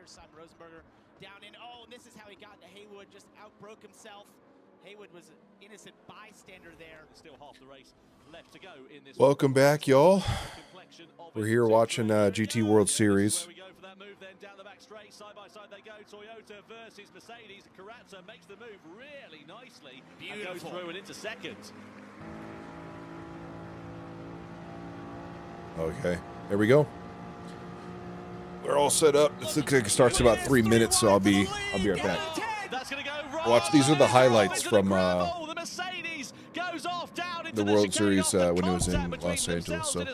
Here's Simon Rosenberger down in. Oh, and this is how he got to Haywood. Just outbroke himself. Haywood was an innocent bystander there. Still half the race left to go in this. Welcome back, y'all. We're here watching GT World Series. We go for that move then down the back straight, side by side they go. Toyota versus Mercedes. Carrazza makes the move really nicely. Beautiful. And goes through and into second. Okay, there we go. We're all set up. This looks like it starts in about 3 minutes, so I'll be right back. That's gonna go right. Watch, these are the highlights from the Mercedes goes off down into the World Series when it was in Los Angeles. So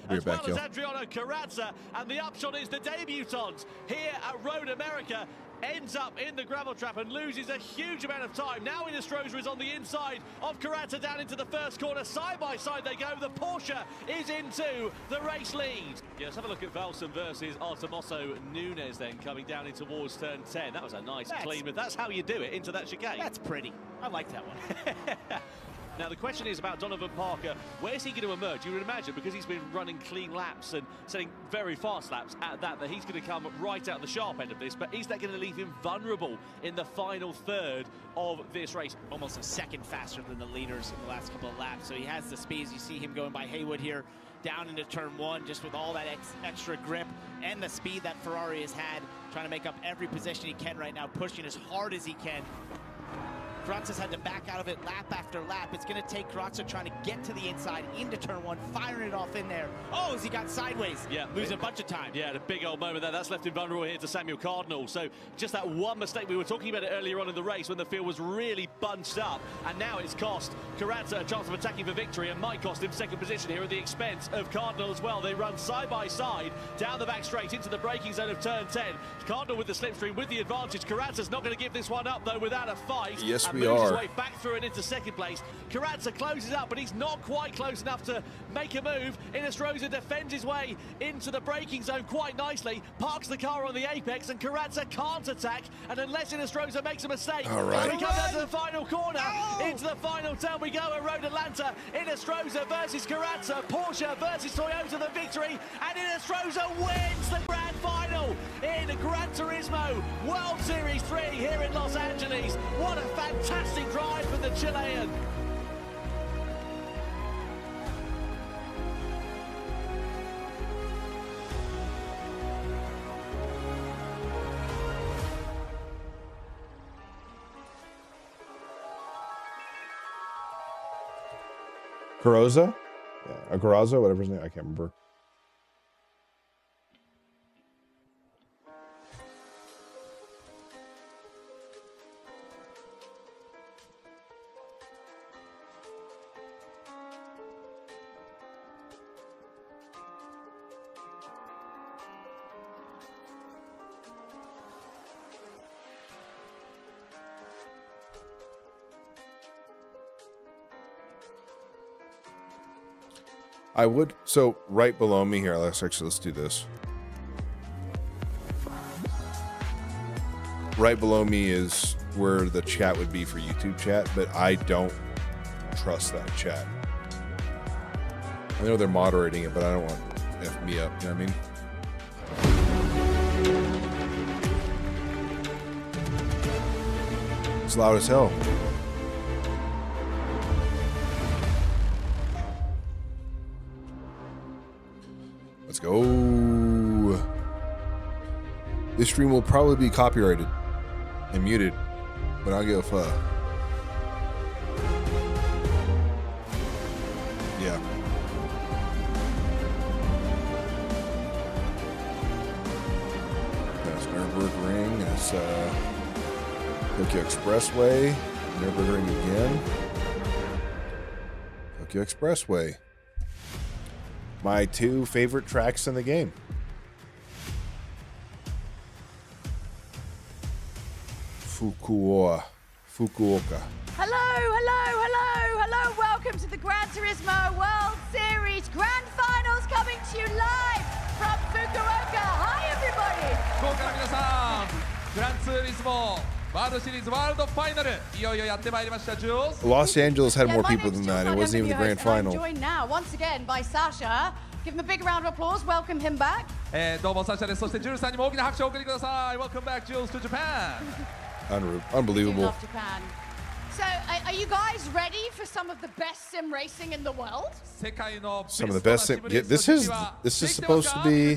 we'll be back, yo. Adriano Carrazza, and the upshot is the debutant here at Road America ends up in the gravel trap and loses a huge amount of time. Now Inestrosa is on the inside of Carrazza down into the first corner. Side by side they go. The Porsche is into the race lead. Yeah, let's have a look at Valson versus Artemoso Nunes then coming down in towards turn 10. That was a nice clean move. That's how you do it into that chicane. That's pretty. I like that one. Now the question is about Donovan Parker. Where's he going to emerge? You would imagine because he's been running clean laps and setting very fast laps at that he's going to come right out the sharp end of this. But is that going to leave him vulnerable in the final third of this race? Almost a second faster than the leaders in the last couple of laps. So he has the speed. You see him going by Haywood here down into turn 1 just with all that extra grip and the speed that Ferrari has had, trying to make up every position he can right now, pushing as hard as he can. Carrazza's had to back out of it lap after lap. It's going to take Carrazza trying to get to the inside into turn 1, firing it off in there. Oh, as he got sideways, losing a bunch of time. Yeah, the big old moment there. That's left him vulnerable here to Samuel Cardinal. So just that one mistake, we were talking about it earlier on in the race when the field was really bunched up. And now it's cost Carrazza a chance of attacking for victory and might cost him second position here at the expense of Cardinal as well. They run side by side down the back straight into the braking zone of turn 10. Cardinal with the slipstream with the advantage. Carrazza's not going to give this one up though without a fight. Yes, we are. His way back through and into second place. Carrazza closes up, but he's not quite close enough to make a move. Inestrosa defends his way into the braking zone quite nicely, parks the car on the apex, and Carrazza can't attack. And unless Inestrosa makes a mistake, all right, we come down to the final corner. Into the final turn we go at Road Atlanta. Inestrosa versus Carrazza, Porsche versus Toyota, the victory, and Inestrosa wins the grand final in Gran Turismo World Series 3 here in Los Angeles. What a fantastic drive for the Chilean. Carrazza? Yeah, or Carrazza, whatever his name, I can't remember. I would, so right below me here, let's do this. Right below me is where the chat would be for YouTube chat, but I don't trust that chat. I know they're moderating it, but I don't want to F me up, you know what I mean? It's loud as hell. Let's go. This stream will probably be copyrighted and muted, but I don't give a fuck. Yeah. That's Nürburgring. That's Tokyo Expressway. Nürburgring again. Tokyo Expressway. My 2 favorite tracks in the game. Fukuoka. Hello. Welcome to the Gran Turismo World Series Grand Finals coming to you live from Fukuoka. Hi, everybody. 福岡の皆さん、グランツーリスモワールドシリーズワールドファイナルいよいよやってまいりました。Los Angeles had more people than that. It wasn't even the grand final. I'm joined now once again by Sasha Give him a big round of applause. Welcome him back. どうもサッシャです。そしてジュルさんにも大きな拍手をお送りください。Welcome back, Jules, to Japan. Unbelievable. Love Japan. So, are you guys ready for some of the best sim racing in the world? Some of the best sim. Yeah, this is supposed to be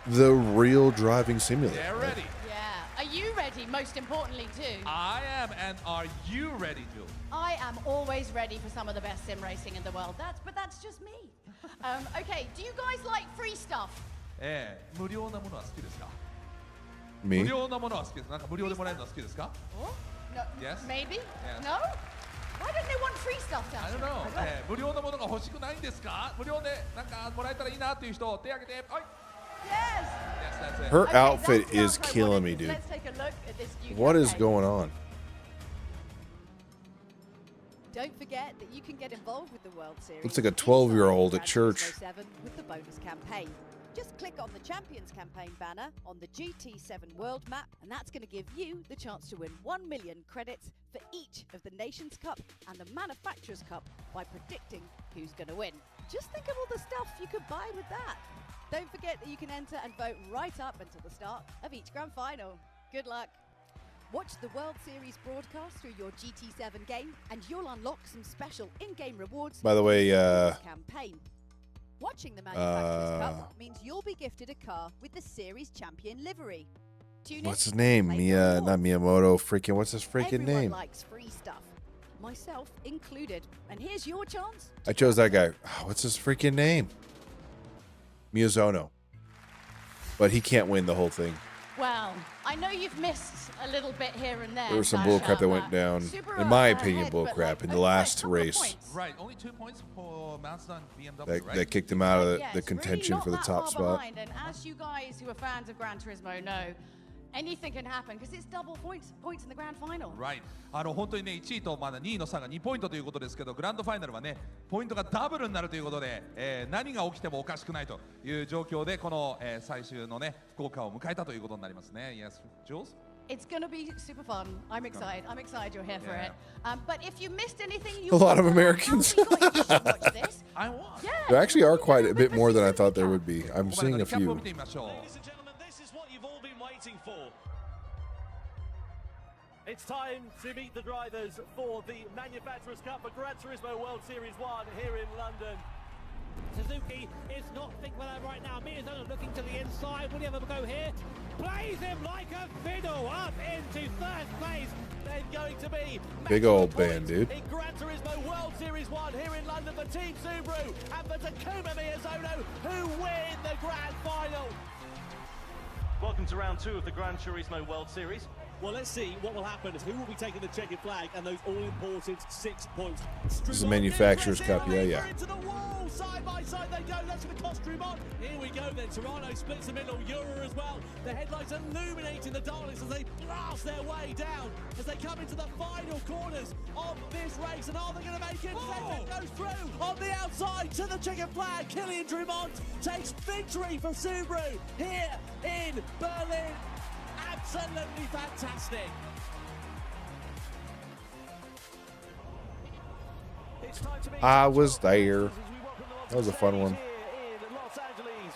the real driving simulator. They're ready. Yeah. Are you ready? Most importantly, too. I am, and are you ready, Jules? I am always ready for some of the best sim racing in the world. That's just me. Okay, do you guys like free stuff? 無料なものは好きですか？ Me? 無料なものは好きです。なんか無料でもらえるのは好きですか？ No. Yes. Maybe? Yes. No? Why don't they want free stuff, I don't know. 無料のものが欲しくないんですか？無料でなんかもらえたらいいなっていう人手挙げて。はい。Yes. Yes, that's it. Her Okay, outfit that's is not quite killing what me, it is. dude. Let's take a look at this new What is campaign. going on? Don't forget that you can get involved with the World Series. Looks like a 12-year-old at inside church. Gran Turismo 7 with the bonus campaign. Just click on the Champions campaign banner on the GT7 World map, and that's going to give you the chance to win 1 million credits for each of the Nations Cup and the Manufacturers Cup by predicting who's going to win. Just think of all the stuff you could buy with that. Don't forget that you can enter and vote right up until the start of each Grand Final. Good luck. Watch the World Series broadcast through your GT7 game, and you'll unlock some special in-game rewards. By the way, campaign. Watching the Manufacturers Cup means you'll be gifted a car with the series champion livery. Tune what's in, his name? play Mia, for not rewards. Miyamoto. Freaking, what's his freaking Everyone name? likes free stuff, myself included. And here's your chance. I chose that guy. Oh, what's his freaking name? Miyazono. But he can't win the whole thing. Well, I know you've missed a little bit here and there. There was some Sasha, bullcrap that went but down. Subaru In my are opinion, ahead, but, bullcrap in the only by a last couple of race. points. Right, only 2 points for Mazda and BMW, That, right? that kicked him out of Yes, the contention really for the not top that spot. far behind. And as you guys who are fans of Gran Turismo know, anything can happen because it's double points in the grand final. Right. 本当にね、1位とまだ2位の差が2ポイントということですけど、グランドファイナルはね、ポイントがダブルになるということで、何が起きてもおかしくないという状況で、この、最終のね、福岡を迎えたということになりますね。Yes, Jules? It's going to be super fun. I'm excited. I'm excited you're here for Yeah. it. But if you missed anything, you A lot of want- Americans. how have we got you to watch this? I want. Yeah, There actually are quite a yeah, bit more than I because thought there you would be. I'm ここまでの seeing リ a キャップを few. 見てみましょう。 Ladies and gentlemen, this is what you've all been waiting for. It's time to meet the drivers for the Manufacturers Cup for Gran Turismo World Series 1 here in London. Suzuki is not thinking about that right now. Miyazono looking to the inside. Will he ever go here? Plays him like a fiddle up into third place. They're going to be Big old maximum band, points dude. in Gran Turismo World Series 1 here in London for Team Subaru and for Takuma Miyazono, who win the grand final. Welcome to round 2 of the Gran Turismo World Series. Well, let's see what will happen. Who will be taking the checkered flag and those all-important 6 points? This is a Manufacturers Cup, yeah. Into the wall, side by side they go. That's going to cost Trumont. Here we go then. Toronto splits the middle. Euro as well. The headlights illuminating the darkness as they blast their way down as they come into the final corners of this race. And are they going to make it? It goes through on the outside to the checkered flag. Killian Trumont takes victory for Subaru here in Berlin. Absolutely fantastic. It's time to meet I was there. That was a fun one. in Los Angeles.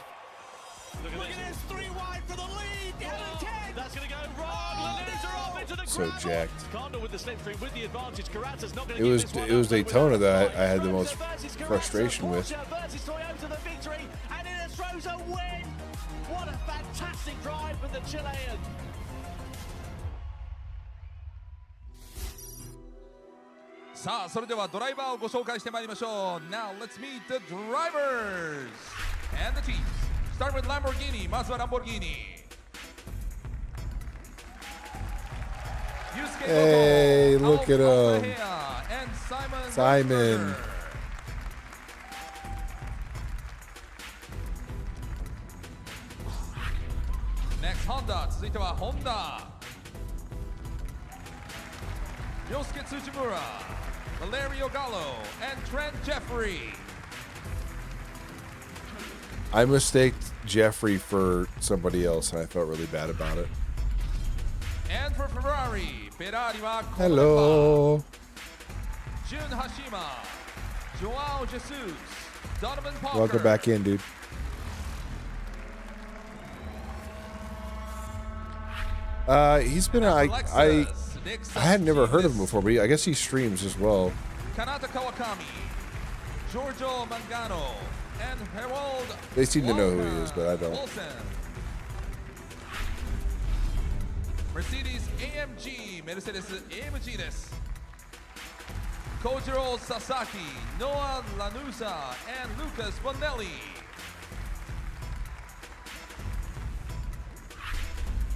Look at this, 3 wide for the lead. That's going to go wrong. Lanuza off into the So gravel. jacked. Condor with the slipstream with the advantage. Carrazza's not going It to was give this one it was up, but Daytona without that the I had the Stroza most versus Carrazza, frustration with. Porsche versus Toyota, the victory, and in a Stroza win. What a fantastic drive for the Chilean. さあそれではドライバーをご紹介してまいりましょう。Now let's meet the drivers and the teams. Start with Lamborghini. まずはランボルギーニ。Hey, look at him. And Simon. Simon. Next Honda. 続いてはホンダ。Yosuke Tsujimura, Valerio Gallo, and Trent Jeffrey. I mistaked Jeffrey for somebody else, and I felt really bad about it. And for Ferrari, Ferrari wa Hello. Jun Hashima, Joao Jesus, Donovan Parker. Welcome back in, dude. He's been I had never heard of him before, but I guess he streams as well. Kanata Kawakami, Giorgio Mangano, and Harold. They seem to know who he is, but I don't. Wilson. Mercedes AMG, Mercedes AMG です。Kojiro Sasaki, Noah Lanusa, and Lucas Bonelli.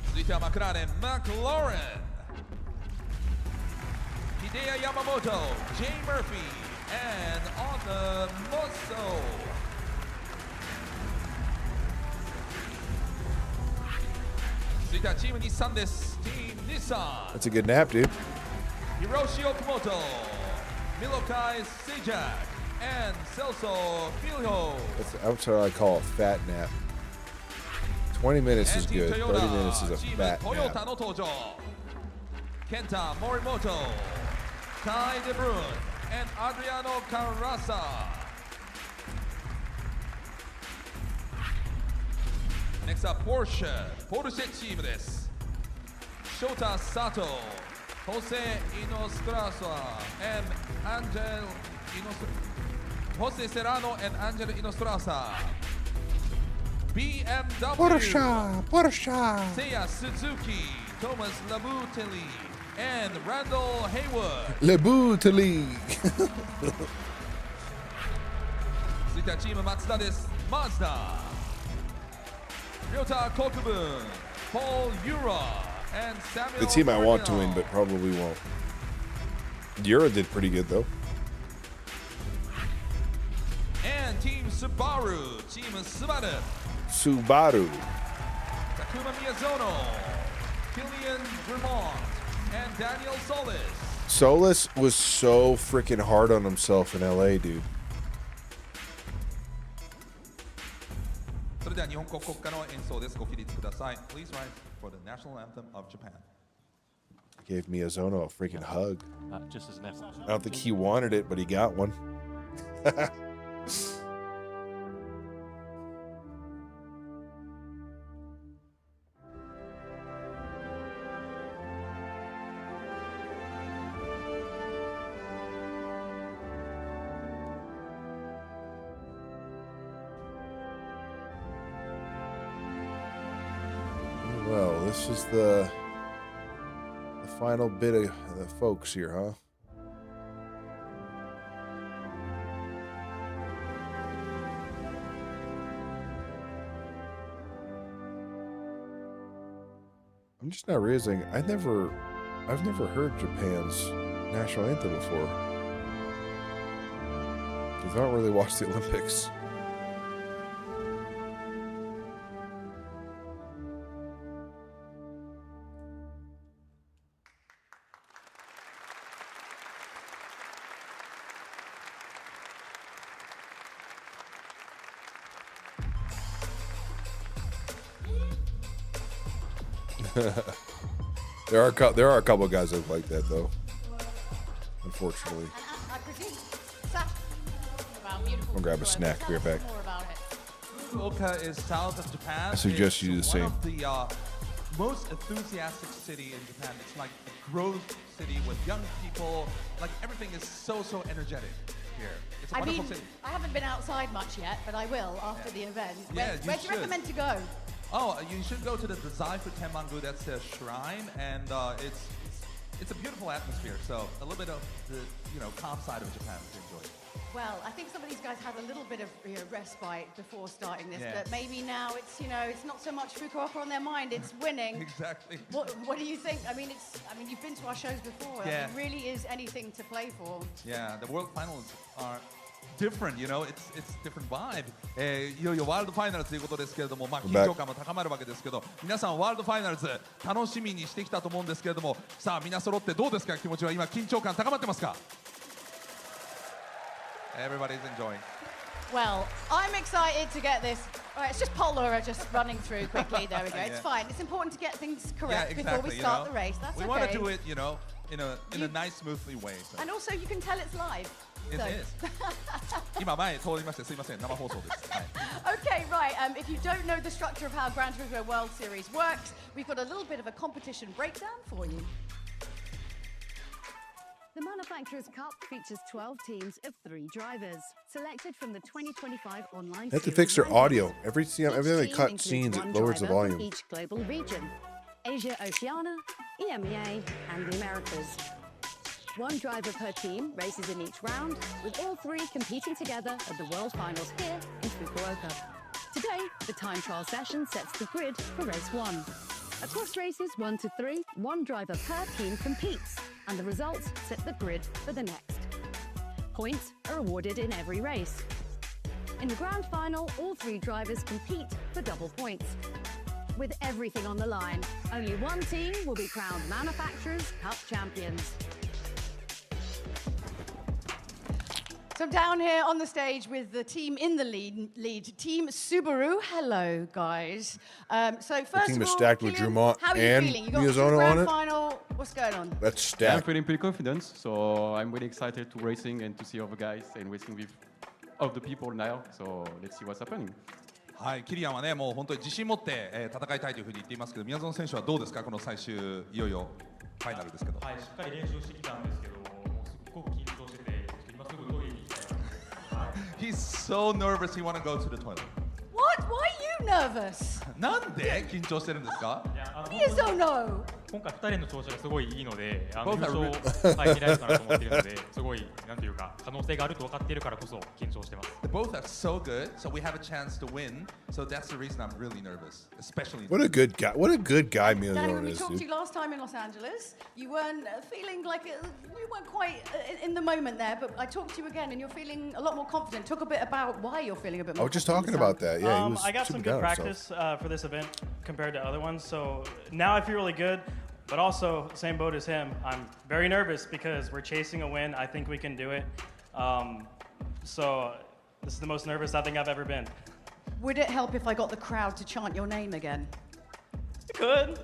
続いてはマクラーレン、マクローレン。Hideo Yamamoto, Jay Murphy, and Honda Mosso. 続いてはチーム日産です。Team Nissan. That's a good nap, dude. Hiroshi Okamoto, Milokai Sejak, and Celso Filho. That's what I call a fat nap. 20 minutes is good. 30 minutes is a fat nap. Kenta Morimoto, Kai De Bruyne, and Adriano Carrasa. Next up, Porsche team です。Shota Sato, Jose Inostraza, and Angel Jose Serrano and Angel Inostraza. BMW, Porsche. Seiya Suzuki, Thomas Labutelli, and Randall Haywood. Lebuteli. 続いてはチーム松田です。マツダ、Ryota Kokubun, Paul Ura, and Samuel. The team I want to Moreno. win, but probably won't. Yura did pretty good though. And Team Subaru, Team Subaru. Subaru. Takuma Miyazono, Killian Vermont, and Daniel Solis. Solis was so freaking hard on himself in LA, dude. それでは日本国国歌の演奏です。ご起立ください。Please rise for the national anthem of Japan. Gave Miyazono a freaking hug. Just as an effort. I don't think he wanted it, but he got one. Well, this is the final bit of the folks here, huh? I'm just not realizing I've never heard Japan's national anthem before. Because I don't really watch the Olympics. There are a couple of guys that look like that though. Unfortunately. I'll grab a snack. Be right back. Fukuoka is south of Japan. I suggest you do the same. One of the most enthusiastic city in Japan. It's like a growth city with young people. Like everything is so energetic here. It's a wonderful city. I haven't been outside much yet, but I will after the event. Yeah, Where do you recommend to go? Oh, you should go to the Dazaifu Tenmangu. That's their shrine, and it's a beautiful atmosphere. So a little bit of the calm side of Japan to enjoy. Well, I think some of these guys had a little bit of respite before starting this, Yeah. but maybe now it's not so much Fukuoka on their mind; it's winning. Exactly. What do you think? I mean, you've been to our shows before. Yeah. It really is anything to play for. Yeah, the world finals are different, it's different vibe. いよいよワールドファイナルということですけれども、緊張感も高まるわけですけど、皆さんワールドファイナルズ楽しみにしてきたと思うんですけれども、さあみんな揃ってどうですか、気持ちは。今緊張感高まってますか？ Everybody's enjoying. Well, I'm excited to get this. All right, it's just Paul Laura just running through quickly. There we go. Yeah. It's fine. It's important to get things correct Yeah, before we exactly, start the race. That's we okay. want to do it, in a nice, smoothly way. So. And also, you can tell it's live. It is. 今前通りましてすいません生放送です。はい。Okay, right. If you don't know the structure of how Gran Turismo World Series works, we've got a little bit of a competition breakdown for you. The Manufacturers' Cup features 12 teams of 3 drivers, selected from the 2025 online. They have to fix their audio. Every time they cut scenes, it lowers the volume. From each global region: Asia, Oceania, EMEA, and the Americas. 1 driver per team races in each round, with all 3 competing together at the World Finals here in Fukuoka. Today, the time trial session sets the grid for race 1. Across races 1 to 3, 1 driver per team competes, and the results set the grid for the next. Points are awarded in every race. In the grand final, all 3 drivers compete for double points. With everything on the line, only 1 team will be crowned Manufacturers' Cup champions. So I'm down here on the stage with the team in the lead Team Subaru. Hello, guys. So first team of is all, stacked with Killian, Drumont how are you and feeling? You got Miyazono the grand on it? final. What's going on? That's I'm stacked. feeling pretty confident, so I'm really excited to racing and to see all the guys and racing with all the people now. So let's see what's happening. はい、キリアンはねもう本当に自信持って、戦いたいというふうに言っていますけど、宮園選手はどうですかこの最終いよいよファイナルですけど。はい、しっかり練習してきたんですけど、もうすっごく緊張してて、今すぐトイレに行きたい。He's so nervous he want to go to the toilet. What? Why are you nervous? なんで緊張してるんですか？ Miyazono. 今回2人の調子がすごいいいので、優 Both are 勝はい見られるかなと思っているので、すごいなんていうか可能性があると分かっているからこそ緊張してます。They both are so good, so we have a chance to win. So that's the reason I'm really nervous, especially. What a good guy! What a good guy Danny, when Miyazono we is, talked to dude. you last time in Los Angeles, you weren't feeling like you weren't quite in the moment there. But I talked to you again, and you're feeling a lot more confident. Talk a bit about why you're feeling a bit I more. was just confident talking this time. about that. Yeah, he was I got super some down good with himself. practice for this event compared to other ones, so now I feel really good. But also, same boat as him, I'm very nervous because we're chasing a win. I think we can do it. So this is the most nervous I think I've ever been. Would it help if I got the crowd to chant your name again? You could.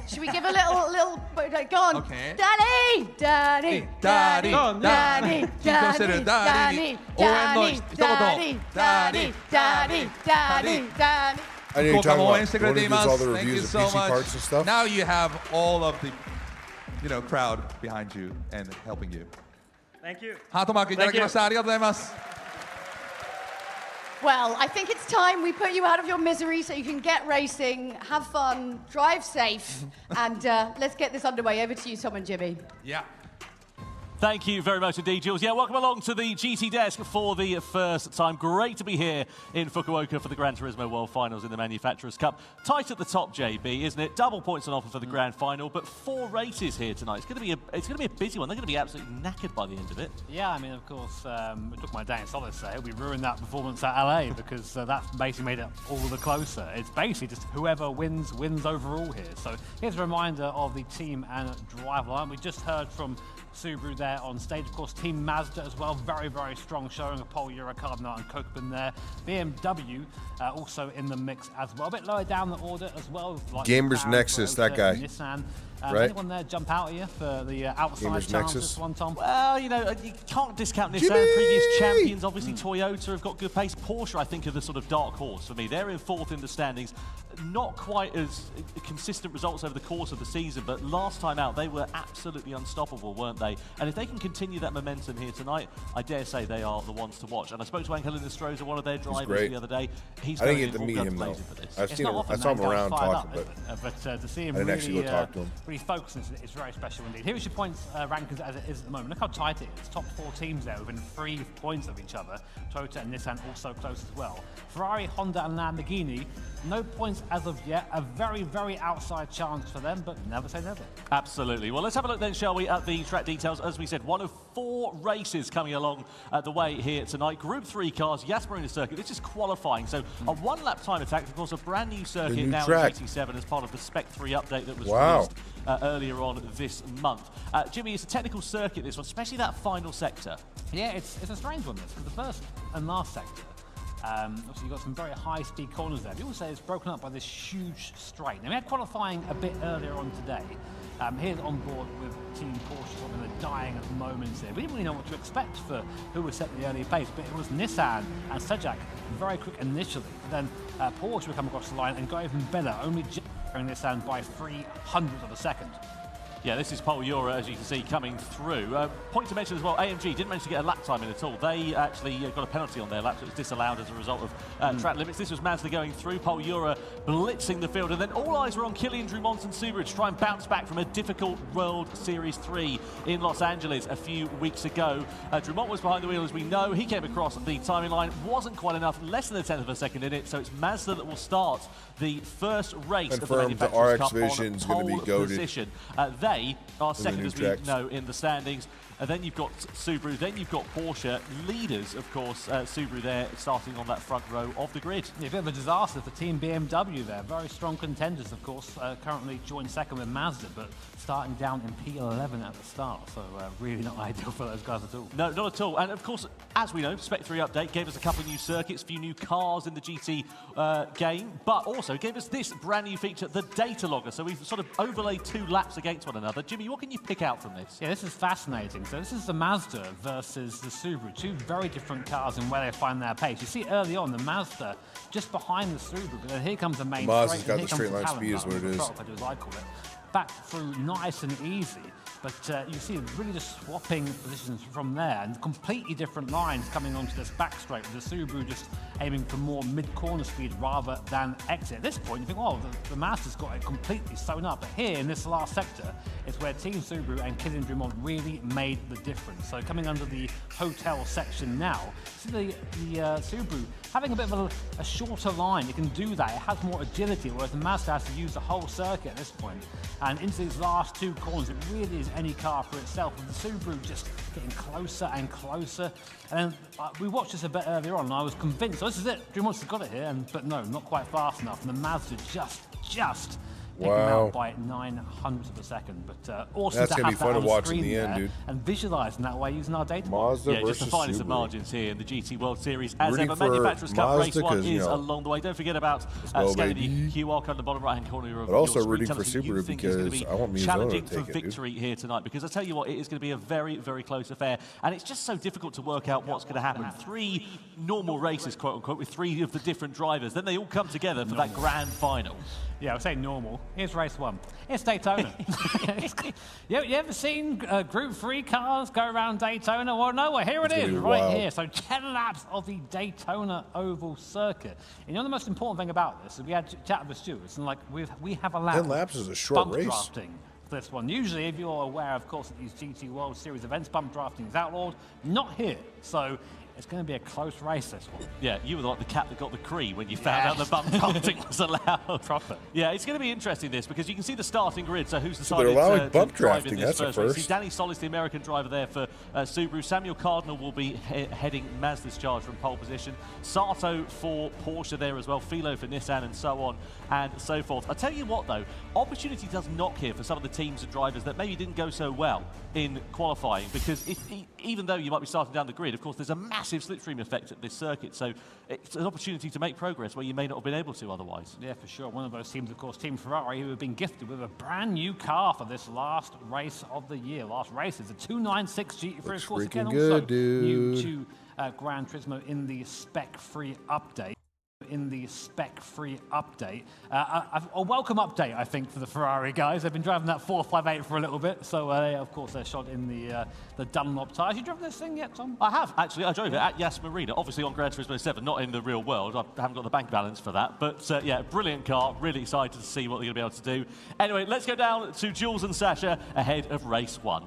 Should we give a little? Go on. Okay. Danny, Danny, Danny, Danny, Danny, Danny, Danny, Danny, Danny, Danny, Danny, Danny. I know you're 福岡 talking も応 about 援してく the れ one て who い does ま all す。 the Thank you reviews of so PC parts and much. stuff. Now you have all of the, crowd behind you and helping you. Thank you. ハートマークいただきました。ありがとうございます。 Well, I think it's time we put you out of your misery so you can get racing, have fun, drive safe, and let's get this underway. Over to you, Tom and Jimmy. Yeah. Thank you very much indeed, Jules. Yeah, welcome along to the GT desk for the first time. Great to be here in Fukuoka for the Gran Turismo World Finals in the Manufacturers' Cup. Tight at the top, JB, isn't it? Double points on offer for the grand final, but 4 races here tonight. It's going to be a busy one. They're going to be absolutely knackered by the end of it. Yeah, I mean, of course, it took my day in Solid say we ruined that performance at LA because that basically made it all the closer. It's basically just whoever wins overall here. So here's a reminder of the team and driver line. We just heard from Subaru there on stage. Of course, Team Mazda as well, very, very strong showing. Pole, Eurocardinal and Kokubun there. BMW also in the mix as well. A bit lower down the order as well. Like Gamers Nexus, that guy. Nissan. Right. Anyone there jump out here for the outside Gamers chance Nexus. this one, Tom? Well, you can't discount Nissan. Jimmy! Previous champions, obviously Toyota have got good pace. Porsche, I think, are the sort of dark horse for me. They're in 4th in the standings. Not quite as consistent results over the course of the season, but last time out, they were absolutely unstoppable, weren't they? And if they can continue that momentum here tonight, I dare say they are the ones to watch. And I spoke to Angel Inestrosa, one of their drivers, the other day. He's I didn't going get to in meet all him, guns though. blazing for this. I saw him around talking, but to see him I didn't actually really, go talk to him. really focus, it's very special indeed. Here is your points rankings as it is at the moment. Look how tight it is. Top 4 teams there within 3 points of each other. Toyota and Nissan also close as well. Ferrari, Honda and Lamborghini, no points as of yet. A very, very outside chance for them, but never say never. Absolutely. Well, let's have a look then, shall we, at the track details. As we said, one of 4 races coming along the way here tonight. Group 3 cars, Yas Marina circuit. This is qualifying. So a 1-lap time attack, of course, a brand new circuit now in GT7 as part of the Spec 3 update that was released earlier on this month. Jimmy, it's a technical circuit, this one, especially that final sector. Yeah, it's a strange one, this, because the first and last sector, obviously you've got some very high-speed corners there. People say it's broken up by this huge straight. Now, we had qualifying a bit earlier on today, He's on board with Team Porsche sort of in the dying moments here. We didn't really know what to expect for who would set the early pace, but it was Nissan and Sejak very quick initially. Then Porsche would come across the line and go even better, only Nissan by 300th of a second. Yeah, this is Paul Ura, as you can see, coming through. Point to mention as well, AMG didn't manage to get a lap time in at all. They actually got a penalty on their lap, so it was disallowed as a result of track limits. This was Mazda going through, Paul Ura blitzing the field, and then all eyes were on Kylian Drumont and Subaru to try and bounce back from a difficult World Series 3 in Los Angeles a few weeks ago. Drumont was behind the wheel, as we know. He came across the timing line, wasn't quite enough, less than a tenth of a second in it, so it's Mazda that will start the first race of the Manufacturers' Cup on pole position. They are second, as we know, in the standings. And then you've got Subaru, then you've got Porsche. Leaders, of course, Subaru there, starting on that front row of the grid. Yeah, a bit of a disaster for Team BMW there. Very strong contenders, of course, currently joined second with Mazda, but starting down in P11 at the start. So really not ideal for those guys at all. No, not at all. And of course, as we know, Spec 3 update gave us a couple of new circuits, a few new cars in the GT game, but also gave us this brand new feature, the data logger. So we've sort of overlaid two laps against one another. Jimmy, what can you pick out from this? Yeah, this is fascinating. So this is the Mazda versus the Subaru, two very different cars in where they find their pace. You see early on the Mazda just behind the Subaru, but then here comes the main Mazda's got the straight line speed is what it is. As I call it. Back through nice and easy, but you see really just swapping positions from there and completely different lines coming onto this back straight with the Subaru just aiming for more mid-corner speed rather than exit. At this point you think, well, the Mazda's got it completely sewn up, but here in this last sector is where Team Subaru and Kylian Drumont really made the difference. So coming under the hotel section now, see the Subaru having a bit of a shorter line. It can do that, it has more agility, whereas the Mazda has to use the whole circuit at this point. And into these last two corners, it really is any car for itself. With the Subaru just getting closer and closer. And then we watched this a bit earlier on, and I was convinced, oh, this is it, Drumont's got it here, but no, not quite fast enough. And the Mazda just picking him out by 900th of a second. But awesome that's to gonna have be fun that to on watch screen in the end, there dude. and visualising that way using our data. Mazda yeah, versus just the finest Subaru. of margins here in the GT World Series. As Rooting ever, for Manufacturers Cup Mazda Race 1 'cause, you is know, along the way. Don't forget about scanning the QR code in the bottom right-hand corner of But also your screen. rooting Tell for us who you Subaru think is gonna because be I want Mizuno to challenging take for it, dude. victory here tonight, because I tell you what, it is going to be a very, very close affair, and it's just so difficult to work out what's going to happen. 3 normal races, quote unquote, with 3 of the different drivers. Then they all come together for that grand final. Yeah, I would say normal. Here's race 1. It's Daytona. You ever seen Group 3 cars go around Daytona? Well, no, here it is, right here. So 10 laps of the Daytona Oval Circuit. And you know the most important thing about this is we had chat with the stewards, and like we have a lap. 10 laps is a short bump race. drafting for this one. Usually, if you're aware, of course, that these GT World Series events, bump drafting is outlawed. Not here. So it's going to be a close race, this one. Yeah, you were like the cat that got the Cree when you found out the bump drafting was allowed. Proper. Yeah, it's going to be interesting, this, because you can see the starting grid. So who's So decided they're allowing to bump drive drafting, in this that's a race? first. See, Danny Solis, the American driver there for Subaru. Samuel Cardinal will be heading Mazda's charge from pole position. Sato for Porsche there as well. Philo for Nissan, and so on and so forth. I tell you what, though, opportunity does knock here for some of the teams and drivers that maybe didn't go so well in qualifying, because even though you might be starting down the grid, of course, there's a massive slipstream effect at this circuit, so it's an opportunity to make progress where you may not have been able to otherwise. Yeah, for sure. One of those teams, of course, Team Ferrari, who have been gifted with a brand new car for this last race of the year. Last race is a 296 GT3, of course, again, good, also dude. new to Gran Turismo in the spec-free update. A welcome update, I think, for the Ferrari guys. They've been driving that 458 for a little bit, so of course they're shot in the Dunlop tyres. You driven this thing yet, Tom? I have, actually. I drove it at Yas Marina, obviously on Gran Turismo 7, not in the real world. I haven't got the bank balance for that. But yeah, brilliant car. Really excited to see what they're going to be able to do. Anyway, let's go down to Jules and Sasha ahead of race 1.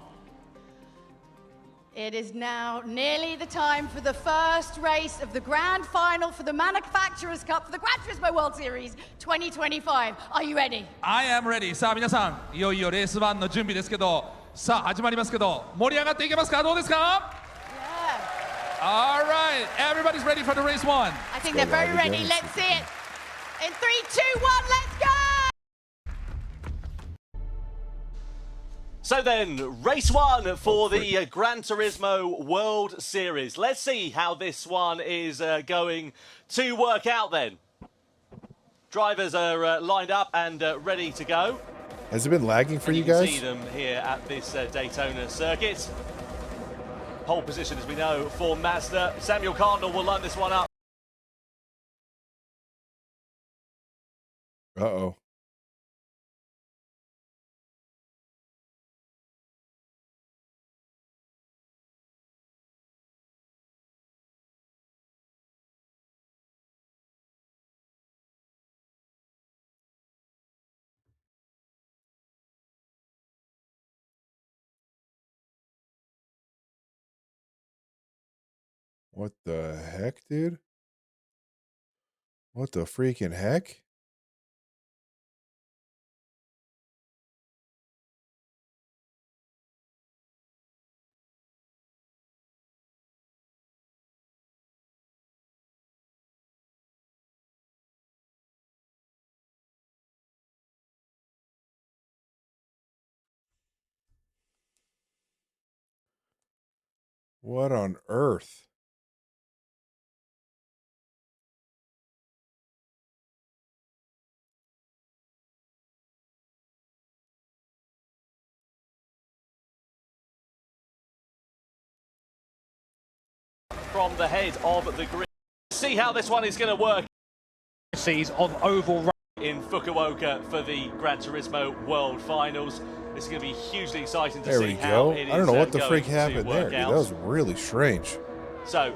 It is now nearly the time for the first race of the grand final for the Manufacturers' Cup for the Gran Turismo World Series 2025. Are you ready? I am ready. さあ皆さん、いよいよレース1の準備ですけど、さあ始まりますけど、盛り上がっていけますか？どうですか？ Yeah. All right, everybody's ready for the race 1. I think they're very ready. Let's see it. In 3, 2, 1, let's go! So then, race 1 for the Gran Turismo World Series. Let's see how this one is going to work out then. Drivers are lined up and ready to go. Has it been lagging for you can guys? see them here at this Daytona circuit. Pole position, as we know, for Mazda. Samuel Cardinal will line this one up. Uh-oh. What the heck, dude? What the freaking heck? What on earth? From the head of the grid. See how this one is going to work. Seas of oval in Fukuoka for the Gran Turismo World Finals. This is going to be hugely exciting to see how it is. I don't know what the freak happened there, dude. Out. That was really strange. So,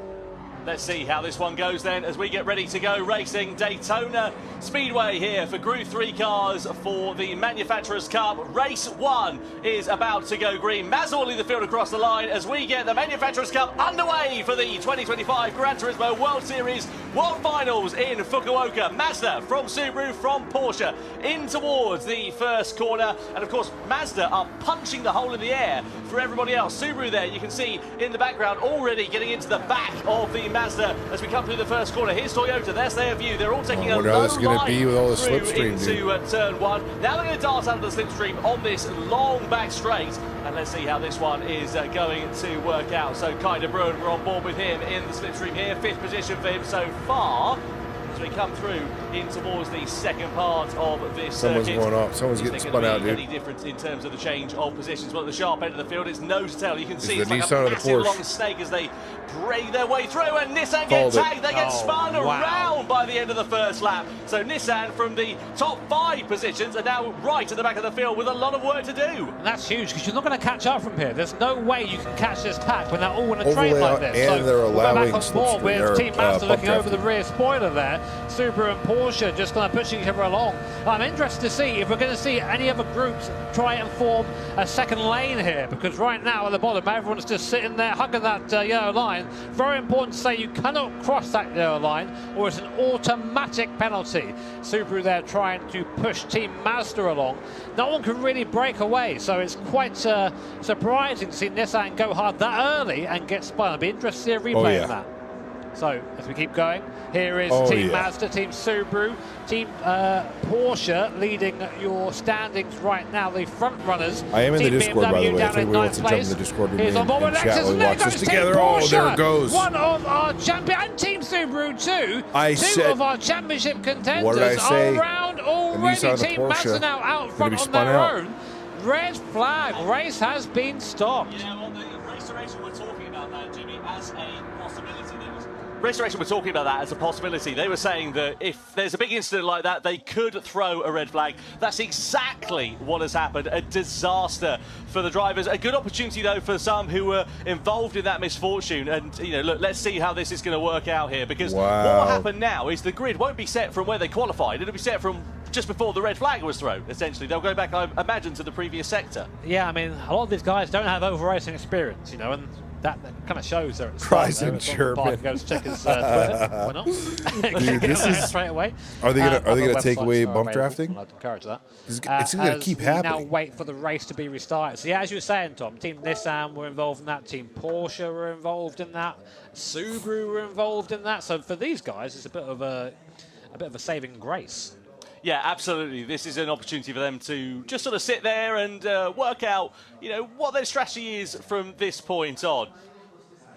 let's see how this one goes then as we get ready to go racing Daytona Speedway here for Group 3 cars for the Manufacturers' Cup. Race 1 is about to go green. Mazda will lead the field across the line as we get the Manufacturers' Cup underway for the 2025 Gran Turismo World Series World Finals in Fukuoka. Mazda from Subaru, from Porsche, in towards the first corner. And of course, Mazda are punching the hole in the air for everybody else. Subaru there, you can see in the background already getting into the back of the Mazda as we come through the first corner. Here's Toyota, there's their view. They're all taking a low line be with all the through slipstream, into turn 1. Now they're going to dart out of the slipstream on this long back straight. And let's see how this one is going to work out. So Kai de Bruin, we're on board with him in the slipstream here. 5th position for him so far. As we come through in towards the second part of this Someone's circuit. going up. Someone's getting spun out, dude. Any difference in terms of the change of positions? Well, at the sharp end of the field, it's nose to tail. You can see the it's like Nissan a or the massive Porsche? long snake as they break their way through, and Nissan Called get it. tagged. They get spun around by the end of the first lap. So Nissan from the top 5 positions are now right at the back of the field with a lot of work to do. And that's huge because you're not going to catch up from here. There's no way you can catch this pack when they're all in a train Overlay like this. and So they're we'll go allowing back on board slipstream, with Team Mazda bump looking over the drafting. rear spoiler there. Subaru and Porsche just kind of pushing each other along. I'm interested to see if we're going to see any other groups try and form a second lane here, because right now at the bottom everyone's just sitting there hugging that yellow line. Very important to say you cannot cross that yellow line or it's an automatic penalty. Subaru there trying to push Team Mazda along. No one can really break away, so it's quite surprising to see Nissan go hard that early and get spun. I'd be interested to see a replay of that. So, as we keep going, here is Team Mazda, Team Subaru, Team Porsche leading your standings right now, the front runners. I am in the Team Discord, by the BMW way. down If in anybody wants 9th to jump in place. the Discord with me Here's on board and with chat Lexus, while we and there watch this goes Team together. Oh, Porsche, there it goes. one of our champion, and Team Subaru too. Two of our championship contenders what did I say? are around already. Team Mazda now out front on their own. Red flag, race has been stopped. Yeah, well, the race direction we're talking about that, Jimmy, as a possibility. Race direction, we're talking about that as a possibility. They were saying that if there's a big incident like that, they could throw a red flag. That's exactly what has happened. A disaster for the drivers. A good opportunity, though, for some who were involved in that misfortune. And, you know, look, let's see how this is going to work out here. Because what will happen now is the grid won't be set from where they qualified. It'll be set from just before the red flag was thrown, essentially. They'll go back, I imagine, to the previous sector. Yeah, I mean, a lot of these guys don't have over racing experience, you know, and that kind of shows there at the Cries start. in German. Goes check his Twitter. Why not? Dude, this is straight away. Are they gonna take away websites bump are drafting? available. I'd encourage that. It's gonna keep happening. Now wait for the race to be restarted. So yeah, as you were saying, Tom, Team Nissan were involved in that. Team Porsche were involved in that. Subaru were involved in that. So for these guys, it's a bit of a saving grace. Yeah, absolutely. This is an opportunity for them to just sort of sit there and work out, you know, what their strategy is from this point on.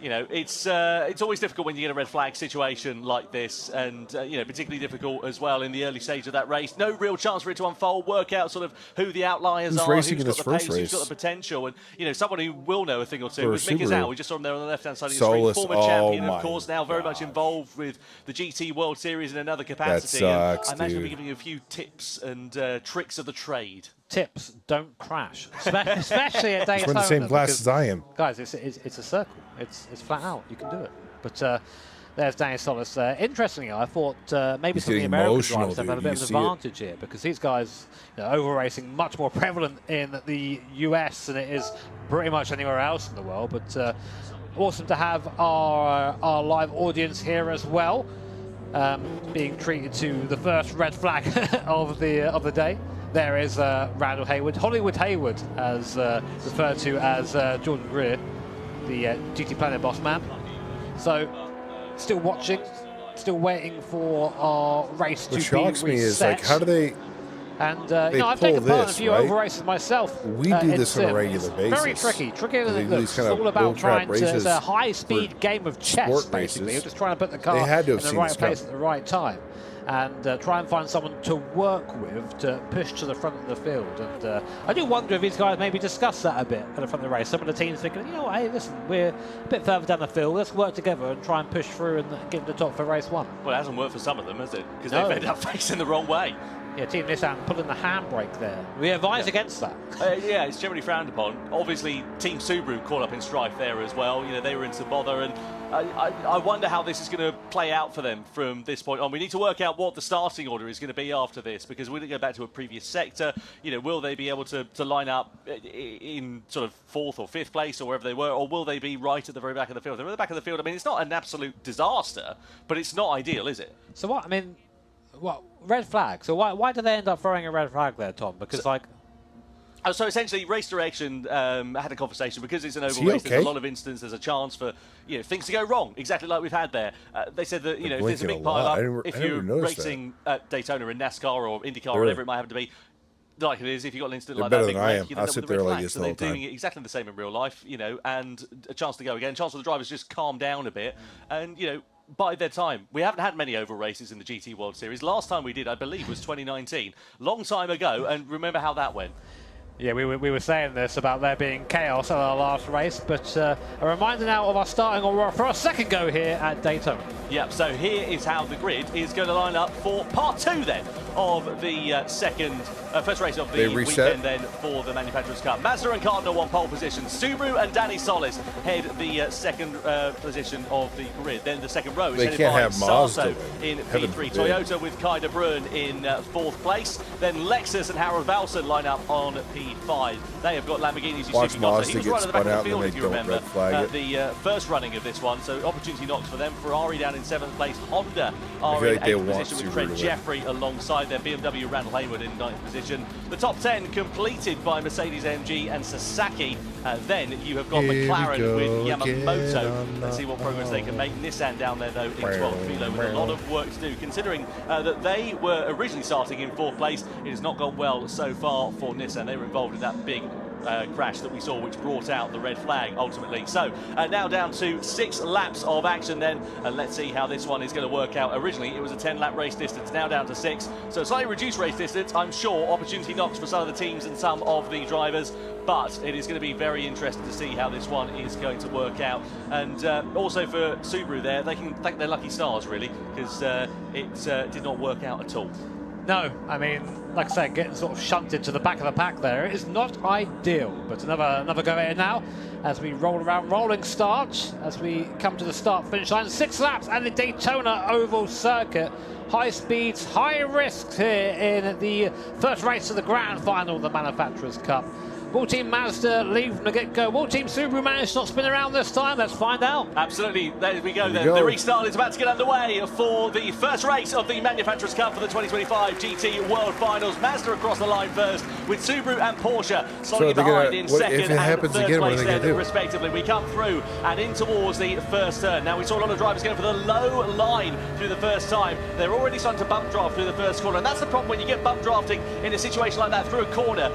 You know, it's always difficult when you get a red flag situation like this, and you know, particularly difficult as well in the early stage of that race. No real chance for it to unfold, work out sort of who the outliers are, who's got the pace, who's got the potential, and you know, someone who will know a thing or two was Mick Izal. We just saw him there on the left-hand side of the screen, former champion, of course, now very much involved with the GT World Series in another capacity. That sucks, I imagine we'll be giving you a few tips and tricks of the trade. Tips: don't crash, especially at Daytona. We're in the same class as I am, guys. It's a circle. It's flat out. You can do it. But there's Daniel Solis. Interestingly, I thought maybe some of the American drivers have had a bit of an advantage here, because these guys, you know, over racing much more prevalent in the US than it is pretty much anywhere else in the world. But awesome to have our live audience here as well, being treated to the first red flag of the day. There is Randall Hayward, Hollywood Hayward, as referred to as Jordan Greer, the GT Planet boss man. So, still watching, still waiting for our race to be reset. What shocks me is, like, how do they? And you know, I've taken part in a few over races myself. We do this on a regular basis. Very tricky. Trickier than it looks. It's all about trying to. It's a high-speed game of chess, basically. You're just trying to put the car in the right place at the right time, and try and find someone to work with to push to the front of the field. And I do wonder if these guys maybe discuss that a bit at the front of the race. Some of the teams thinking, you know what, hey, listen, we're a bit further down the field. Let's work together and try and push through and get to the top for race one. Well, it hasn't worked for some of them, has it? Because they've ended up facing the wrong way. Yeah, Team Nissan pulling the handbrake there. We advise against that. Yeah, it's generally frowned upon. Obviously, Team Subaru caught up in strife there as well. You know, they were in some bother, and I wonder how this is going to play out for them from this point on. We need to work out what the starting order is going to be after this, because we're going to go back to a previous sector. You know, will they be able to line up in sort of 4th or 5th place or wherever they were, or will they be right at the very back of the field? They're at the back of the field. I mean, it's not an absolute disaster, but it's not ideal, is it? So what? I mean, what, red flag? So why do they end up throwing a red flag there, Tom? Because so essentially, Race Direction had a conversation, because it's an oval race. There's a lot of instances. There's a chance for things to go wrong, exactly like we've had there. They said that if there's a big pile-up, if you're racing at Daytona in NASCAR or IndyCar or whatever it might happen to be, like it is, if you've got an incident like that, big wreck, I'll sit there like this the whole time. They're doing it exactly the same in real life, and a chance to go again, chance for the drivers to just calm down a bit, and by their time, we haven't had many oval races in the GT World Series. Last time we did, I believe, was 2019. Long time ago, and remember how that went. Yeah, we were saying this about there being chaos at our last race, but a reminder now of our starting order for our second go here at Daytona. Yep, so here is how the grid is going to line up for part 2 then of the first race of the weekend then for the Manufacturers' Cup. Mazda and Cardinal won pole position. Subaru and Danny Solis head the second position of the grid. Then the second row is headed by Sato in P3. Toyota with Kai de Bruin in 4th place. Then Lexus and Harold Valson line up on P5. They have got Lamborghinis Yusuke Gossa. He was right at the back of the field, if you remember, the first running of this one. So opportunity knocks for them. Ferrari down in 7th place. Honda are in 8th position with Trent Jeffrey alongside their BMW Randall Hayward in 9th position. The top 10 completed by Mercedes-AMG and Sasaki. Then you have got McLaren with Yamamoto. Let's see what progress they can make. Nissan down there, though, in 12th Velo with a lot of work to do, considering that they were originally starting in 4th place. It has not gone well so far for Nissan. They were involved in that big crash that we saw, which brought out the red flag ultimately. So now down to 6 laps of action then, and let's see how this one is going to work out. Originally it was a 10-lap race distance, now down to 6, so slightly reduced race distance. I'm sure opportunity knocks for some of the teams and some of the drivers, but it is going to be very interesting to see how this one is going to work out. And also for Subaru there, they can thank their lucky stars really, because it did not work out at all. No, I mean, like I said, getting sort of shunted to the back of the pack there is not ideal. But another go ahead now as we roll around, rolling start as we come to the start-finish line. 6 laps at the Daytona Oval Circuit. High speeds, high risks here in the first race of the grand final of the Manufacturers' Cup. Will Team Mazda leave from the get-go? Will Team Subaru manage to not spin around this time? Let's find out. Absolutely. There we go then. The restart is about to get underway for the first race of the Manufacturers' Cup for the 2025 GT World Finals. Mazda across the line first, with Subaru and Porsche slotting behind in second and third place there, respectively. We come through and in towards the first turn. Now, we saw a lot of drivers going for the low line through the first time. They're already starting to bump draft through the first corner, and that's the problem when you get bump drafting in a situation like that through a corner.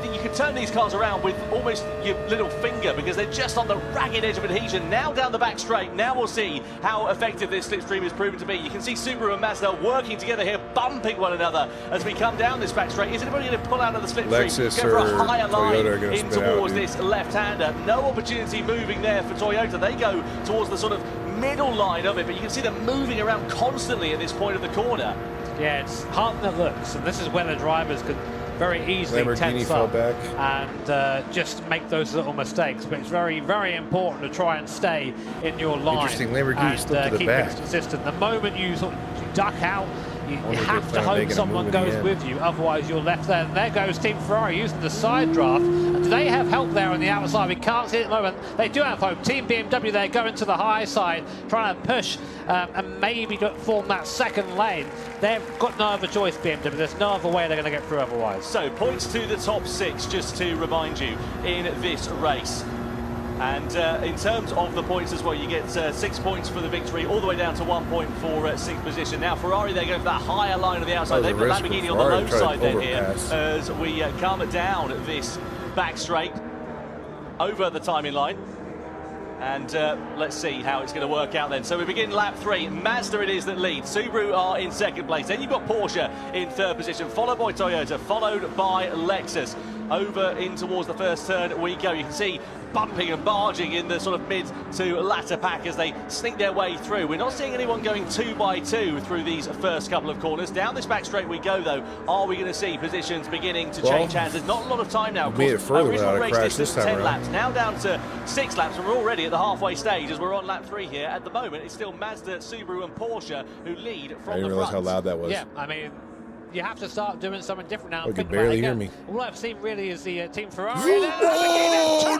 You can turn these cars cars around with almost your little finger because they're just on the ragged edge of adhesion. Now down the back straight. Now we'll see how effective this slipstream is proven to be. You can see Subaru and Mazda working together here, bumping one another as we come down this back straight. Is anybody going to pull out of the slipstream? Lexus Go for a or higher line Toyota in towards this left-hander. No opportunity moving there for Toyota. They go towards the sort of middle line of it, but you can see them moving around constantly at this point of the corner. Yeah, it's hard that looks, and this is where the drivers could very easily Lamborghini tense fell up back. and just make those little mistakes. But it's very, very important to try and stay in your line. Interesting, Lamborghini still to the keep back. things consistent. The moment you sort of duck out, you have to plan on hope making a someone move in the goes end. with you, otherwise you're left there. And there goes Team Ferrari using the side draft. And do they have help there on the outside? We can't see it at the moment. They do have hope. Team BMW there going to the high side, trying to push and maybe form that second lane. They've got no other choice, BMW. There's no other way they're going to get through otherwise. So points to the top 6, just to remind you, in this race. And in terms of the points as well, you get 6 points for the victory, all the way down to 1 point for 6th position. Now Ferrari, they go for that higher line on the outside. They've got Lamborghini on the low side then here as we come down this back straight over the timing line. And let's see how it's going to work out then. So we begin lap 3. Mazda it is that leads. Subaru are in 2nd place. Then you've got Porsche in 3rd position, followed by Toyota, followed by Lexus. Over in towards the first turn we go. You can see bumping and barging in the sort of mid to latter pack as they sneak their way through. We're not seeing anyone going 2 by 2 through these first couple of corners. Down this back straight we go though. Are we going to see positions beginning to change hands? There's not a lot of time now. We made it further without a crash this time 10 around. laps, now down to 6 laps, and we're already at the halfway stage as we're on lap 3 here. At the moment it's still Mazda, Subaru and Porsche who lead from I didn't the realize front. how loud that was. Yeah, I mean, you have to start doing something different now. You can barely hear me. All I've seen really is the Team Ferrari.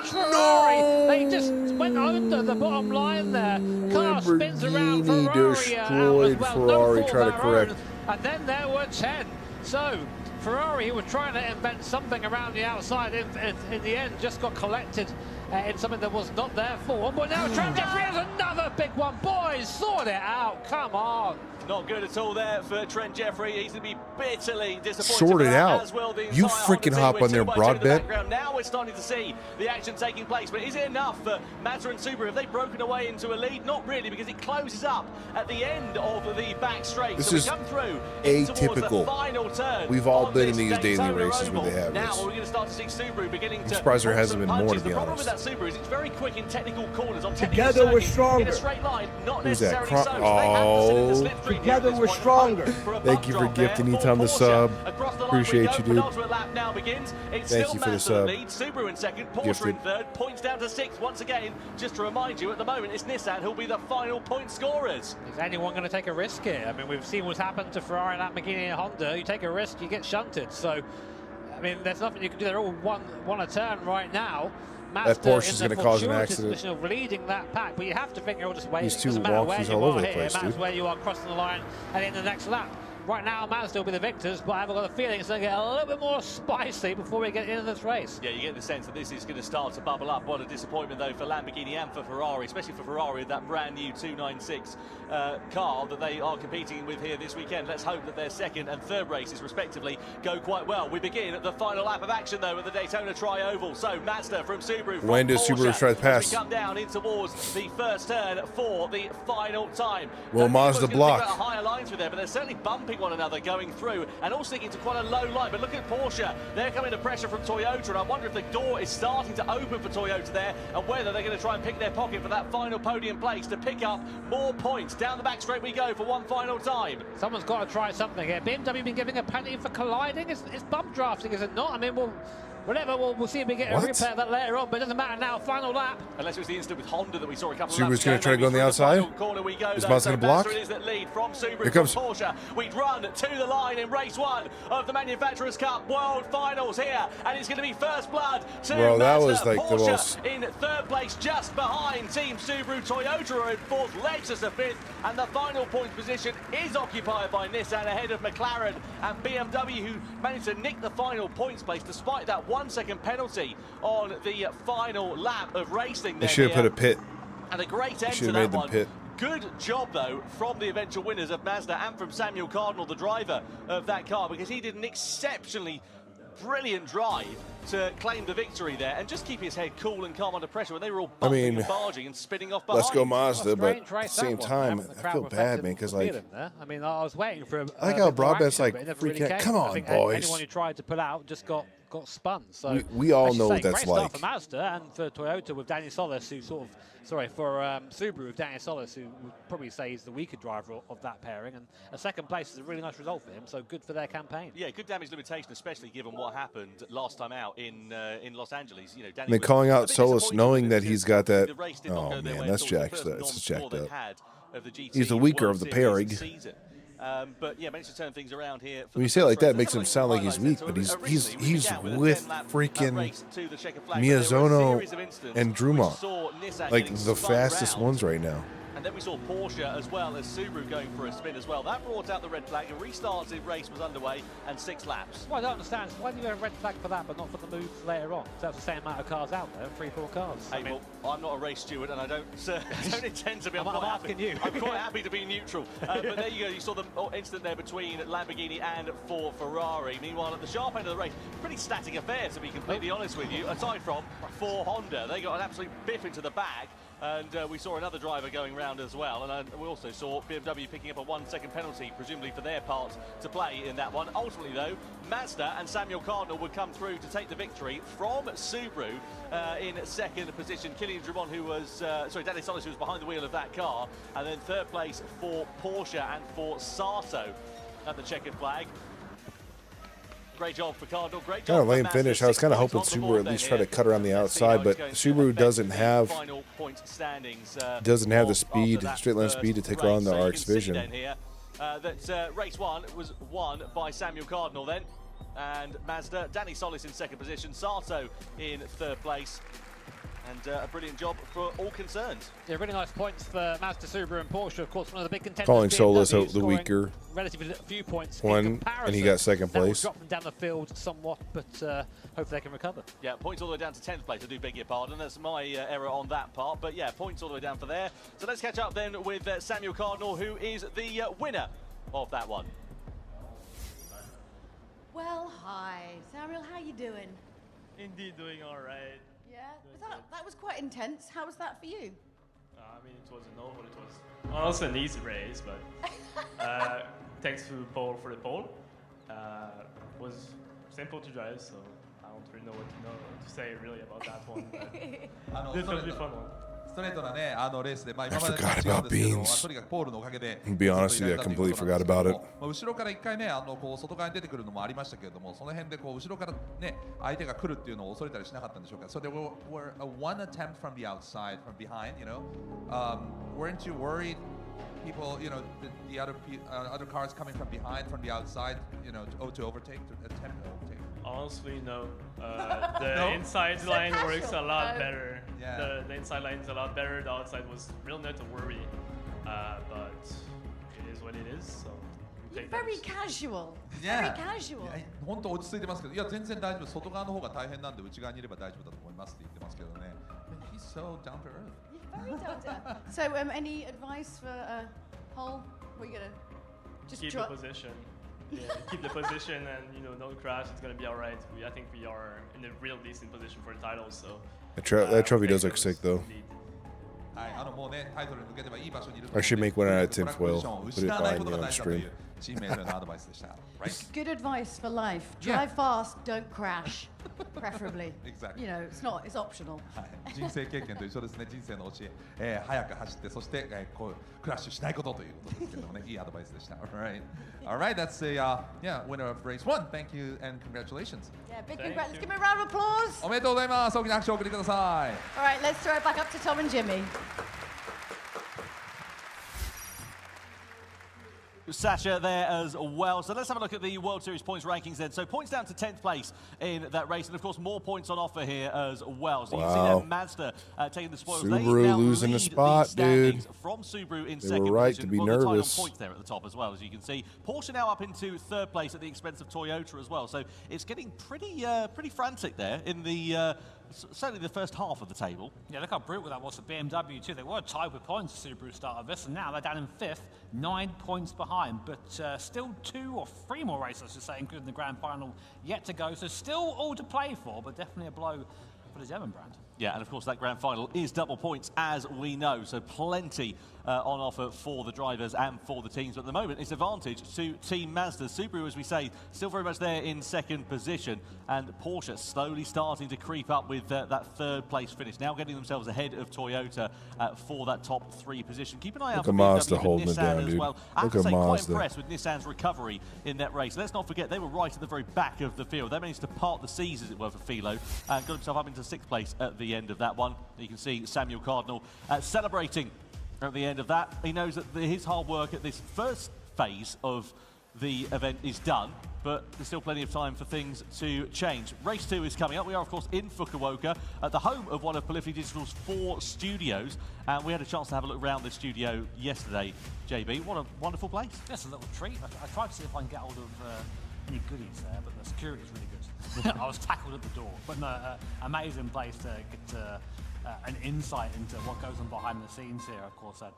Ferrari. They just went under the bottom line there. Car spins around. Ferrari destroyed Ferrari, try to correct. And then there were 10. So Ferrari, who were trying to invent something around the outside, in the end just got collected in something that was not their fault. But now Trent Jeffrey has another big one. Boys, sort it out. Come on. Not good at all there for Trent Jeffrey. He's going to be bitterly disappointed. Sort it out. As well, You freaking hop on their broadband. Now we're starting to see the action taking place. But is it enough for Mazda and Subaru? Have they broken away into a lead? Not really, because it closes up at the end of the back straight. This so is we come through atypical. The final turn. We've all been in these daily races where they have now this. we're going to start to see Subaru beginning to. I'm surprised there hasn't been more, to be The problem with honest. that Subaru is it's very quick in technical corners. On technical Together we're circuits, stronger. in a straight line, not Who's that? necessarily so. They have to sit in the slipstream Together we're stronger. Thank you for gifting Eton the sub. Appreciate you, dude. Lap now begins. It's Thank still you for the Mazda that sub. leads, Subaru in 2nd, Porsche Gifted. in 3rd, points down to 6th once again. Just to remind you, at the moment it's Nissan who'll be the final point scorers. Is anyone going to take a risk here? I mean, we've seen what's happened to Ferrari, Lamborghini and Honda. You take a risk, you get shunted. So, I mean, there's nothing you can do. They're all one a turn right now. Mazda That Porsche is in going the to cause an fortuitous accident. position of leading that pack, but you have to think you're just waiting. These two Doesn't matter walkies where you all are over the here, place, it matters dude. where you are crossing the line and in the next lap. Right now, Mazda will be the victors, but I've got a feeling it's going to get a little bit more spicy before we get into this race. Yeah, you get the sense that this is going to start to bubble up. What a disappointment, though, for Lamborghini and for Ferrari, especially for Ferrari, that brand new 296 car that they are competing with here this weekend. Let's hope that their 2nd and 3rd races, respectively, go quite well. We begin at the final lap of action, though, at the Daytona Tri-Oval. So Mazda from Subaru, from When does Porsche, Subaru try to pass? as we come down in towards the first turn for the final time. Will Mazda block? A higher line through there, but they're certainly bumping one another going through and all sticking to quite a low line. But look at Porsche, they're coming to pressure from Toyota, and I wonder if the door is starting to open for Toyota there, and whether they're going to try and pick their pocket for that final podium place to pick up more points. Down the back straight we go for one final time. Someone's got to try something here. BMW been giving a penalty for colliding. It's bump drafting, is it not? I mean, we'll see if we get a replay of that later on, but it doesn't matter now. Final lap. Unless it was the incident with Honda that we saw a couple of Subaru's laps going ago. to try to go on the outside. Corner we go, Is Mazda going to block? It is that lead from Subaru. Here comes Porsche. We'd run to the line in race 1 of the Manufacturers' Cup World Finals here, and it's going to be first blood to Bro, that Mazda. was like Porsche the most... in 3rd place, just behind Team Subaru. Toyota are in 4th, Lexus are 5th, and the final points position is occupied by Nissan ahead of McLaren and BMW, who managed to nick the final points place despite that 1 second penalty on the final lap of racing. They should have put a pit. And a great end Should to have that made them one. pit. Good job, though, from the eventual winners of Mazda and from Samuel Cardinal, the driver of that car, because he did an exceptionally brilliant drive to claim the victory there and just keep his head cool and calm under pressure when they were all bumping and barging and spinning off behind. Let's go Mazda, but at the same time, I feel bad, man, because like, I mean, I was waiting for I like how Broadbent's like freaking out. Come on, boys. Anyone who tried to pull out just got spun. So we all know what that's great like. Start for Mazda and for Toyota with Daniel Solis, who sort of, for Subaru with Daniel Solis, who would probably say he's the weaker driver of that pairing. And a second place is a really nice result for him, so good for their campaign. Yeah, good damage limitation, especially given what happened last time out in Los Angeles. You know, and then calling out Solis, knowing that he's got that. Oh man, that's jacked. That's jacked up. He's the weaker of the pairing. But yeah, managed to turn things around here. When you say it like that, it makes him sound like he's weak, but he's with freaking Miyazono and Drummond, like the fastest ones right now. And then we saw Porsche as well as Subaru going for a spin as well. That brought out the red flag. A restarted race was underway and 6 laps. Well, I don't understand. Why do you have a red flag for that, but not for the moves later on? So that's the same amount of cars out there, 3-4 cars. Hey, well, I'm not a race steward, and I don't intend to be. I'm asking you. I'm quite happy to be neutral. But there you go. You saw the incident there between Lamborghini and Ferrari. Meanwhile, at the sharp end of the race, pretty static affair, to be completely honest with you. Aside from for Honda, they got an absolute biff into the back. And we saw another driver going round as well. And we also saw BMW picking up a 1-second penalty, presumably for their part to play in that one. Ultimately, though, Mazda and Samuel Cardinal would come through to take the victory from Subaru in second position. Kylian Drummond, who was, Daniel Solis, who was behind the wheel of that car. And then third place for Porsche and for Sato at the checkered flag. Great job for Cardinal. Great job. Kind of lame finish. I was kind of hoping Subaru at least try to cut around the outside, but Subaru doesn't have the speed, straight line speed to take on the RX Vision. That race 1 was won by Samuel Cardinal then, and Mazda. Danny Solis in second position, Sato in third place. And a brilliant job for all concerned. Yeah, really nice points for Mazda, Subaru and Porsche. Of course, one of the big contenders. Calling Solis the weaker relatively few points one, and he got second place. That will drop them down the field somewhat, but hopefully they can recover. Yeah, points all the way down to 10th place. I do beg your pardon. That's my error on that part. But yeah, points all the way down for there. So let's catch up then with Samuel Cardinal, who is the winner of that one. Well, hi, Samuel. How you doing? Indeed, doing all right. Yeah, that was quite intense. How was that for you? I mean, it wasn't normal. It was also an easy race, but thanks to Paul for the pole. It was simple to drive, so I don't really know what to say really about that one. But this will be a fun one. ストレートなね、レースで、今まで I forgot about beans. とにかくポールのおかげで、 To be honest with you, I completely forgot about it. 後ろから一回ね、こう外側に出てくるのもありましたけれども、その辺でこう後ろからね、相手が来るっていうのを恐れたりしなかったんでしょうか。So there were one attempt from the outside, from behind, you know. Weren't you worried? People, you know, the other cars coming from behind, from the outside, you know, to overtake, to attempt to overtake. Honestly, no. The inside line works a lot better. Yeah. The inside line is a lot better. The outside was real not to worry, but it is what it is. So You're very casual. Yeah. Very casual. 本当落ち着いてますけど、いや全然大丈夫。外側の方が大変なんで内側にいれば大丈夫だと思いますって言ってますけどね。He's so down to earth. Very down to earth. So, any advice for Hull? What are you gonna just keep the position? Yeah, keep the position and don't crash. It's gonna be all right. I think we are in a real decent position for the title. So that trophy does look sick though. I should make one out of tinfoil. Put it behind me on stream. Good advice for life. Drive fast, don't crash. Preferably. Exactly. It's optional. 人生経験と一緒ですね。人生の教え、早く走ってそしてこうクラッシュしないことということですけどもね。いいアドバイスでした All right, that's a winner of race 1. Thank you and congratulations. Yeah, big congrats. Let's give him a round of applause. おめでとうございます。大きな拍手をお送りください。All right, let's throw it back up to Tom and Jimmy. Sasha there as well. So let's have a look at the World Series points rankings then. So points down to 10th place in that race, and of course more points on offer here as well. So you can see there Mazda taking the spoils. Subaru losing the spot, dude. From Subaru in they second were right position. to be nervous. Points there at the top as well, as you can see. Porsche now up into third place at the expense of Toyota as well. So it's getting pretty frantic there in the certainly the first half of the table. Yeah, look how brutal that was for BMW too. They were tied with points to Subaru start of this, and now they're down in 5th, 9 points behind behind, but still 2 or 3 more races, I should say, including the grand final, yet to go. So still all to play for, but definitely a blow for the German brand. Yeah, and of course that grand final is double points, as we know, so plenty on offer for the drivers and for the teams. But at the moment, it's advantage to Team Mazda. Subaru, as we say, still very much there in second position, and Porsche slowly starting to creep up with that third place finish, now getting themselves ahead of Toyota for that top 3 position. Keep an eye out for Mazda BMW holding and it down, Nissan as dude. well. I have to Look say, at quite Mazda. impressed with Nissan's recovery in that race. Let's not forget, they were right at the very back of the field. They managed to part the seas, as it were, for Philo, and got himself up into 6th place at the end of that one. You can see Samuel Cardinal celebrating at the end of that. He knows that his hard work at this first phase of the event is done, but there's still plenty of time for things to change. Race 2 is coming up. We are, of course, in Fukuoka, at the home of one of Polyphony Digital's 4 studios, and we had a chance to have a look around this studio yesterday. JB, what a wonderful place. That's a little treat. I tried to see if I can get hold of any goodies there, but the security is really good. I was tackled at the door, but no, amazing place to get an insight into what goes on behind the scenes here, of course, at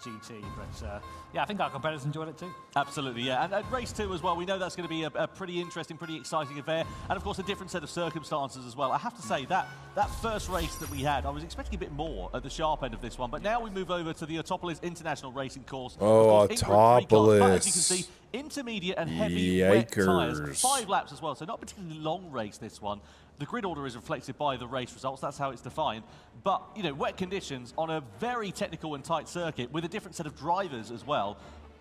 GT. But yeah, I think our competitors enjoyed it too. Absolutely, yeah. And race 2 as well, we know that's going to be a pretty interesting, pretty exciting affair, and of course a different set of circumstances as well. I have to say that first race that we had, I was expecting a bit more at the sharp end of this one, but now we move over to the Autopolis International Racing Course. Oh, Autopolis! But as you can Autopolis. see, intermediate and heavy wet tyres, Yikers. 5 laps as well, so not a particularly long race, this one. The grid order is reflected by the race results, that's how it's defined. But, you know, wet conditions on a very technical and tight circuit with a different set of drivers as well.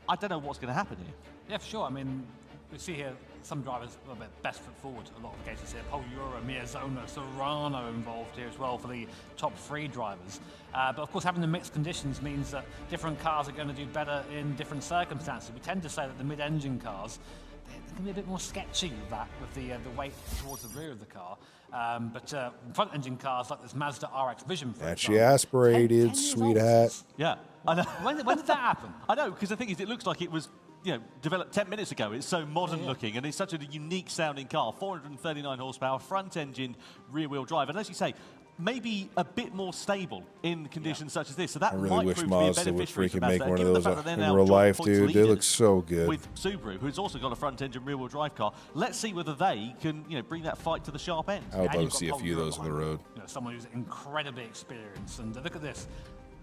I don't know what's going to happen here. Yeah, for sure. I mean, we see here some drivers a bit best foot forward. A lot of cases here. Paul Ura, Miyazono, Serrano involved here as well for the top 3 drivers. But of course, having the mixed conditions means that different cars are going to do better in different circumstances. We tend to say that the mid-engine cars, they can be a bit more sketchy with that, with the weight towards the rear of the car. But front-engine cars like this Mazda RX Vision, for Actually example, aspirated, 10 years sweetheart. Yeah, I know. When did that happen? I know, because the thing is, it looks like it was, you know, developed 10 minutes ago. It's so modern looking, and it's such a unique sounding car. 439 horsepower, front-engine, rear-wheel drive, and as you say, maybe a bit more stable in conditions such as this. So that I really might wish prove to be a Mazda would beneficiary for freaking make Mazda. one of Given the those fact that they're in now real joint life, points dude. They leaders look so good. with Subaru, who's also got a front-engine rear-wheel drive car. Let's see whether they can, you know, bring that fight to the sharp end. I would And love you've to see a got few of Paul those on the Ura road. behind, you know, someone who's incredibly experienced. And look at this.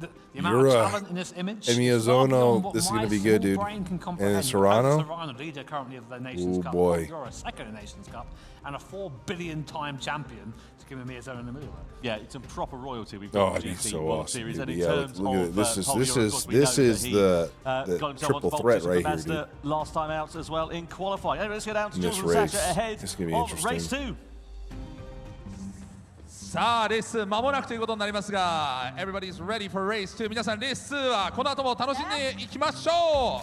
The amount of Ura talent in this image. and is far beyond Miyazono, what this is my going to be good, small dude. brain can And comprehend. then Serrano. Serrano, leader currently of the Nations Ooh, Cup. boy. You're a second in Nations Cup and a 4 billion time champion to give him Miyazono in the middle of it. Yeah, it's some proper royalty we've Oh, got in the he's GT so World awesome, Series. dude. And in Yeah, terms look at of this is Paul this Ura, of is course, we this know is that he, the got himself onto triple pole threat position right for here, Mazda dude. last time out as well in qualifying. Anyway, let's go down to This Jules race, Sasha ahead it's gonna be of interesting. race 2. さあレース間もなくということになりますが Everybody's ready for race 2皆さんレース2はこの後も楽しんでいきましょ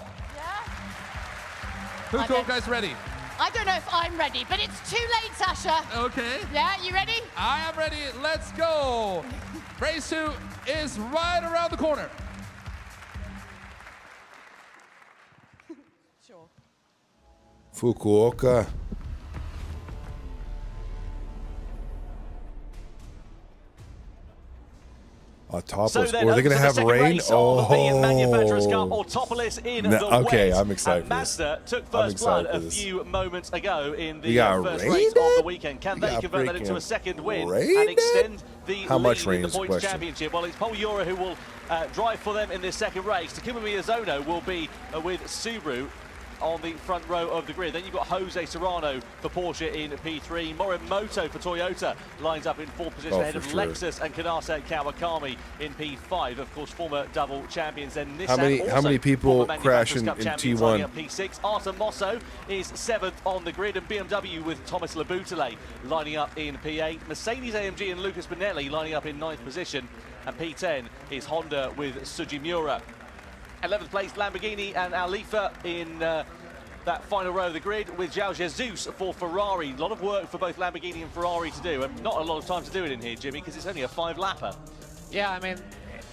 う Fukuoka is ready I don't know if I'm ready, but it's too late, Sasha. Okay Yeah, you ready? I am ready let's go Race 2 is right around the corner Sure. Fukuoka. Autopolis. So then, Or are they going to have rain? Race of the Manufacturers Cup, Autopolis in the okay, wet. I'm excited And for this. Mazda took I'm first blood excited a for this. few moments ago in the We got first rain race in? of the weekend. Can We they got convert that into a freaking second win rain and in? extend the How lead much rain in the is the points question? championship? Well, it's Paul Ura who will drive for them in this second race. Takuma Miyazono will be with Subaru on the front row of the grid. Then you've got Jose Serrano for Porsche in P3. Morimoto for Toyota lines up in 4th position ahead of sure. Lexus and Kanase Kawakami in P5. Of course, former double champions. Then Nissan How many also people former crash in Manufacturers Cup champions T1? lining up P6. Arthur Mosso is 7th on the grid, and BMW with Thomas Laboutelet lining up in P8. Mercedes-AMG and Lucas Bonelli lining up in 9th position, and P10 is Honda with Sujimura. 11th place Lamborghini and Alifa in that final row of the grid with João Jesus for Ferrari. A lot of work for both Lamborghini and Ferrari to do, and not a lot of time to do it in here, Jimmy, because it's only a 5-lapper. Yeah, I mean,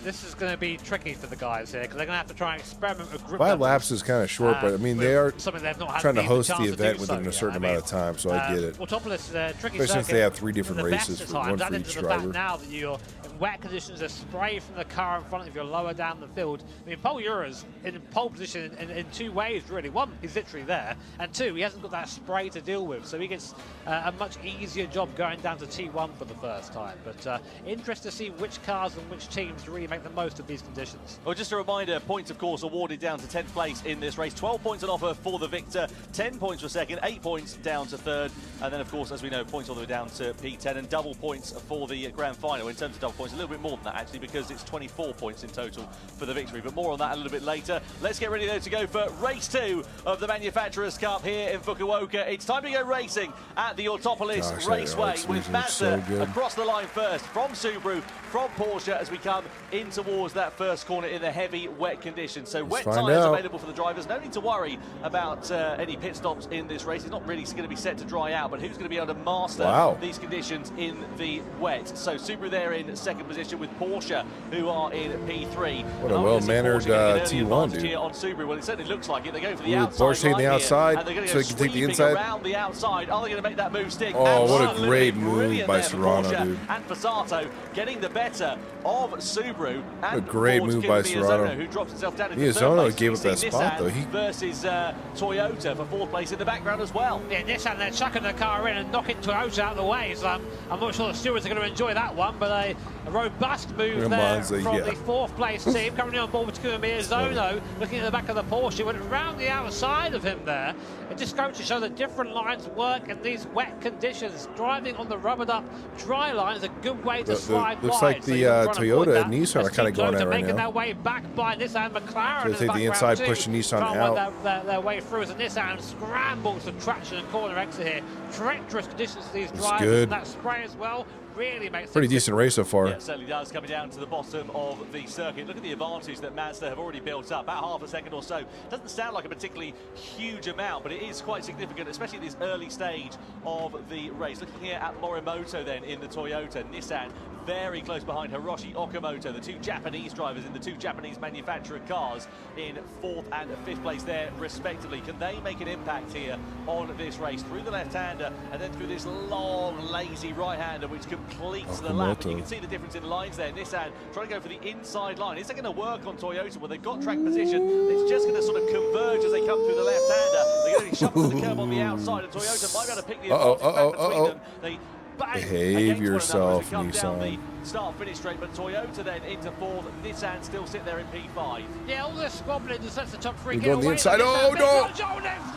this is going to be tricky for the guys here because they're going to have to try and experiment with grip 5 levels. laps is kind of short, but I mean, they are something they've not had trying to the host chance the to event do within so a certain yet. amount of time, so I get it. Autopolis is a tricky Especially since circuit they have 3 different for the best races of for one times, for and each into the fact driver. now that you're wet conditions, a spray from the car in front of you lower down the field. I mean, Paul Ura's in pole position in two ways, really. One, he's literally there, and two, he hasn't got that spray to deal with, so he gets a much easier job going down to T1 for the first time. But interesting to see which cars and which teams really make the most of these conditions. Well, just a reminder, points, of course, awarded down to 10th place in this race. 12 points on offer for the victor, 10 points for second, 8 points down to third, and then, of course, as we know, points all the way down to P10, and double points for the grand final. In terms of double points, a little bit more than that, actually, because it's 24 points in total for the victory. But more on that a little bit later. Let's get ready, though, to go for race 2 of the Manufacturers' Cup here in Fukuoka. It's time to go racing at the Autopolis Raceway with Mazda across the line first, from Subaru, from Porsche, as we come in towards that first corner in the heavy, wet conditions. So wet tyres available for the drivers. No need to worry about any pit stops in this race. It's not really going to be set to dry out, but who's going to be able to master these conditions in the wet? So Subaru there in second position with Porsche, who are in P3. What a well-mannered T1, dude. Here on Subaru. Well, it certainly looks like it. They're going for the outside Porsche taking the outside, so they can take the inside. Around the outside. Are they going to make that move stick? Oh, what a great move by Serrano, dude. And Passato getting the better of Subaru. And a great move by Serrano. Who drops himself down into Miyazono gave up that spot, though. Versus Toyota for fourth place in the background as well. Yeah, Nissan, they're chucking the car in and knocking Toyota out of the way. So I'm not sure the stewards are going to enjoy that one, but a robust move there from the fourth place team. Currently on board with Miyazono, looking at the back of the Porsche, went around the outside of him there. It just goes to show that different lines work in these wet conditions. Driving on the rubbered up dry line is a good way to slide looks wide. Like the Toyota and Nissan are kind of going at right making now. their way back by Nissan. McLaren So they take the inside, push Nissan out. Their way through as a Nissan scrambles for traction and corner exit here. Treacherous conditions for these drivers. And that spray as well really makes pretty decent race so far. Yeah, it certainly does. Coming down to the bottom of the circuit. Look at the advantage that Mazda have already built up. About half a second or so. Doesn't sound like a particularly huge amount, but it is quite significant, especially at this early stage of the race. Looking here at Morimoto then in the Toyota. Nissan very close behind Hiroshi Okamoto, the two Japanese drivers in the two Japanese manufactured cars in 4th and 5th place there respectively. Can they make an impact here on this race through the left-hander and then through this long lazy right-hander which completes the lap? And you can see the difference in lines there. Nissan trying to go for the inside line. Is that going to work on Toyota? Well, they've got track position. It's just going to sort of converge as they come through the left-hander. They're going to be shuffling the curb on the outside, and Toyota might be able to pick the advantage back between them. They behave yourself, Nissan. Start-finish straight, but Toyota then into 4th. Nissan still sit there in P5. Yeah, all this squabbling just lets the top three get away. The inside. Oh, no!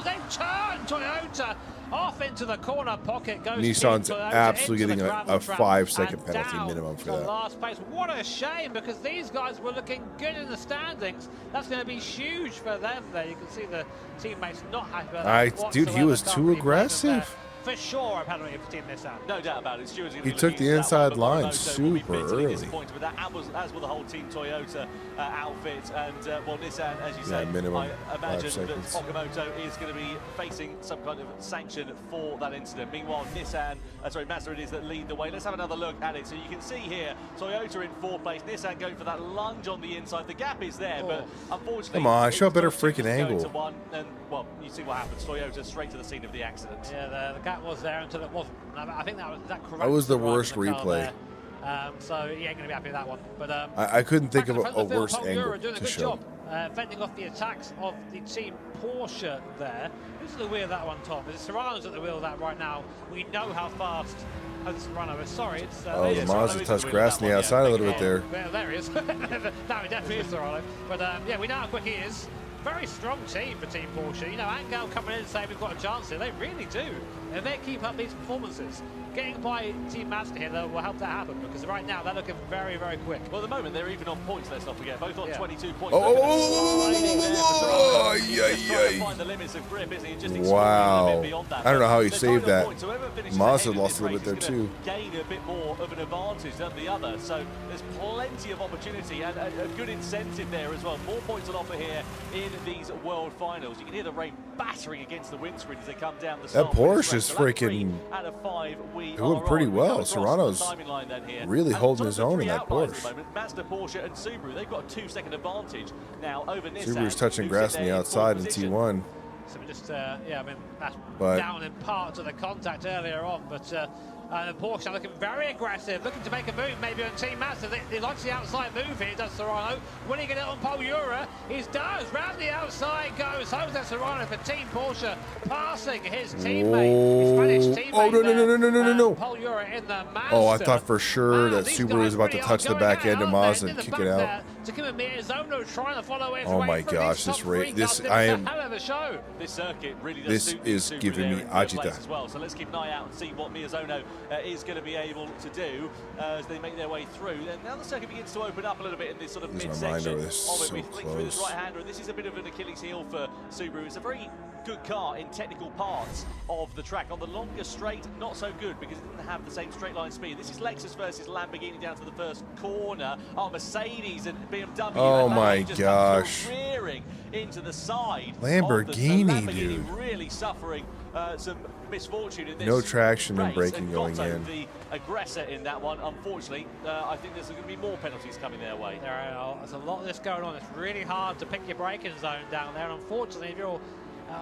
They've turned Toyota off into the corner pocket. Goes Nissan's absolutely getting a 5-second penalty down minimum for the that. last place. What a shame, because these guys were looking good in the standings. That's going to be huge for them there. You can see the teammates not happy about that. Dude, he was too aggressive. For sure, a penalty for Team Nissan. No doubt about it. He took the inside line super early. Disappointed with that, as will the whole Team Toyota outfit. And well, Nissan, as you say, minimum I imagine that Okamoto is going to be facing some kind of sanction for that incident. Meanwhile, Mazda it is that lead the way. Let's have another look at it. So you can see here, Toyota in 4th place, Nissan going for that lunge on the inside. The gap is there, but unfortunately, come on, show a better freaking angle. And well, you see what happens. Toyota straight to the scene of the accident. Yeah, the gap was there until it wasn't. I think that correct. That was the worst replay. So he ain't going to be happy with that one. But I couldn't think of a worse angle doing a to good show. Job, fending off the attacks of the team Porsche there. Who's at the wheel of that one, Tom? Is it Serrano's at the wheel of that right now? We know how fast. Oh, this Serrano is. Sorry, it's. The Mazda touched grass on the outside a little bit there. Well, there he is. No, he definitely is Serrano. But yeah, we know how quick he is. Very strong team for Team Porsche. You know, Angel coming in and saying we've got a chance here. They really do. If they keep up these performances, getting by Team Mazda here will help that happen, because right now they're looking very, very quick. Well, at the moment they're even on points, let's not forget. Both on 22 points. Find the limits of grip, isn't he? Just wow. Beyond that. I don't know how he saved that. So Mazda lost a little bit there too. Gain a bit more of an advantage than the other. So there's plenty of opportunity and a good incentive there as well. 4 points on offer here in these World Finals. You can hear the rain battering against the windscreen as they come down the That Porsche is freaking. Out of 5, it went pretty well. Serrano's really holding his own in that Porsche. Mazda, Porsche, and Subaru, they've got a 2-second advantage now over Nissan. Subaru's touching grass on the outside in T1. So we just, yeah, I mean, that's down in part to the contact earlier on, but Porsche looking very aggressive, looking to make a move maybe on Team Mazda. He likes the outside move here, does Serrano. Will he get it on Paul Ura? He does. Round the outside goes Jose Serrano for Team Porsche, passing his teammate, his Spanish teammate. Oh, no. Paul Ura in the Mazda. Oh, I thought for sure that Subaru was about to touch the back end of Mazda and kick it out. Oh my gosh, this circuit really does this is giving me agita as well. So let's keep an eye out and see what Miyazono is going to be able to do as they make their way through. And now the circuit begins to open up a little bit in this sort of mid-section of it. We flick through this right-hander, and this is a bit of an Achilles heel for Subaru. It's a very good car in technical parts of the track. On the longer straight, not so good because it didn't have the same straight line speed. This is Lexus versus Lamborghini down to the first corner. Oh, Mercedes and BMW. Oh my gosh. Rearing into the side. Lamborghini, dude. Really suffering some misfortune in this. No traction and race, braking going in. The aggressor in that one. Unfortunately, I think there's going to be more penalties coming their way. There's a lot of this going on. It's really hard to pick your braking zone down there. And unfortunately, if you're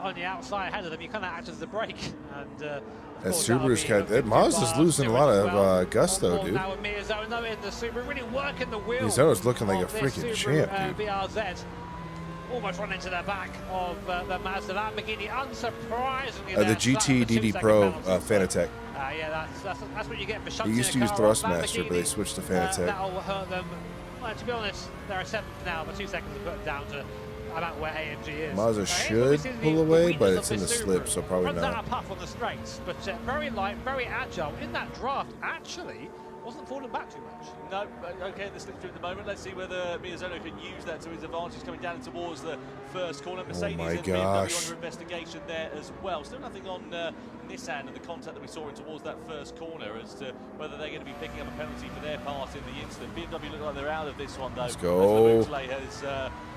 on the outside ahead of them, you kind of act as the brake. And that Subaru's got that Mazda's losing a lot of gusto, dude. Now with Miyazono in the Subaru, really working the wheel. Miyazono's looking like a freaking champ, dude. BRZ almost run into the back of the Mazda Lamborghini, unsurprisingly. The GTDD Pro Fanatec. Yeah, that's what you get for shunting. He used to use Thrustmaster, but they switched to Fanatec. That'll hurt them. Well, to be honest, they're 7th now, but 2 seconds to put them down to about where AMG is. Mazda should pull away, but it's in the slip, so probably runs not. Out a puff on the straights, but very light, very agile. In that draft, actually, wasn't falling back too much. No, okay, the slip through at the moment. Let's see whether Miyazono can use that to his advantage coming down towards the first corner. Mercedes and BMW under investigation there as well. Still nothing on Nissan and the contact that we saw in towards that first corner as to whether they're going to be picking up a penalty for their part in the incident. BMW look like they're out of this one though. Let's go. As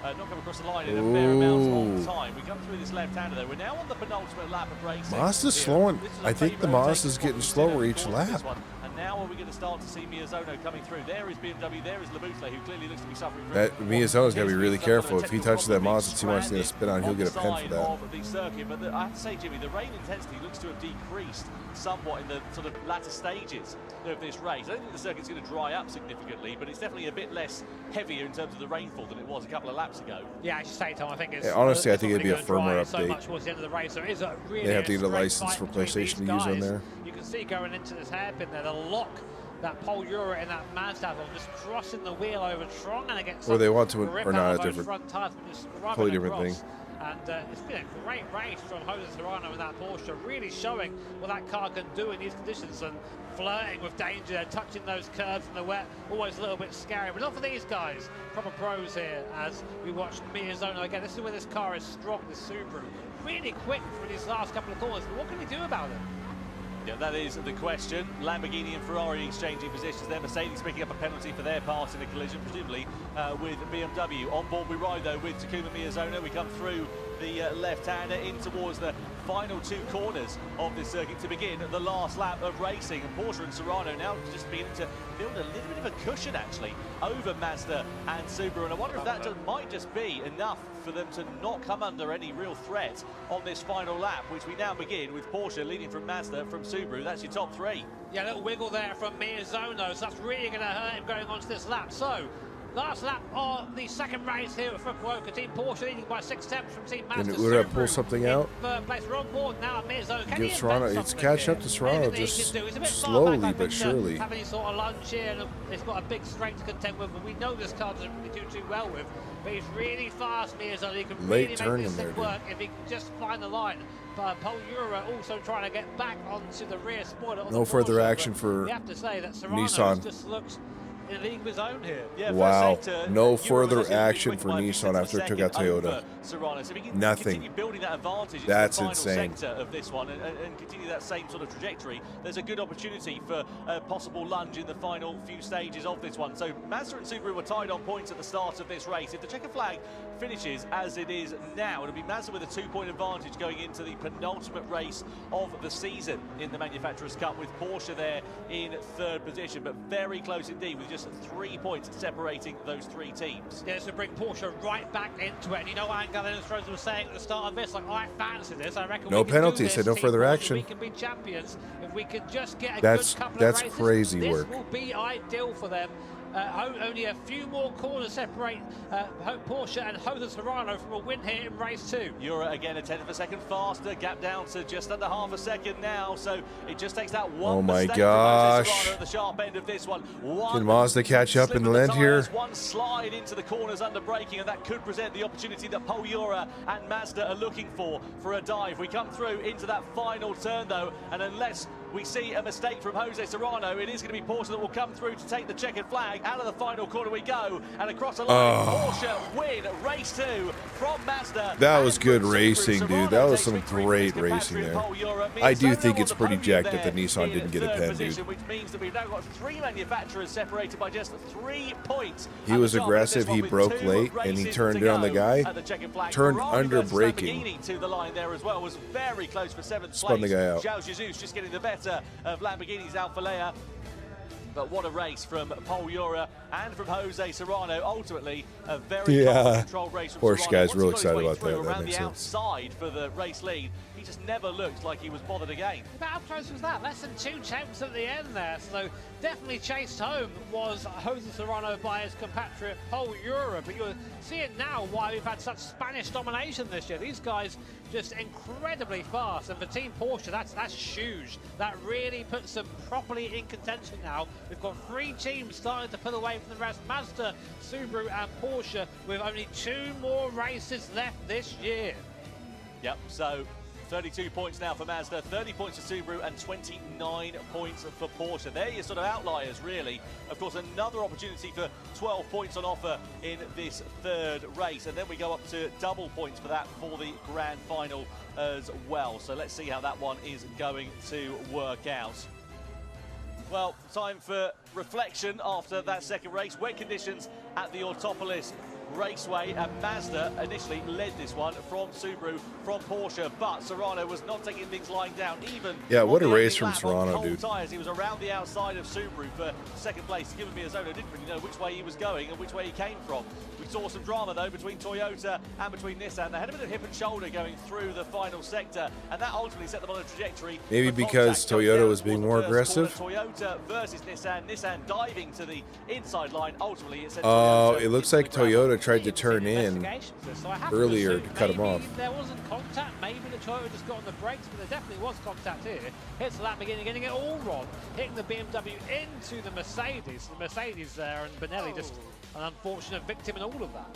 has not come across the line in a fair amount of time. We come through this left-hander though. We're now on the penultimate lap of racing. Mazda's slowing. I think the Mazda's getting slower each lap. And now are we going to start to see Miyazono coming through? There is BMW, there is Labusle, who clearly looks to be suffering from Miyazono's got to be really careful. If he touches that Mazda too much, he's going to spin on. He'll get a pen for that. Of the circuit, but I have to say, Jimmy, the rain intensity looks to have decreased somewhat in the sort of latter stages of this race. I don't think the circuit's going to dry up significantly, but it's definitely a bit less heavier in terms of the rainfall than it was a couple of laps ago. Yeah, I should say, Tom, I think it's... honestly, I think it'd be a firmware update. So much towards the end of the race. There is a really they have to get a license for PlayStation to use on there. You can see going into this hairpin there, the lock that Paul Ura and that Mazda just crossing the wheel over, trying to get some or they want to, or not a different, totally different thing. And it's been a great race from Jose Serrano and that Porsche, really showing what that car can do in these conditions and flirting with danger, touching those curves in the wet, always a little bit scary, but not for these guys, proper pros here as we watch Miyazono again. This is where this car is strong, this Subaru, really quick for these last couple of corners, but what can he do about it? Yeah, that is the question. Lamborghini and Ferrari exchanging positions there. Mercedes picking up a penalty for their part in a collision, presumably with BMW. On board we ride, though, with Takuma Miyazono. We come through the left-hander in towards the final 2 corners of this circuit to begin the last lap of racing. And Porsche and Serrano now just beginning to build a little bit of a cushion, actually, over Mazda and Subaru. And I wonder if that might just be enough for them to not come under any real threat on this final lap, which we now begin with Porsche leading from Mazda, from Subaru. That's your top 3. Yeah, a little wiggle there from Miyazono, so that's really going to hurt him going on to this lap. So, last lap of the second race here at Fukuoka. Team Porsche leading by 6/10 from Team Mazda. Can Ura pull something out? Third place. We're on board now. Miyazono. Give Serrano, it's catch up to Serrano just slowly but surely. Having sort of lunge here, and he's got a big strength to contend with, but we know this car doesn't really do too well with. But he's really fast, Miyazono. He can really make this thing work if he can just find the line. But Paul Ura also trying to get back onto the rear spoiler. No further action for you have to say that Serrano Nissan. Just looks in a league of his own here. Yeah, wow, no further action for Nissan after it took out Toyota. Serrano. So we can nothing. Continue building that advantage That's into the final insane. sector of this one and continue that same sort of trajectory. There's a good opportunity for a possible lunge in the final few stages of this one. So Mazda and Subaru were tied on points at the start of this race. If the checker flag finishes as it is now, it'll be Mazda with a 2-point advantage going into the penultimate race of the season in the Manufacturers' Cup, with Porsche there in 3rd position, but very close indeed with just just 3 points separating those three teams. Yeah, this will bring Porsche right back into it. And you know what Galen Stroza was saying at the start of this? Like, I fancy this. I reckon no we can penalty, do this, said no further Porsche. action. We can be champions if we can just get a That's good couple of races. crazy this work. This will be ideal for them. Only a few more corners separate Porsche and Jose Serrano from a win here in race 2. Jura again a tenth of a second faster, gap down to just under half a second now, so it just takes that one. Oh my mistake gosh. from Jose Serrano at the sharp end of this one. Can Mazda catch up and land here? One slide into the corners under braking, and that could present the opportunity that Paul Jura and Mazda are looking for a dive. We come through into that final turn though, and unless we see a mistake from Jose Serrano, it is going to be Porsche that will come through to take the checkered flag. Out of the final corner we go, and across the line, Porsche win race 2 from Mazda. That was good racing, dude. That was some great racing there. I do think it's pretty jacked that the Nissan didn't get a pen, dude. Which means that we've now got 3 manufacturers separated by just 3 points. He was aggressive, he broke late, and he turned it on the guy, turned under braking. To the line there as well, was very close for 7th place. Spun the guy out. João Jesus just getting the better of Lamborghini's Alfa Lea. But what a race from Paul Jura and from Jose Serrano. Ultimately, a very controlled race from Porsche Serrano. guy's Once real he got his way excited about through that. That around makes the sense. outside for the race lead, he just never looked like he was bothered again. But how close was that? Less than 2 tenths at the end there. So definitely chased home was Jose Serrano by his compatriot Paul Jura. But you'll see it now why we've had such Spanish domination this year. These guys just incredibly fast. And for Team Porsche, that's huge. That really puts them properly in contention now. We've got 3 teams starting to pull away from the rest. Mazda, Subaru and Porsche with only 2 more races left this year. Yep, so 32 points now for Mazda, 30 points for Subaru and 29 points for Porsche. They're your sort of outliers, really. Of course, another opportunity for 12 points on offer in this 3rd race. And then we go up to double points for that for the grand final as well. So let's see how that one is going to work out. Well, time for reflection after that 2nd race. Wet conditions at the Autopolis Raceway, and Mazda initially led this one from Subaru, from Porsche, but Serrano was not taking things lying down. Even what a race from Serrano, dude. Tires, he was around the outside of Subaru for 2nd place. Given Miyazono didn't really know which way he was going and which way he came from. We saw some drama though between Toyota and between Nissan. They had a bit of hip and shoulder going through the final sector, and that ultimately set them on a trajectory. Maybe because Toyota was being more aggressive. Toyota versus Nissan. Nissan diving to the inside line. Ultimately, it said it looks like Toyota tried to turn in earlier to cut him off. There wasn't contact. Maybe the Toyota just got on the brakes, but there definitely was contact here. Hits the Lamborghini, getting it all wrong, hitting the BMW into the Mercedes. The Mercedes there, and Benelli just an unfortunate victim in all of that.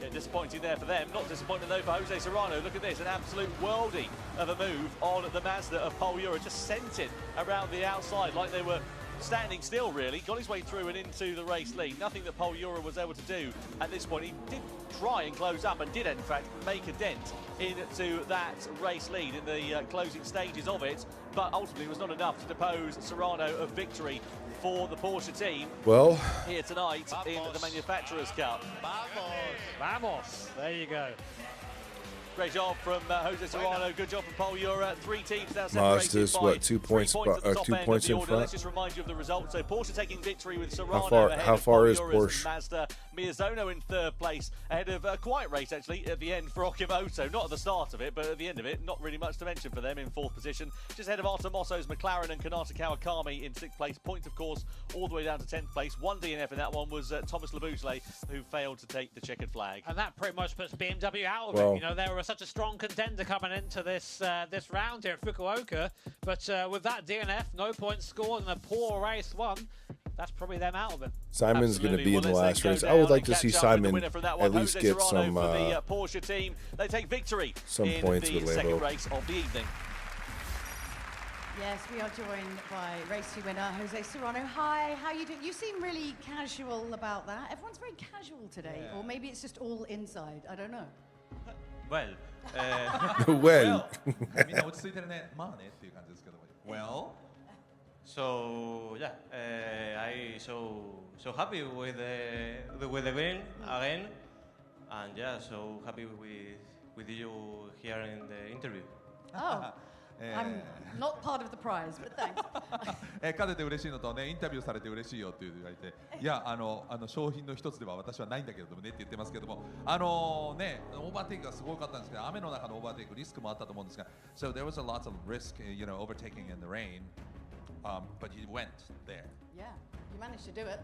Yeah, disappointing there for them. Not disappointing though for Jose Serrano. Look at this, an absolute worldie of a move on the Mazda of Paul Jura. Just sent it around the outside like they were standing still, really. Got his way through and into the race lead. Nothing that Paul Jura was able to do at this point. He did try and close up and did, in fact, make a dent into that race lead in the closing stages of it, but ultimately was not enough to depose Serrano of victory for the Porsche team. Well, here tonight in the Manufacturers' Cup. Vamos. There you go. Great job from Jose Serrano. Good job from Paul Jura. 3 teams now separated Mazda's, by 2 points, 2 points in front. Let's just remind you of the results. So Porsche taking victory with Serrano How far is Porsche? Mazda. Miyazono in 3rd place, ahead of a quiet race actually at the end for Okimoto. Not at the start of it, but at the end of it, not really much to mention for them in 4th position. Just ahead of Artemosso's McLaren and Kanata Kawakami in 6th place. Points, of course, all the way down to 10th place. 1 DNF in that one was Thomas Labousle, who failed to take the checkered flag. And that pretty much puts BMW out of it. You know, they were such a strong contender coming into this this round here at Fukuoka, but with that DNF, no points scored and a poor race won, that's probably them out of it. Simon's going to be in the last race. I would like to see Simon at least get some Porsche team. They take victory some in points the with second Labo. race of the evening. Yes, we are joined by race 2 winner Jose Serrano. Hi, how you doing? You seem really casual about that. Everyone's very casual today, or maybe it's just all inside. I don't know. Well, well. みんな落ち着いてるね。まあねっていう感じですけど。Well. So yeah, I so happy with the win again, and yeah, so happy with you here in the interview. Oh. I'm not part of the prize, but thanks. 勝てて嬉しいのとね、インタビューされて嬉しいよって言われて、いや商品の一つでは私はないんだけれどもねって言ってますけども、ね、オーバーテイクがすごかったんですけど、雨の中のオーバーテイクリスクもあったと思うんですが、so there was a lot of risk, you know, overtaking in the rain, but you went there. Yeah, you managed to do it.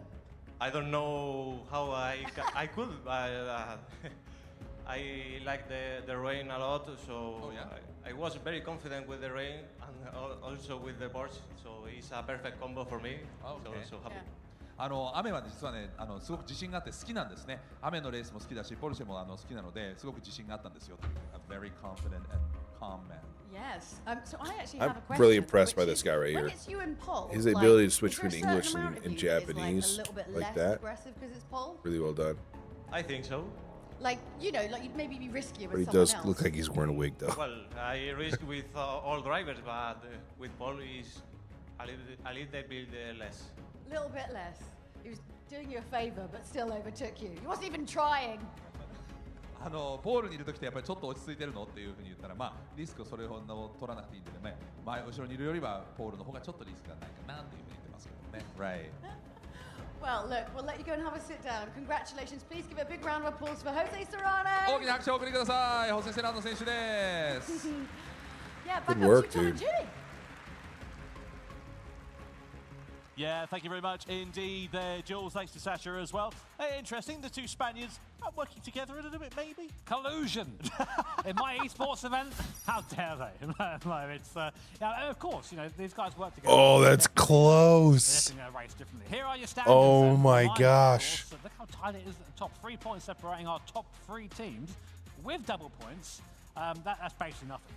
I don't know how I could. I like the rain a lot, so I was very confident with the rain and also with the boards. So it's a perfect combo for me. So happy. 雨は実はね、すごく自信があって好きなんですね。雨のレースも好きだし、ポルシェも好きなので、すごく自信があったんですよ。A very confident and calm man. Yes. So I actually have a question. I'm really impressed by this guy right here. When it's you and Paul, His ability to switch between English and Japanese like that. Really well done. I think so. Like, you know, like you'd maybe be riskier with But he someone does else. look like he's wearing a wig though. Well, I risk with all drivers, but with Paul is a little bit less. A little bit less. He was doing you a favor, but still overtook you. He wasn't even trying. ポールにいる時ってやっぱりちょっと落ち着いてるのっていうふうに言ったら、まあリスクをそれほど取らなくていいんでね、前後ろにいるよりはポールの方がちょっとリスクがないかなっていうふうに言ってますけどね。Right. Well, look, we'll let you go and have a sit down. Congratulations. Please give a big round of applause for Jose Serrano. 大きな拍手をお送りください。ホセ・セラーノ選手です。Yeah, Good back work, up to Tom and dude. Julie. Yeah, thank you very much indeed there, Jules. Thanks to Sasha as well. Interesting, the two Spaniards are working together a little bit, maybe? Collusion! In my esports event? How dare they? No, it's, yeah, of course, you know, these guys work together. Oh, that's close. They're race differently. Here are your standards. Oh my gosh. So look how tight it is at the top. 3 points separating our top 3 teams with double points. That's basically nothing.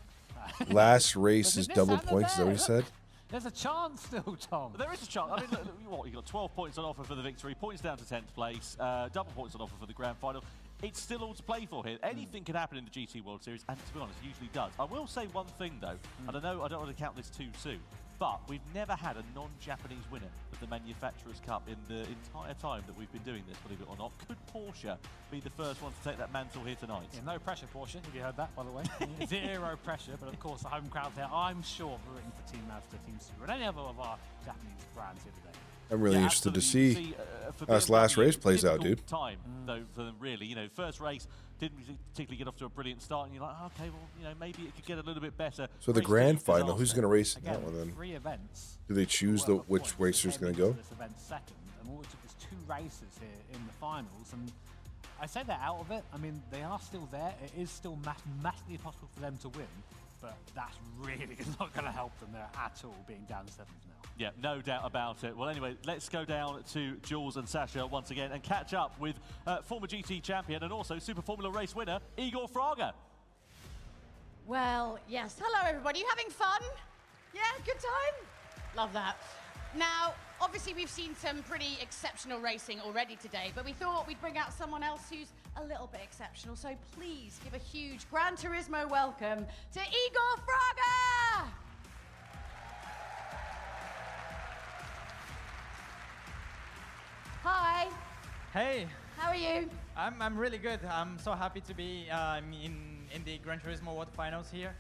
Last race is double points, is that what you said? There's a chance still, Tom. There is a chance. I mean, look, what, you got 12 points on offer for the victory, points down to 10th place, double points on offer for the grand final. It's still all to play for here. Anything can happen in the GT World Series, and to be honest, it usually does. I will say one thing, though, and I know I don't want to count this too soon, but we've never had a non-Japanese winner of the Manufacturers' Cup in the entire time that we've been doing this, believe it or not. Could Porsche be the first one to take that mantle here tonight? Yeah, no pressure, Porsche, if you heard that, by the way. Zero pressure, but of course the home crowd there, I'm sure, are rooting for Team Mazda, Team Subaru, and any other of our Japanese brands here today. I'm really interested to see how this last race plays out, dude. Time, though, for them, really. You know, first race didn't particularly get off to a brilliant start, and you're like, okay, well, you know, maybe it could get a little bit better. So the grand final, who's going to race in that one then? 3 events. Do they choose which racer's going to go? This event second, and all it took was 2 races here in the finals, and I say they're out of it. I mean, they are still there. It is still mathematically possible for them to win, but that's really not going to help them there at all, being down 7th now. Yeah, no doubt about it. Well, anyway, let's go down to Jules and Sasha once again and catch up with former GT champion and also Super Formula race winner, Igor Fraga. Well, yes. Hello, everybody. You having fun? Yeah, good time? Love that. Now, obviously, we've seen some pretty exceptional racing already today, but we thought we'd bring out someone else who's a little bit exceptional. So please give a huge Gran Turismo welcome to Igor Fraga! Hi. Hey. How are you? I'm really good. I'm so happy to be in the Gran Turismo World Finals here.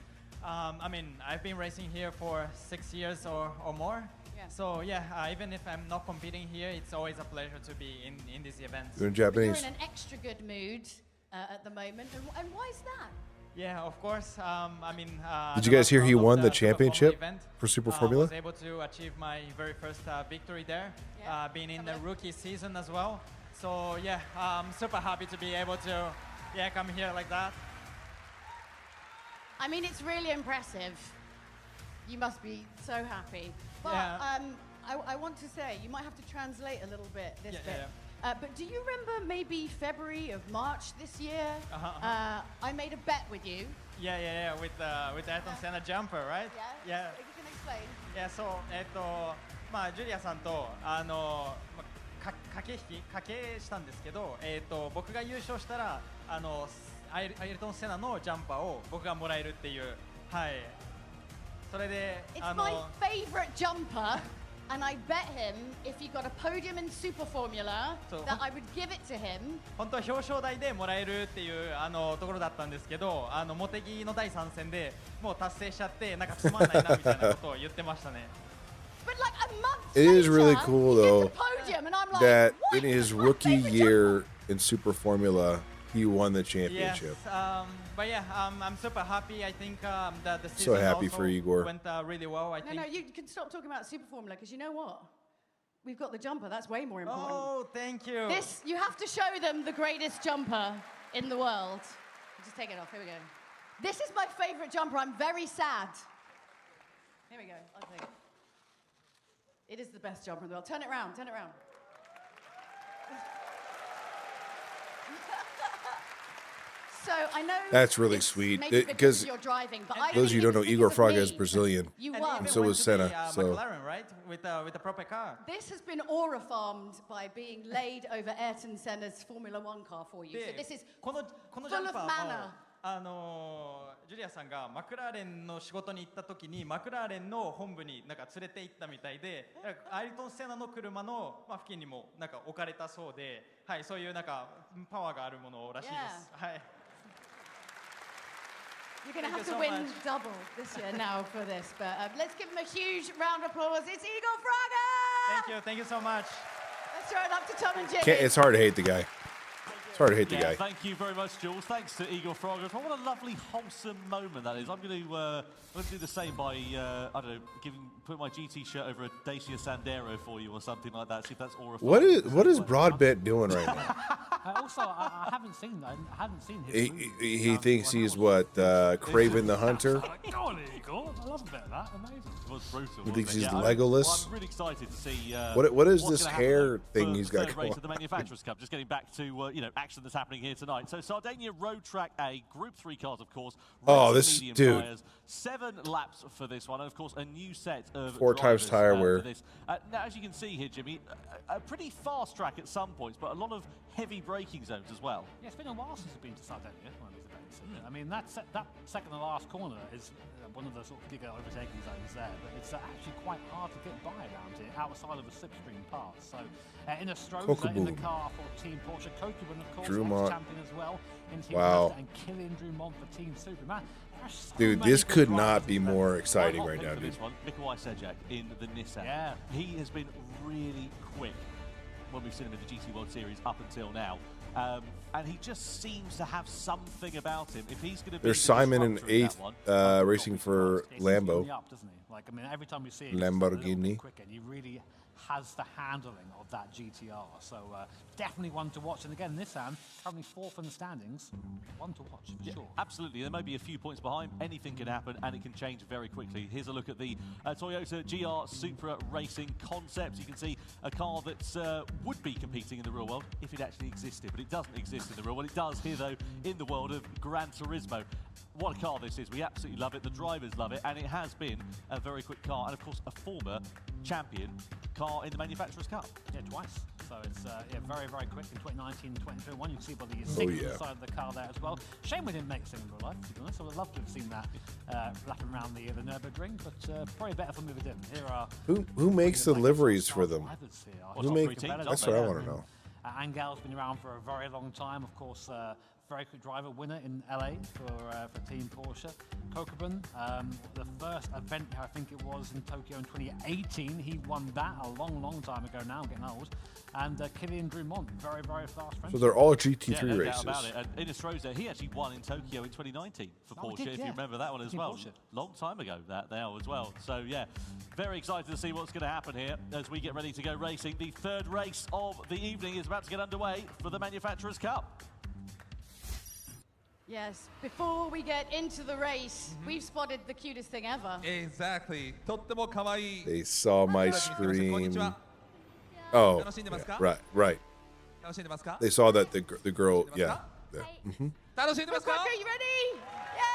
I mean, I've been racing here for 6 years or more. Yeah. So yeah, even if I'm not competing here, it's always a pleasure to be in these events. You're in Japanese. You're in an extra good mood at the moment, and why is that? Yeah, of course. I mean, did you guys hear he won the championship for Super Formula? I was able to achieve my very first victory there, being in the rookie season as well. So yeah, I'm super happy to be able to come here like that. I mean, it's really impressive. You must be so happy. But I want to say, you might have to translate a little bit this bit. But do you remember maybe February of March this year? I made a bet with you. Yeah, with the Ayrton Senna jumper, right? Yeah. You can explain. Yeah, so まあジュリアさんと駆けしたんですけど、僕が優勝したらアイルトン・セナのジャンパーを僕がもらえるっていう、はい。それで It's my favorite jumper, And I bet him if he got a podium in Super Formula that I would give it to him. 本当は表彰台でもらえるっていうところだったんですけど、茂木の第3戦でもう達成しちゃってなんかつまんないなみたいなことを言ってましたね。But like a month It is really later, cool he though gets the podium, and I'm like, that what? in his rookie year in Super Formula, he won the championship. Yes, but yeah, I'm super happy. I think the season So happy also for Igor. went really well. I think. No, you can stop talking about Super Formula because you know what? We've got the jumper. That's way more important. Oh, thank you. This, you have to show them the greatest jumper in the world. Just take it off. Here we go. This is my favorite jumper. I'm very sad. Here we go. I'll take it. It is the best jumper in the world. Turn it around. Turn it around. So I know that's really sweet because you're driving, but I those of you who don't know, Igor Fraga is Brazilian. You won. And so was Senna. So McLaren, right? With the proper car. This has been aura farmed by being laid over Ayrton Senna's Formula One car for you. So this is full of manner. ジュリアさんがマクラーレンの仕事に行った時にマクラーレンの本部になんか連れて行ったみたいで、アイルトン・セナの車の付近にもなんか置かれたそうで、はい、そういうなんかパワーがあるものらしいです。はい。You're going to have to win double this year now for this, but let's give him a huge round of applause. It's Igor Fraga! Thank you so much. Let's throw it up to Tom and Jimmy. it's hard to hate the guy. It's hard to hate the guy. Thank you very much, Jules. Thanks to Igor Fraga. What a lovely, wholesome moment that is. I'm going to do the same by, I don't know, put my GT shirt over a Dacia Sandero for you or something like that. See if that's aura. What is Broadbent doing right now? Also, I haven't seen his he thinks he's what, Craven the Hunter? Go on, Igor. I love a bit of that. Amazing. It was brutal. He thinks he's Legolas. Legolas. I'm really excited to see what is this hair thing he's got going on? The Manufacturers Cup. Just getting back to action that's happening here tonight. So Sardinia Road Track A, Group 3 cars, of course. Oh, this medium dude. Tires, 7 laps for this one, and of course a new set of 4 times tire wear. Now, as you can see here, Jimmy, a pretty fast track at some points, but a lot of heavy braking zones as well. Yeah, it's been a while since I've been to Sardinia, one of these events. I mean, that second to last corner is one of the sort of giga overtaking zones there, but it's actually quite hard to get by around here, outside of the slipstream path. So, in a Stroza in the car for Team Porsche, Kokubun, of course, ex-champion as well, in Team Mazda, and Killian Drumont for Team Superman. Dude, this could not be more exciting right now, dude. Mikołaj Sejak in the Nissan. Yeah. He has been really quick when we've seen him in the GT World Series up until now. And he just seems to have something about him. If he's going to be There's Simon in 8th, racing for Lambo. Like, I mean, every time we see him, Lamborghini. Quicker, and he really has the handling of that GTR. So definitely one to watch. And again, Nissan currently 4th in the standings. One to watch for sure. Absolutely. There may be a few points behind. Anything can happen, and it can change very quickly. Here's a look at the Toyota GR Supra Racing concept. You can see a car that would be competing in the real world if it actually existed, but it doesn't exist in the real world. It does here, though, in the world of Gran Turismo. What a car this is. We absolutely love it. The drivers love it, and it has been a very quick car, and of course a former champion car in the Manufacturers Cup. Yeah, twice. So it's very, very quick in 2019 2021. You can see by the signal side of the car there as well. Shame we didn't make this in real life, to be honest. I would love to have seen that lapping around the Nürburgring, but probably better for me if we didn't. Here are who makes the liveries for them? Who makes? That's what I want to know. Angel's been around for a very long time, of course. Very quick driver, winner in LA for Team Porsche. Kokubun, the first event, I think it was in Tokyo in 2018. He won that a long, long time ago now, getting old. And Killian Drumont, very, very fast French. So they're all GT3 no races. Doubt about it. And Ines Rosa, he actually won in Tokyo in 2019 for Porsche, if you remember that one as well. Porsche. Long time ago, that now as well. So yeah, very excited to see what's going to happen here as we get ready to go racing. The third race of the evening is about to get underway for the Manufacturers Cup. Yes, before we get into the race, we've spotted the cutest thing ever. Exactly. They saw my stream. Oh, yeah, right. They saw that the girl, yeah. Mm-hmm. Are you ready? Yay!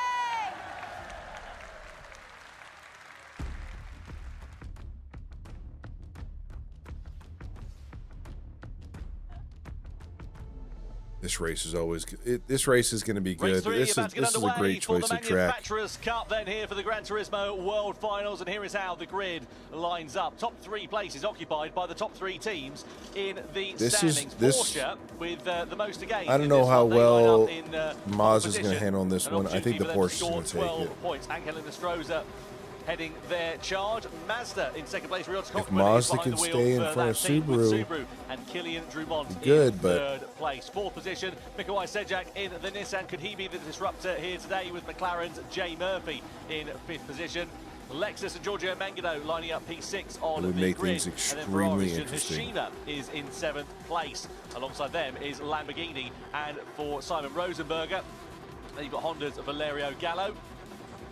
This race is always good. This race is going to be good. This is a great choice of track. Manufacturers Cup then here for the Gran Turismo World Finals, and here is how the grid lines up. Top 3 places occupied by the top 3 teams in the standings. Porsche with the most to gain. I don't know how well Maz is going to handle on this one. I think the Porsche is going to take it. Points. Angel Nostroza heading their charge. Mazda in second place. If Mazda can stay in front of Subaru, and Kilian Drummond good, in but third place. Fourth position, Mikołaj Sejak in the Nissan. Could he be the disruptor here today with McLaren's Jay Murphy in fifth position? Lexus and Giorgio Mangano lining up P6 on the make grid. things extremely interesting. Hoshima is in 7th place. Alongside them is Lamborghini, and for Simon Rosenberger, then you've got Honda's Valerio Gallo.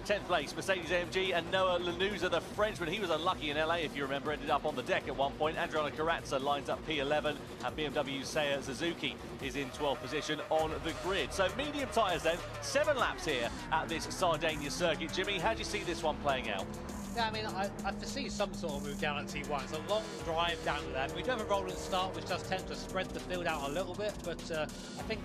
10th place, Mercedes-AMG, and Noah Lanuza, the Frenchman. He was unlucky in LA, if you remember, ended up on the deck at one point. Adriano Carrazza lines up P11, and BMW's Seiya Suzuki is in 12th position on the grid. So medium tyres then, 7 laps here at this Sardinia circuit. Jimmy, how do you see this one playing out? Yeah, I mean, I foresee some sort of move down at T1. It's a long drive down to there. We do have a rolling start, which does tend to spread the field out a little bit, but I think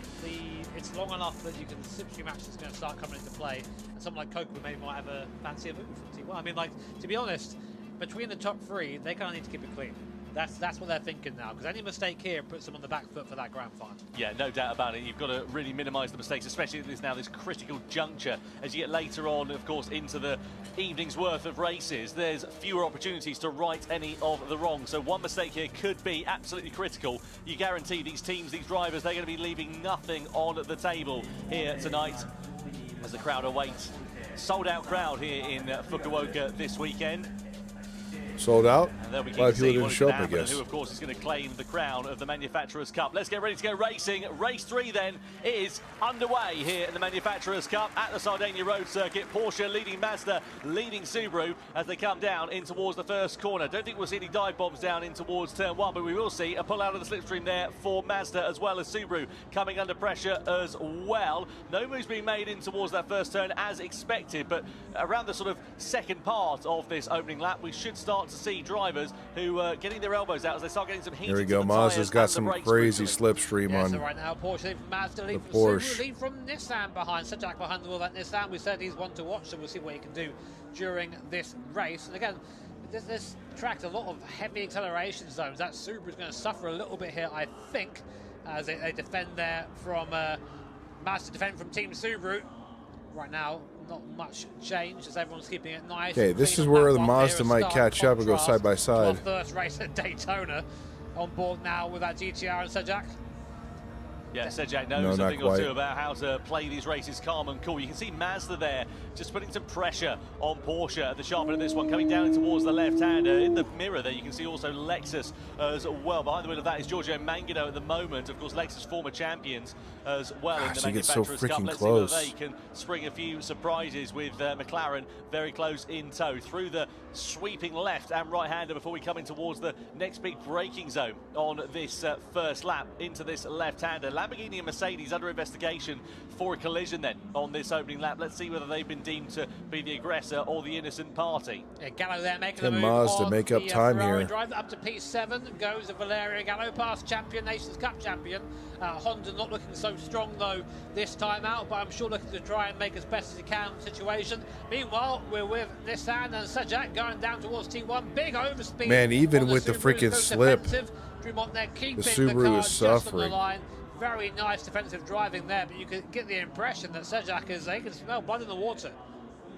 it's long enough that you can slipstream action is going to start coming into play, and someone like Coca maybe might have a fancier move from T1. I mean, like, to be honest, between the top 3, they kind of need to keep it clean. That's what they're thinking now, because any mistake here puts them on the back foot for that grand final. Yeah, no doubt about it. You've got to really minimise the mistakes, especially at this critical juncture. As you get later on, of course, into the evening's worth of races, there's fewer opportunities to right any of the wrong. So one mistake here could be absolutely critical. You guarantee these teams, these drivers, they're going to be leaving nothing on the table here tonight as the crowd awaits. Sold-out crowd here in Fukuoka this weekend. Sold out? And they'll be A keen lot to of people see didn't what show is up, I gonna happen, guess. who, of course, is going to claim the crown of the Manufacturers' Cup. Let's get ready to go racing. Race 3, then, is underway here in the Manufacturers' Cup at the Sardinia Road Circuit. Porsche leading Mazda, leading Subaru as they come down in towards the first corner. Don't think we'll see any dive bombs down in towards turn 1, but we will see a pull out of the slipstream there for Mazda as well as Subaru coming under pressure as well. No moves being made in towards that first turn as expected, but around the sort of second part of this opening lap, we should start to see drivers who are getting their elbows out as they start getting some heat. Here we go. Mazda's got some crazy slipstream on So right now, Porsche lead from Mazda, lead from Porsche. Subaru, lead from Nissan behind. Sejak behind the wheel of that Nissan. We said he's one to watch, so we'll see what he can do during this race. And again, this track's a lot of heavy acceleration zones. That Subaru's going to suffer a little bit here, I think, as they defend there from Mazda, defend from Team Subaru. Right now, not much change as everyone's keeping it nice. Okay, this is where the Mazda might catch up and go side by side. First race at Daytona, on board now with that GTR and Sejak. Yeah, Sejak knows a thing or two about how to play these races calm and cool. You can see Mazda there just putting some pressure on Porsche at the sharp end of this one, coming down towards the left-hander. In the mirror there, you can see also Lexus as well. Behind the wheel of that is Giorgio Mangano at the moment. Of course, Lexus former champions as well in the Manufacturers' Cup. Let's see whether they can spring a few surprises with McLaren very close in tow. Through the sweeping left and right-hander before we come in towards the next big braking zone on this first lap into this left-hander. Lamborghini and Mercedes under investigation for a collision then on this opening lap. Let's see whether they've been deemed to be the aggressor or the innocent party. Yeah, Gallo there making the move Mazda on make up the time Ferrari here. drive up to P7 goes the Valerio Gallo, past champion, Nations Cup champion. Honda not looking so strong though this time out, but I'm sure looking to try and make as best as he can of the situation. Meanwhile, we're with Nissan and Sejak going down towards T1. Big overspeed. Man, even with the freaking slip, the Subaru is suffering. Very nice defensive driving there, but you could get the impression that Sejak is, they can smell blood in the water.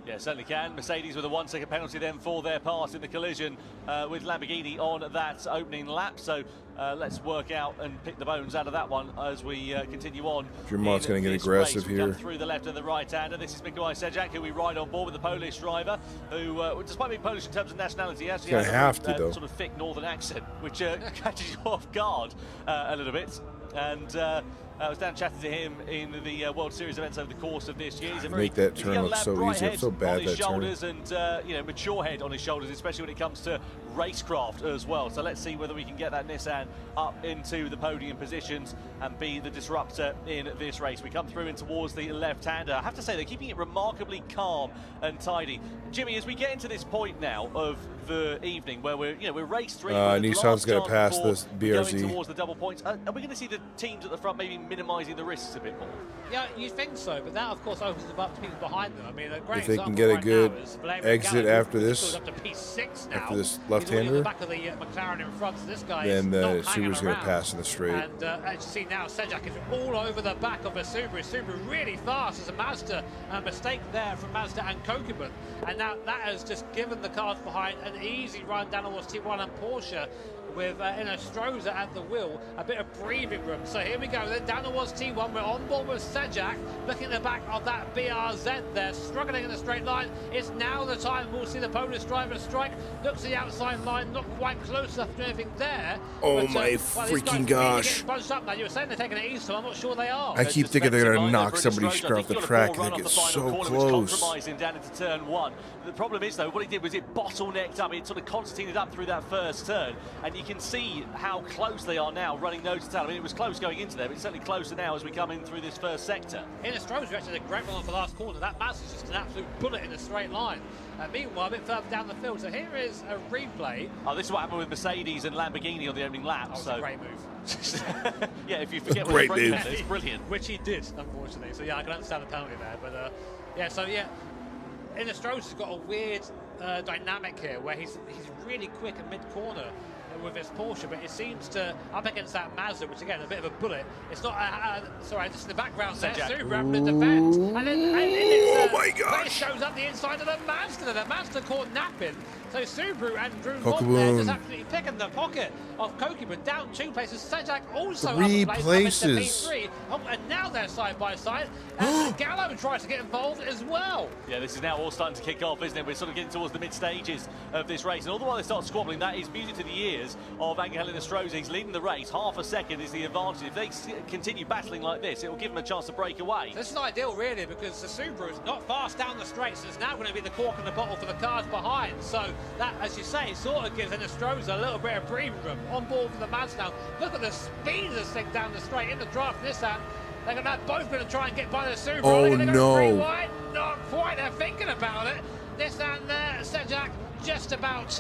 Yeah, certainly can. Mercedes with a 1 second penalty then for their part in the collision with Lamborghini on that opening lap. So let's work out and pick the bones out of that one as we continue on. Drummond's going to get aggressive here. Through the left and the right hander. This is Mikołaj Sejak, who we ride on board with the Polish driver, who, despite being Polish in terms of nationality, actually has a sort of thick northern accent, which catches you off guard a little bit. And I was down chatting to him in the World Series events over the course of this year. He's a make that turn look so easy. I'm so bad that turn. And mature head on his shoulders, especially when it comes to racecraft as well. So let's see whether we can get that Nissan up into the podium positions and be the disruptor in this race. We come through in towards the left-hander. I have to say, they're keeping it remarkably calm and tidy. Jimmy, as we get into this point now of the evening where we're race 3, Nissan's going to pass this BRZ. Going towards the double points. Are we going to see the teams at the front maybe minimising the risks a bit more? Yeah, you think so, but that of course opens them up to people behind them. I mean, a great if they can example get a right good Gallo, exit after this, up to P6 now. after this left-hander, the back of the McLaren in front, so this guy then is Subaru's going to pass in the straight. And as you see now, Sejak is all over the back of a Subaru. Subaru really fast. There's a Mazda mistake there from Mazda and Kokubun, and now that has just given the cars behind an easy run down towards T1 and Porsche, with Stroza at the wheel, a bit of breathing room. So here we go, then down towards T1, we're on board with Sejak, looking at the back of that BRZ there, struggling in the straight line. It's now the time we'll see the Polish driver strike, looks at the outside line, not quite close enough to do anything there. Oh but, my freaking gosh. Really bunched up now. You were saying they're taking it easy, so I'm not sure they are. I keep thinking they're going to knock somebody straight off the track, and they get so close. Compromising down into turn 1. The problem is, though, what he did was it bottlenecked up, it sort of concertinaed up through that first turn, and you can see how close they are now running nose to tail. I mean, it was close going into there, but it's certainly closer now as we come in through this first sector. In Stroza actually did a great run off the last corner. That Mazda is just an absolute bullet in a straight line. Meanwhile, a bit further down the field. So here is a replay. Oh, this is what happened with Mercedes and Lamborghini on the opening lap. That was a great move. Yeah, if you forget what the move, it's brilliant. Which he did, unfortunately. So yeah, I can understand the penalty there. But yeah, so yeah, Stroza's got a weird dynamic here where he's really quick at mid-corner with his Porsche, but it seems to, up against that Mazda, which again, a bit of a bullet. It's not, sorry, just in the background there, Subaru having to defend. And then it shows up the inside of the Mazda. The Mazda caught napping. So Subaru and Drew there just absolutely picking the pocket of Kokubun, down 2 places. Sejak also 3 up places. P3. Oh, and now they're side by side. And Gallo tries to get involved as well. Yeah, this is now all starting to kick off, isn't it? We're sort of getting towards the mid stages of this race, and all the while they start squabbling, that is music to the ears of Angel Stroza. He's leading the race. Half a second is the advantage. If they continue battling like this, it will give them a chance to break away. This is ideal, really, because the Subaru is not fast down the straight, so it's now going to be the cork in the bottle for the cars behind. So that, as you say, sort of gives Stroza a little bit of breathing room. On board for the Mazda now. Look at the speed of this thing down the straight in the draft Nissan. They're both going to try and get by the Subaru. Oh, they're going to no. go 3 wide. Not quite. They're thinking about it. Nissan there, Sejak just about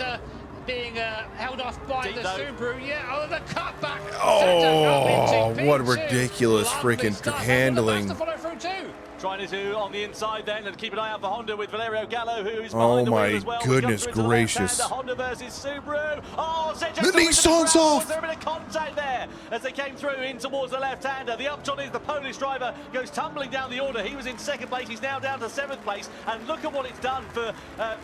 being held off by the Subaru. Yeah, oh, the cutback. Oh, what ridiculous freaking handling. The follow through too. Trying to do on the inside then, and keep an eye out for Honda with Valerio Gallo, who is oh behind the wheel as well. My goodness gracious. Honda versus Subaru. Oh, the Nissan's off. There a bit of contact there as they came through in towards the left-hander. The upshot is the Polish driver goes tumbling down the order. He was in 2nd place. He's now down to 7th place. And look at what it's done for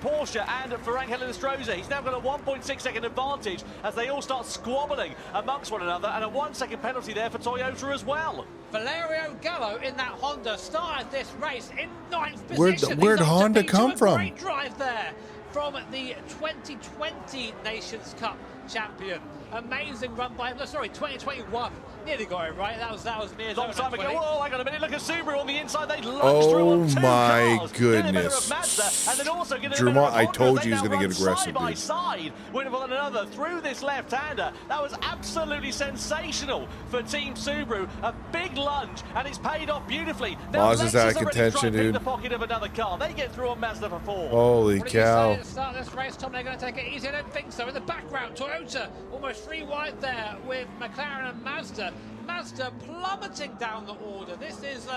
Porsche and for Angel Stroza. He's now got a 1.6-second advantage as they all start squabbling amongst one another, and a 1-second penalty there for Toyota as well. Valerio Gallo in that Honda started this race in 9th position. Where'd Honda come from? Great drive there from the 2020 Nations Cup champion. Amazing run by him. No, sorry, 2021. Nearly got it right. That was near. Long time ago. Oh, hang on a minute. Look at Subaru on the inside. They lunged through on 2 my cars. goodness. Mazda, and then also Drummond, I told you he was going to get aggressive. Side by side with one another through this left-hander. That was absolutely sensational for Team Subaru. A big lunge, and it's paid off beautifully. Mazda's out of contention, dude. The pocket of another car. They get through on Mazda for 4. Holy cow. At the start of this race, Tom, they're going to take it easy. I don't think so. In the background, Toyota almost 3 wide there with McLaren and Mazda. Mazda plummeting down the order. This is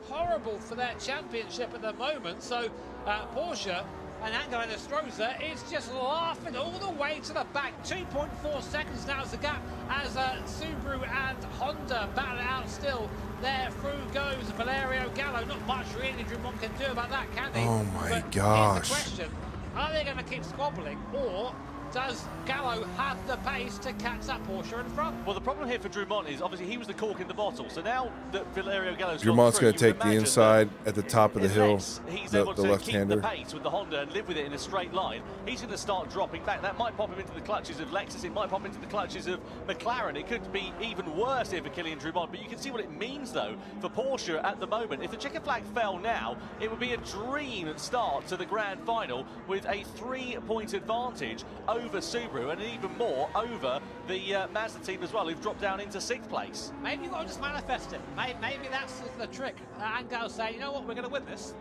horrible for their championship at the moment. So Porsche and Angel Stroza is just laughing all the way to the back. 2.4 seconds now is the gap as Subaru and Honda battle it out still. There through goes Valerio Gallo. Not much really Drummond can do about that, can he? Oh my Here's gosh. the question. Are they going to keep squabbling, or does Gallo have the pace to catch that Porsche in front? Well, the problem here for Drummond is obviously he was the cork in the bottle. So now that Valerio Gallo's Drummond's going to take the inside at the top of the hill, he's the able to left-hander. keep the pace with the Honda and live with it in a straight line. He's going to start dropping back. That might pop him into the clutches of Lexus. It might pop into the clutches of McLaren. It could be even worse here for Kylian Drummond. But you can see what it means, though, for Porsche at the moment. If the checker flag fell now, it would be a dream start to the grand final with a 3-point advantage over over Subaru and even more over the Mazda team as well, who've dropped down into 6th place. Maybe you've got to just manifest it. Maybe that's the trick. Angel saying, you know what, we're going to win this.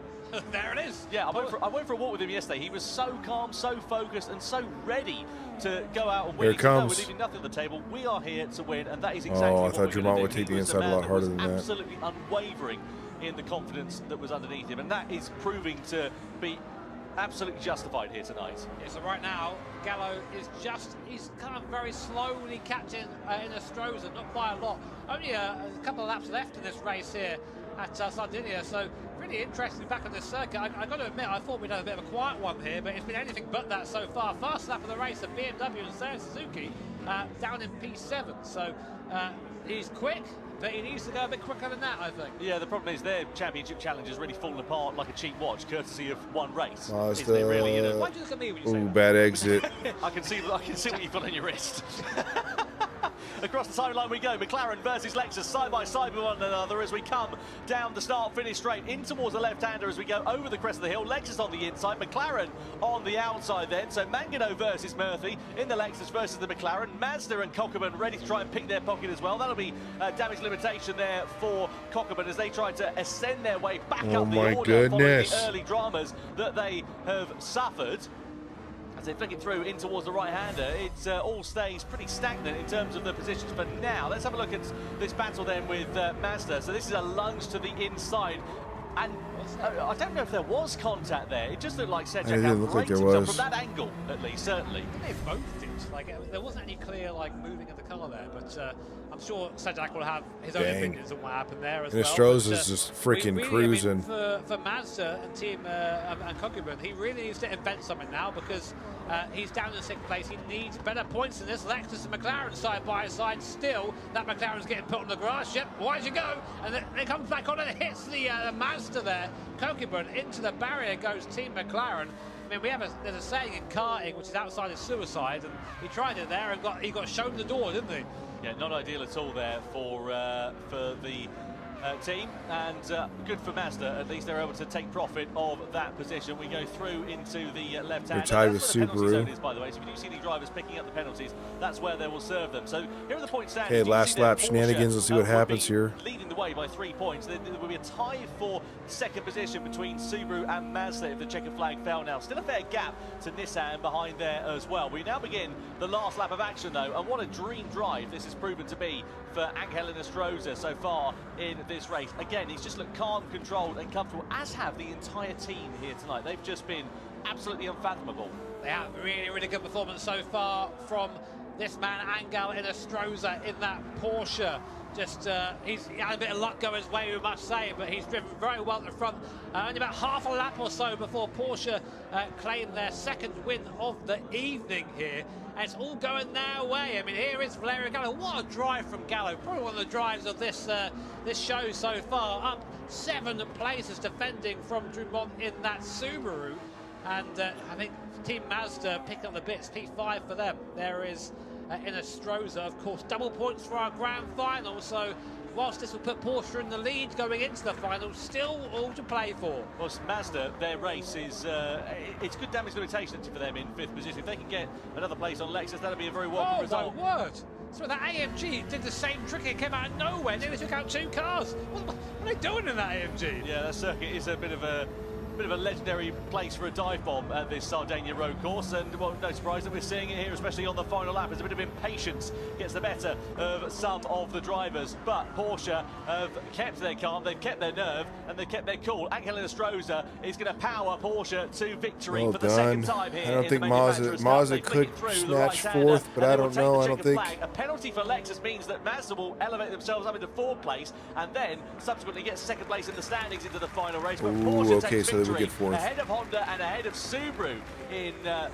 There it is. Yeah, I went for a walk with him yesterday. He was so calm, so focused, and so ready to go out and win. Here it comes. We're leaving nothing on the table. We are here to win, and that is exactly Oh, I what thought we're Dramont gonna would do. take the He was inside a lot man harder that than was that. absolutely unwavering in the confidence that was underneath him, and that is proving to be absolutely justified here tonight. Yeah, so right now, Gallo is he's kind of very slowly catching in Astroza, not by a lot. Only a couple of laps left in this race here at Sardinia, so really interesting back on this circuit. I've got to admit, I thought we'd have a bit of a quiet one here, but it's been anything but that so far. Fast lap of the race, a BMW and Seiya Suzuki down in P7, so he's quick, but he needs to go a bit quicker than that, I think. Yeah, the problem is their championship challenge has really fallen apart like a cheap watch, courtesy of one race. Mazda. Why do you look at me when you say that? Bad exit. I can see what you've got on your wrist. Across the timeline we go. McLaren versus Lexus side by side with one another as we come down the start-finish straight in towards the left-hander as we go over the crest of the hill. Lexus on the inside, McLaren on the outside then. So Mangano versus Murphy in the Lexus versus the McLaren. Mazda and Cockburn ready to try and pick their pocket as well. That'll be damage limitation there for Cockburn as they try to ascend their way back up the order following the early dramas that they have suffered. As they flick it through in towards the right-hander, it all stays pretty stagnant in terms of the positions for now. Let's have a look at this battle then with Mazda. So this is a lunge to the inside. And I don't know if there was contact there. It just looked like Cedric outbraked himself from that angle, at least, certainly. I think they both did. Like, there wasn't any clear moving of the car there, but I'm sure Cedric will have his own opinions on what happened there as well. Astroza's just freaking cruising. For Mazda and team and Cockburn, he really needs to invent something now because he's down in 6th place. He needs better points than this. Lexus and McLaren side by side. Still, that McLaren's getting put on the grass. Yep, why'd you go? And then it comes back on and hits the Mazda there. Cockburn into the barrier goes Team McLaren. I mean, there's a saying in karting, which is outside is suicide, and he tried it there and he got shown the door, didn't he? Yeah, not ideal at all there for the team, and good for Mazda. At least they're able to take profit of that position. We go through into the left hand. They're tied with Subaru. The zone Subaru. is, by the way, so if you do see any drivers picking up the penalties, that's where they will serve them. So here are the point standings. Okay, last lap shenanigans. Let's see what happens here. Leading the way by 3 points. There will be a tie for second position between Subaru and Mazda if the checkered flag fell now. Still a fair gap to Nissan behind there as well. We now begin the last lap of action though, and what a dream drive this has proven to be for Angel Inestrosa so far in this race. Again, he's just looked calm, controlled and comfortable, as have the entire team here tonight. They've just been absolutely unfathomable. They have really, really good performance so far from this man, Angel Inestrosa, in that Porsche. Just, he had a bit of luck go his way, we must say, but he's driven very well at the front. Only about half a lap or so before Porsche claimed their second win of the evening here. And it's all going their way. I mean, here is Valerio Gallo. What a drive from Gallo. Probably one of the drives of this this show so far. Up 7 places defending from Drummond in that Subaru. And I think Team Mazda picking up the bits. P5 for them. There is Inestrosa, of course, double points for our grand final. So whilst this will put Porsche in the lead going into the final, still all to play for. Well, Mazda, their race is it's good damage limitation for them in 5th position. If they can get another place on Lexus, that'll be a very welcome result. Oh my word! So that AMG did the same trick. It came out of nowhere. Nearly took out 2 cars. What are they doing in that AMG? Yeah, that circuit is a bit of a legendary place for a dive bomb at this Sardinia road course, and well, no surprise that we're seeing it here, especially on the final lap, as a bit of impatience gets the better of some of the drivers. But Porsche have kept their calm, they've kept their nerve, and they've kept their cool. Angel Inestrosa is going to power Porsche to victory for the second time here. I don't think Mazda could snatch 4th, but I don't know. I don't think. A penalty for Lexus means that Mazda will elevate themselves up into 4th place, and then subsequently get 2nd place in the standings into the final race. But Porsche takes victory. Ahead of Honda and ahead of Subaru in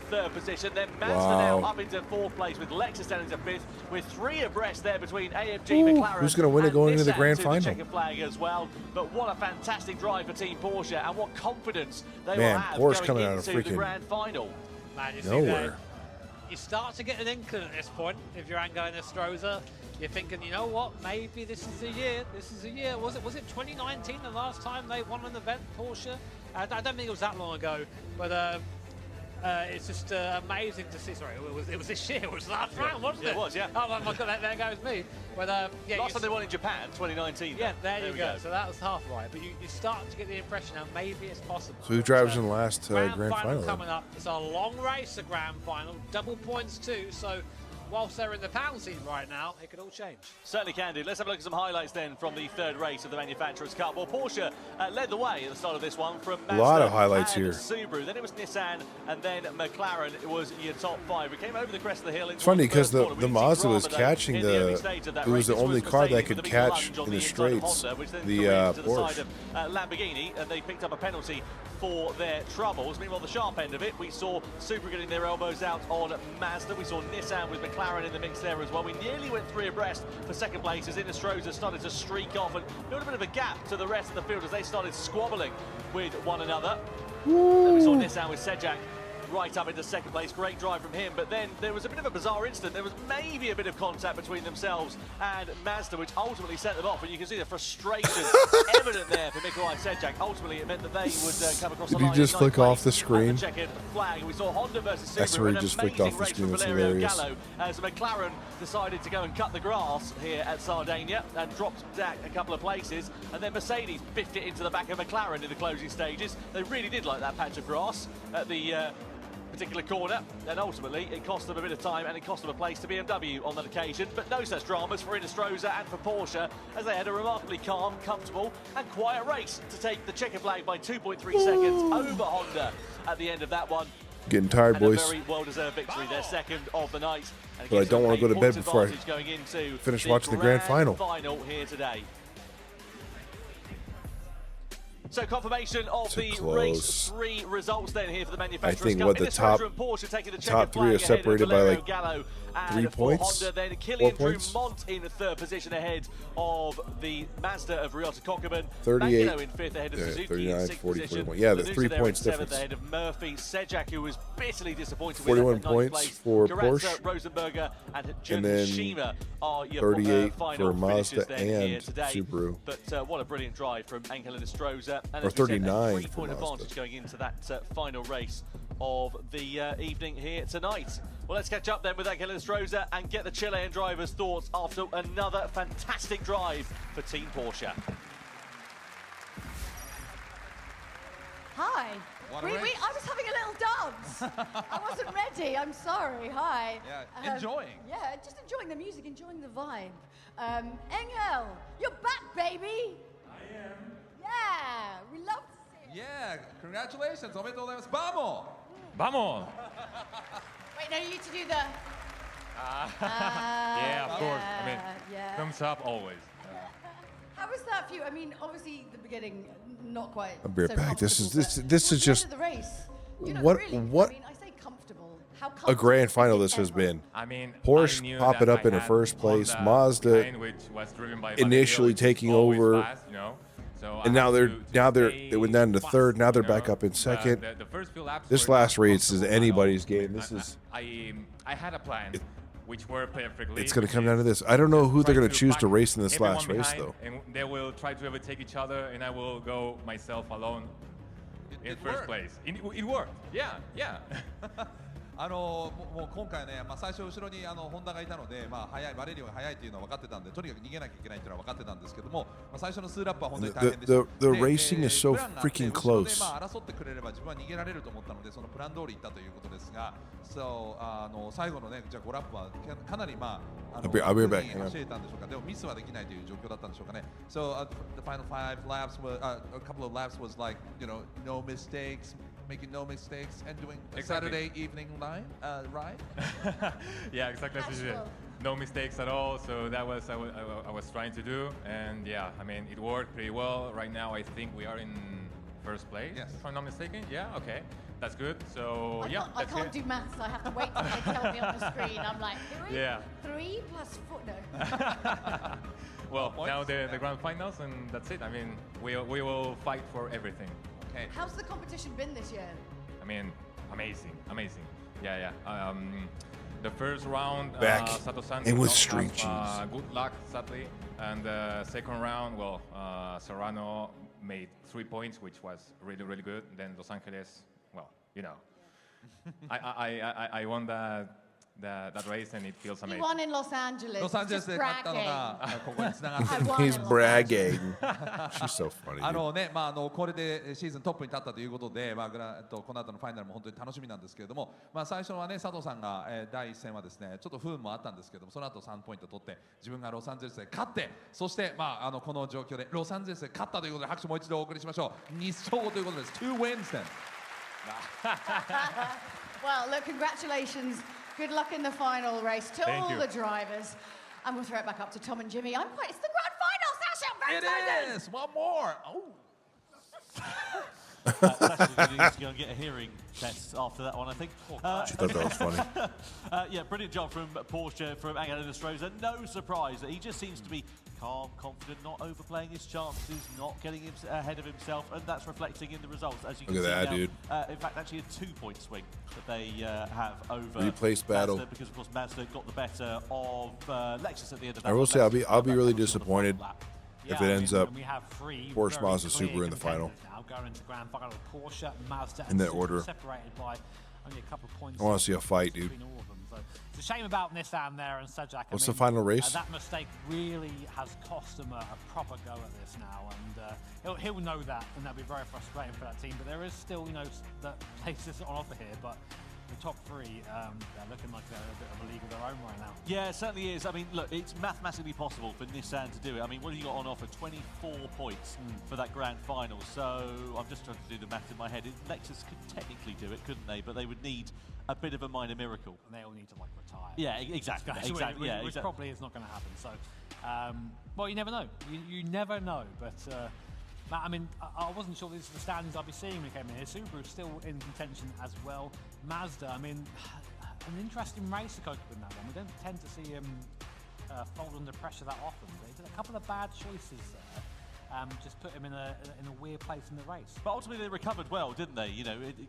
3rd position. Then Mazda now up into 4th place with Lexus down into 5th, with 3 abreast there between AMG, McLaren. Who's going to win it going into the grand final? Checkered flag as well. But what a fantastic drive for Team Porsche, and what confidence they will have Porsche going coming out of into the freaking grand final. Man, you nowhere. You start to get an inkling at this point if you're Angel Inestrosa. You're thinking, you know what, maybe this is the year. This is the year. Was it 2019 the last time they won an event, Porsche? I don't think it was that long ago, but It's just amazing to see. Sorry, it was this year. It was last round, wasn't it? It was, yeah. Oh my God, there goes me. But yeah, last time they won in Japan, 2019. Yeah, there you go. So that was half right. But you start to get the impression now maybe it's possible. So who drives in the last grand final? Coming up. It's a long race, the grand final. Double points too. So whilst they're in the pound seat right now, it could all change. Certainly can do. Let's have a look at some highlights then from the third race of the Manufacturers' Cup. Well, Porsche led the way at the start of this one from Mazda, a lot of highlights here. Subaru, then it was Nissan, and then McLaren. It was your top five. It came over the crest of the hill. It's funny because the Mazda was catching it was the only car that could catch in the straights the Porsche. Lamborghini, and they picked up a penalty for their troubles. Meanwhile, the sharp end of it, we saw Subaru getting their elbows out on Mazda. We saw Nissan with McLaren in the mix there as well. We nearly went three abreast for second place as Inestrosa started to streak off and build a bit of a gap to the rest of the field as they started squabbling with one another. Then we saw Nissan with Sejak right up into second place. Great drive from him, but then there was a bit of a bizarre incident. There was maybe a bit of contact between themselves and Mazda, which ultimately set them off, and you can see the frustration evident there for Mikolaj Sejak. Ultimately, it meant that they would come across the line. Did you just flick off the screen? Checkered flag. We saw Honda versus Subaru. That's where he just flicked off the screen. That's hilarious. Gallo, as McLaren decided to go and cut the grass here at Sardinia and dropped back a couple of places, and then Mercedes biffed it into the back of McLaren in the closing stages. They really did like that patch of grass at the particular corner, and ultimately it cost them a bit of time and it cost them a place to BMW on that occasion. But no such dramas for Inestrosa and for Porsche as they had a remarkably calm, comfortable and quiet race to take the checker flag by 2.3 seconds over Honda at the end of that one. Getting tired, boys. A very well-deserved victory, their second of the night. And but I don't want to go to bed before I finish watching the grand final. Here today. So confirmation of the close. race 3 results then here for the Manufacturers' I think Cup. what the top three are separated by like Gallo 3 points. Honda, then 4 Killian points. Drumont in the third position ahead of the Mazda of Ryota Kokkonen. 38, Bagnolo in fifth ahead of Suzuki 39, in sixth 40, position. 41. Yeah, the Lanuza 3 there points in seventh difference. ahead of Murphy. Sejak, who was bitterly disappointed 41 with points place. for Carrazza, Porsche. Rosenberger and And then Shima are your 38 final for Mazda finishers then here and today. Subaru. But what a brilliant drive from Angel Inestrosa. And Or as we said, 39 a 3-point for Mazda. advantage going into that final race of the evening here tonight. Well, let's catch up then with Angel Inestrosa and get the Chilean driver's thoughts after another fantastic drive for Team Porsche. Hi. I was having a little dance. I wasn't ready. I'm sorry. Hi. Yeah, enjoying. Yeah, just enjoying the music, enjoying the vibe. Engel, you're back, baby. I am. Yeah, we love to see it. Yeah, congratulations. おめでとうございます。Vamos! Vamos! Wait, no, you need to do the... yeah, of course. I mean, thumbs up always. How was that for you? I mean, obviously the beginning, not quite. I'll be right so back. This comfortable, is but just the race. You know, what really, what I mean, I say comfortable. How a comfortable grand final this has been. I mean, Porsche popping up in the first place, Mazda initially taking over, fast, you know? So and now they went down to third. Now they're back up in second. The first few laps This last race is anybody's game. This is. I had a plan, which worked perfectly. It's going to come down to this. I don't know who they're going to choose to race in this last race, though. And they will try to overtake each other, and I will go myself alone in first place. It worked. Yeah, yeah. もう今回ね、最初後ろにホンダがいたので、速いバレリオが速いっていうのは分かってたんで、とにかく逃げなきゃいけないっていうのは分かってたんですけども、最初の数ラップは本当に大変でした。 The racing is so freaking close. 争ってくれれば自分は逃げられると思ったので、そのプラン通りいったということですが、最後のね、じゃあ5ラップはかなりI'll be back. 走れたんでしょうか。でもミスはできないという状況だったんでしょうかね。So the final 5 laps were a couple of laps was like, you know, no mistakes. Making no mistakes and doing a Saturday evening ride. Yeah, exactly as you did. No mistakes at all. So that was I was trying to do, and yeah, I mean it worked pretty well. Right now, I think we are in first place. Yes. If I'm not mistaken. Yeah. Okay. That's good. So I can't do maths. I have to wait till they tell me on the screen. I'm like, 3 plus 4. No. Well, now the grand finals, and that's it. I mean, we will fight for everything. Okay. How's the competition been this year? I mean, amazing. Yeah. The first round, Back Sato-san and with did string not have, good luck, sadly. And the second round, well, Serrano made 3 points, which was really, really good. Then Los Angeles, well, you know. I won that race and it feels amazing. You won in Los Angeles. ロサンゼルスで勝ったのがここに繋がってる。 He's bragging. She's so funny. これでシーズントップに立ったということで、この後のファイナルも本当に楽しみなんですけれども、最初はね佐藤さんが第一戦はですねちょっと不運もあったんですけども、その後3ポイント取って自分がロサンゼルスで勝って、そしてこの状況でロサンゼルスで勝ったということで拍手もう一度お送りしましょう。2勝ということです。2 wins then. Well, look, congratulations. Good luck in the final race to Thank all you. the drivers. And we'll throw it back up to Tom and Jimmy. It's the grand final, Sasha. Very It is. One more. Oh. Sasha's going to go and get a hearing test after that one, I think. She thought that was funny. Yeah, brilliant job from Porsche, from Angel Nostroza. No surprise that he just seems to be calm, confident, not overplaying his chances, not getting ahead of himself, and that's reflecting in the results. As you can Look at see that, now, dude. In fact, actually a 2-point swing that they have over Replace battle. Mazda, because of course Mazda got the better of Lexus at the end of that. I will say I'll be really disappointed if it ends up we have three Porsche, very Mazda, clear Subaru in the final. now going into grand final. Porsche, Mazda, In and that Subaru order. separated by only a couple of points. I want to see a fight, dude. Between all of them. So it's a shame about Nissan there and Sajak. What's the final race? That mistake really has cost him a proper go at this now, and he'll know that, and that'll be very frustrating for that team. But there is still, that places on offer here, but. The top three, they're looking like they're a bit of a league of their own right now. Yeah, it certainly is. I mean, look, it's mathematically possible for Nissan to do it. I mean, what have you got on offer? 24 points for that grand final. So I'm just trying to do the math in my head. Lexus could technically do it, couldn't they? But they would need a bit of a minor miracle. And they all need to retire. Yeah, exactly. Which probably is not going to happen. So, well, you never know. You never know. But I mean, I wasn't sure these are the standings I'd be seeing when we came in here. Subaru's still in contention as well. Mazda, I mean, an interesting racer coach in that one. We don't tend to see him fold under pressure that often. But he did a couple of bad choices there. Just put him in a weird place in the race. But ultimately they recovered well, didn't they?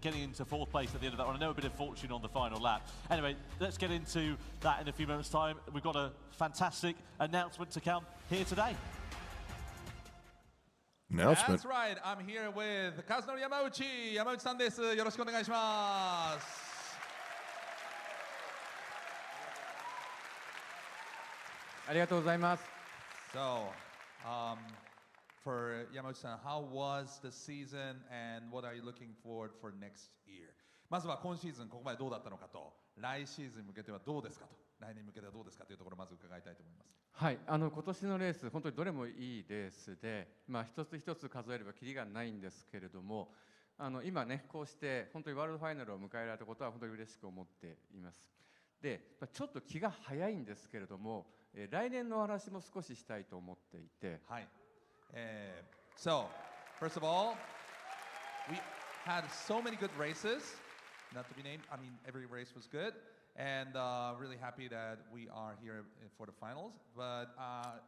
Getting into fourth place at the end of that one. I know a bit of fortune on the final lap. Anyway, let's get into that in a few moments' time. We've got a fantastic announcement to come here today. Announcement. That's right. I'm here with Kazunori Yamauchi. Yamauchi-san です。よろしくお願いします。ありがとうございます。 So, for Yamauchi-san, how was the season and what are you looking forward for next year? まずは今シーズンここまでどうだったのかと、来シーズンに向けてはどうですかと、来年に向けてはどうですかというところをまず伺いたいと思います。はい、今年のレース、本当にどれもいいレースで、一つ一つ数えればキリがないんですけれども、今ね、こうして本当にワールドファイナルを迎えられたことは本当に嬉しく思っています。で、ちょっと気が早いんですけれども、来年の話も少ししたいと思っていて。はい。So, first of all, we had so many good races, not to be named. I mean, every race was good. And really happy that we are here for the finals. But, I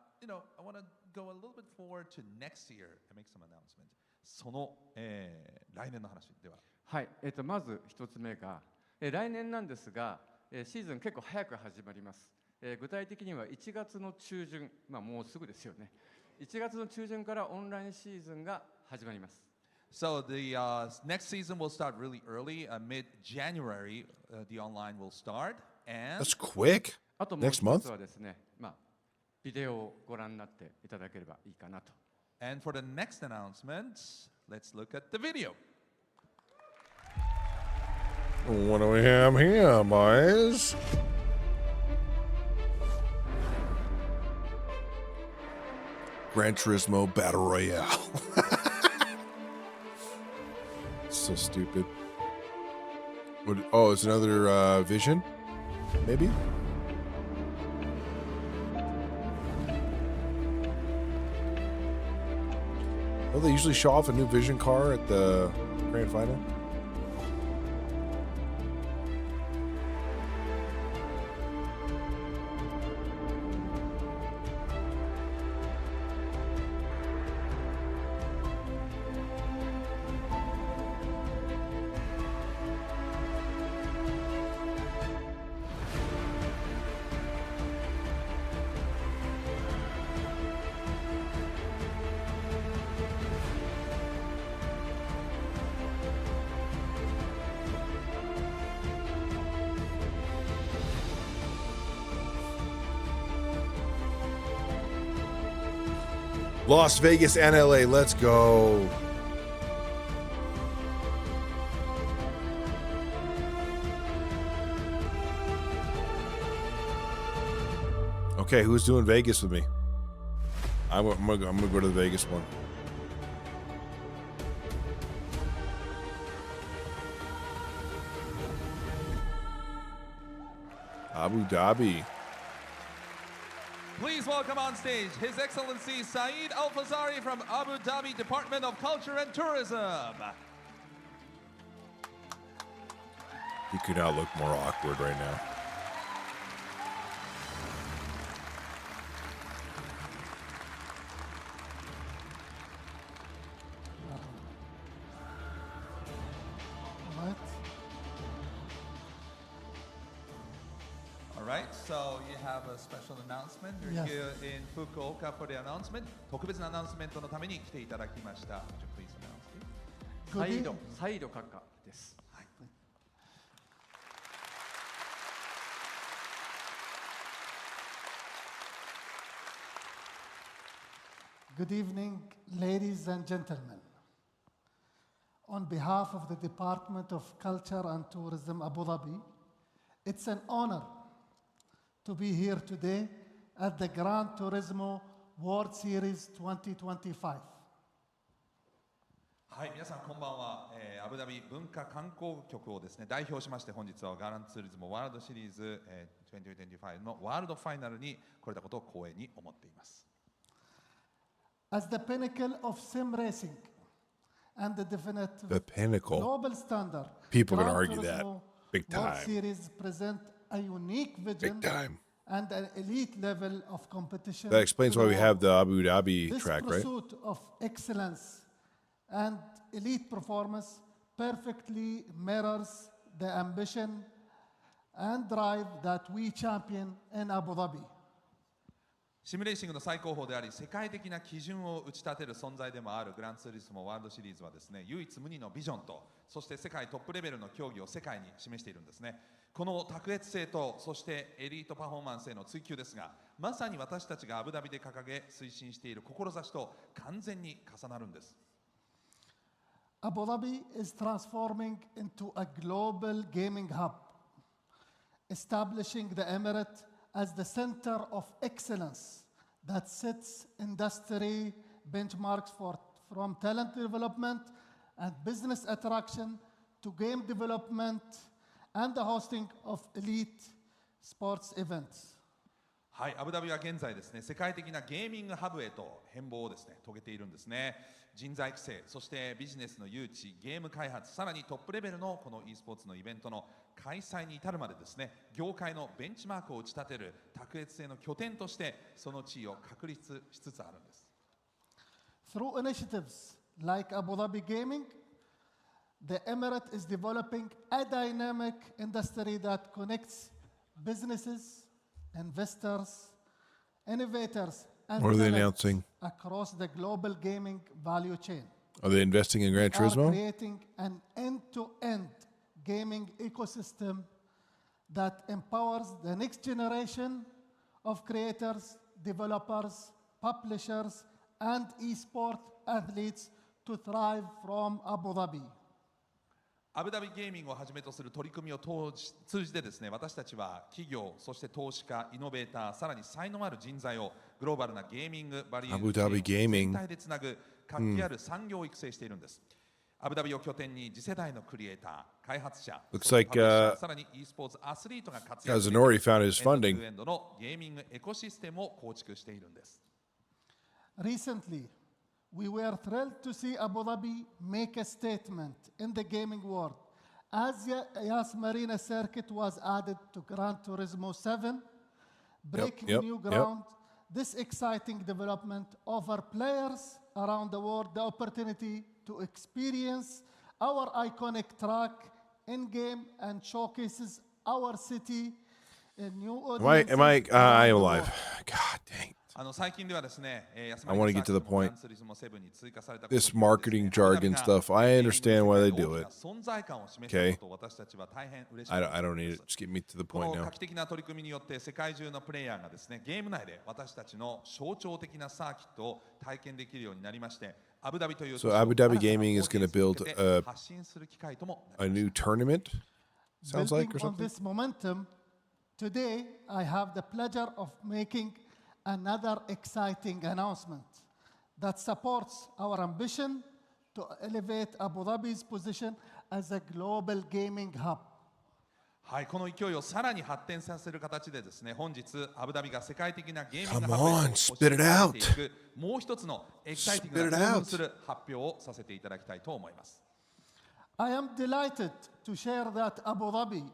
want to go a little bit forward to next year and make some announcement. その、来年の話では。はい、まず一つ目が、来年なんですが、シーズン結構早く始まります。具体的には1月の中旬、もうすぐですよね。1月の中旬からオンラインシーズンが始まります。So the next season will start really early. Mid-January, the online will start. And That's quick. あともう一 Next month? つはですね、ビデオをご覧になっていただければいいかなと。And for the next announcement, let's look at the video. What do we have here, boys? Gran Turismo Battle Royale. So stupid. It's another Vision? Maybe? Well, they usually show off a new Vision car at the grand final. Las Vegas and LA. Let's go. Okay, who's doing Vegas with me? I'm gonna go to the Vegas one. Abu Dhabi. Please welcome on stage His Excellency Saeed Al-Fazari from Abu Dhabi Department of Culture and Tourism. He could not look more awkward right now. All right, so you have a special announcement. You're Yes. here in Fukuoka for the announcement. 特別なアナウンスメントのために来ていただきました。Would you please announce it? サイド閣下です。Good evening, ladies and gentlemen. On behalf of the Department of Culture and Tourism Abu Dhabi, it's an honor to be here today at the Gran Turismo World Series 2025. はい、皆さんこんばんは。アブダビ文化観光局をですね代表しまして本日はガランツーリズムワールドシリーズ、2025のワールドファイナルに来れたことを光栄に思っています。As the pinnacle of sim racing and the definitive The pinnacle. global standard, People are Gran gonna argue that Turismo big World time. Series present a unique vision Big time. and an elite level of competition. That explains why we have the Abu Dhabi This track, right? pursuit of excellence and elite performance perfectly mirrors the ambition and drive that we champion in Abu Dhabi. シミュレーシングの最高峰であり世界的な基準を打ち立てる存在でもあるグランツーリスモワールドシリーズはですね唯一無二のビジョンとそして世界トップレベルの競技を世界に示しているんですね。この卓越性とそしてエリートパフォーマンスへの追求ですがまさに私たちがアブダビで掲げ推進している志と完全に重なるんです。Abu Dhabi is transforming into a global gaming hub, establishing the Emirate as the center of excellence that sets industry benchmarks from talent development and business attraction to game development and the hosting of elite sports events. はい、アブダビは現在ですね世界的なゲーミングハブへと変貌をですね遂げているんですね。人材育成そしてビジネスの誘致ゲーム開発さらにトップレベルのこの e スポーツのイベントの開催に至るまでですね業界のベンチマークを打ち立てる卓越性の拠点としてその地位を確立しつつあるんです。 Through initiatives like Abu Dhabi Gaming, the Emirate is developing a dynamic industry that connects businesses, investors, innovators, and What are they talents announcing? across the global gaming value chain. Are they investing in Gran We are Turismo? creating an end-to-end gaming ecosystem that empowers the next generation of creators, developers, publishers, and e-sport athletes to thrive from Abu Dhabi. アブダビゲーミングをはじめとする取り組みを通じてですね私たちは企業そして投資家イノベーターさらに才能ある人材をグローバルなゲーミングバリュー Abu Dhabi Gaming. 全体でつなぐ活気ある産業を育成しているんです。アブダビを拠点に次世代のクリエイター開発者 Looks like さらに e スポーツアスリートが活躍 Kazunori found his エンド funding. トゥエンドのゲーミングエコシステムを構築しているんです。 Recently, we were thrilled to see Abu Dhabi make a statement in the gaming world as Yas Marina Circuit was added to Gran Turismo 7, breaking new ground. This exciting development offers players around the world the opportunity to experience our iconic track in-game and showcases our city in new audiences. I am alive. God dang. I want to get to the point. This marketing jargon stuff, I understand why they do it. Okay. I don't need it. Just get me to the point now. 画期的な取り組みによって世界中のプレイヤーがですね、ゲーム内で私たちの象徴的なサーキットを体験できるようになりまして、アブダビという So Abu Dhabi Gaming is going to build a new tournament. Sounds like, or Building on something. this momentum, today I have the pleasure of making another exciting announcement that supports our ambition to elevate Abu Dhabi's position as a global gaming hub. はい、この勢いをさらに発展させる形でですね、本日アブダビが世界的なゲーミング Come ハブ on, へと spit it out. 押し上げていくもう一つのエキサイティング Spit it な out. 興奮する発表をさせていただきたいと思います。I am delighted to share that Abu Dhabi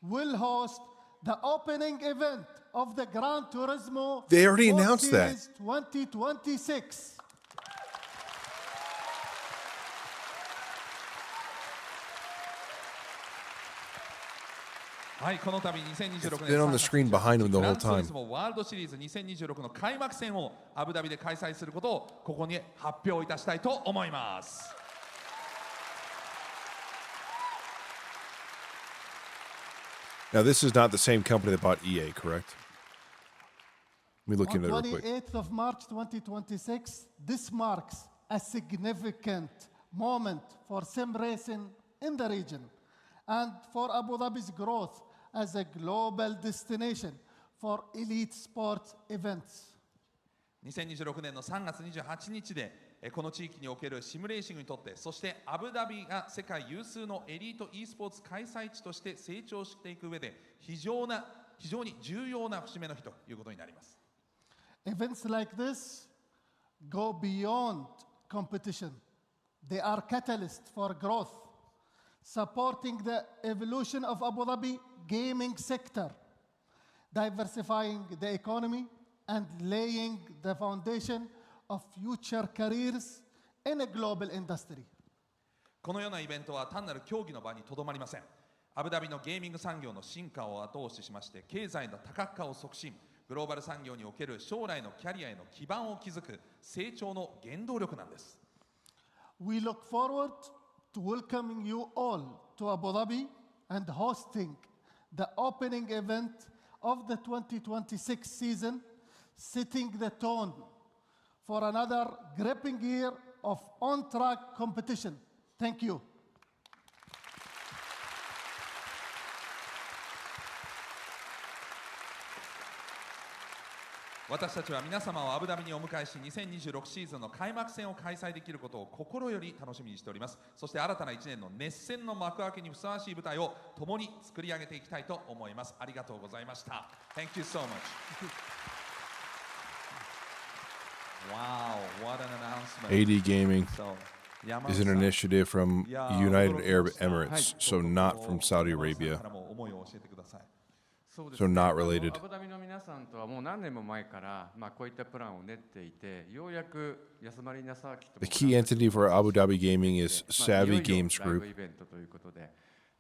will host the opening event of the Gran Turismo They already World announced that. Series 2026. はい、この度2026 It's been on the screen behind him the グラ whole ンツーリ time. スモワールドシリーズ2026の開幕戦をアブダビで開催することをここに発表いたしたいと思います。Now, this is not the same company that bought EA, correct? Let me look On into it real quick. 28th of March 2026, this marks a significant moment for sim racing in the region and for Abu Dhabi's growth as a global destination for elite sports events. 2026年の3月28日でこの地域におけるシムレーシングにとってそしてアブダビが世界有数のエリート e スポーツ開催地として成長していく上で非常に重要な節目の日ということになります。 Events like this go beyond competition. They are catalysts for growth, supporting the evolution of Abu Dhabi gaming sector, diversifying the economy, and laying the foundation of future careers in a global industry. このようなイベントは単なる競技の場にとどまりません。アブダビのゲーミング産業の進化を後押ししまして経済の多角化を促進、グローバル産業における将来のキャリアへの基盤を築く成長の原動力なんです。 We look forward to welcoming you all to Abu Dhabi and hosting the opening event of the 2026 season, setting the tone for another gripping year of on-track competition. Thank you. 私たちは皆様をアブダビにお迎えし2026シーズンの開幕戦を開催できることを心より楽しみにしております。そして新たな1年の熱戦の幕開けにふさわしい舞台を共に作り上げていきたいと思います。ありがとうございました。Thank you so much. Wow, what an announcement. AD Gaming So, is an initiative from United Arab Emirates, so not from Saudi Arabia. 思いを教えてください。 So not related. アブダビの皆さんとはもう何年も前から、こういったプランを練っていて、ようやく安マリーナサーキット The key entity for Abu Dhabi Gaming is Savvy Games ライブ Group. イベントということで、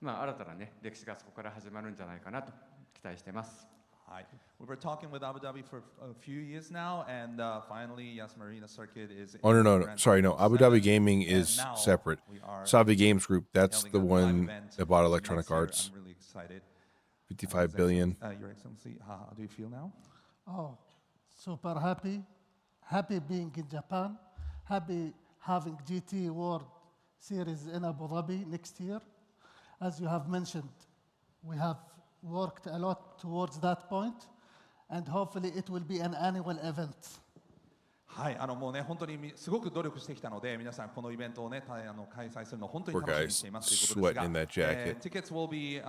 新たなね歴史がそこから始まるんじゃないかなと期待してます。はい。We were talking with Abu Dhabi for a few years now, and finally, Yas Marina Circuit is. Oh, no. Sorry, no. Abu Dhabi Gaming is separate. Savvy Games Group, that's the one that bought Electronic Arts. I'm really excited. 55 billion. Your Excellency, how do you feel now? Oh, super happy. Happy being in Japan. Happy having GT World Series in Abu Dhabi next year. As you have mentioned, we have worked a lot towards that point, and hopefully it will be an annual event. はい、もうね、本当にすごく努力してきたので、皆さんこのイベントをね、開催するのを本当に楽しみにしていますということですが、tickets will be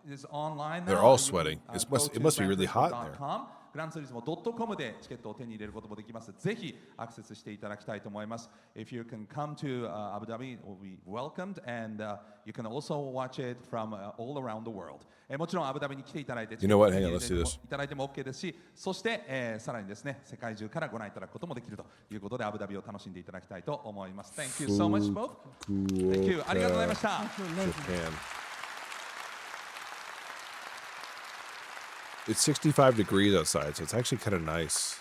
is online now. They're all sweating. It must be really hot in there. グランツーリズモ .com でチケットを手に入れることもできます。ぜひアクセスしていただきたいと思います。If you can come to Abu Dhabi, will be welcomed, and you can also watch it from all around the world. もちろんアブダビに来ていただいて、You know what? Hang on, let's do this. いただいても OK ですし、そして、さらにですね、世界中からご覧いただくこともできるということで、アブダビを楽しんでいただきたいと思います。Thank you so much, both. Thank you. ありがとうございました。Japan. It's 65 degrees outside, so it's actually kind of nice.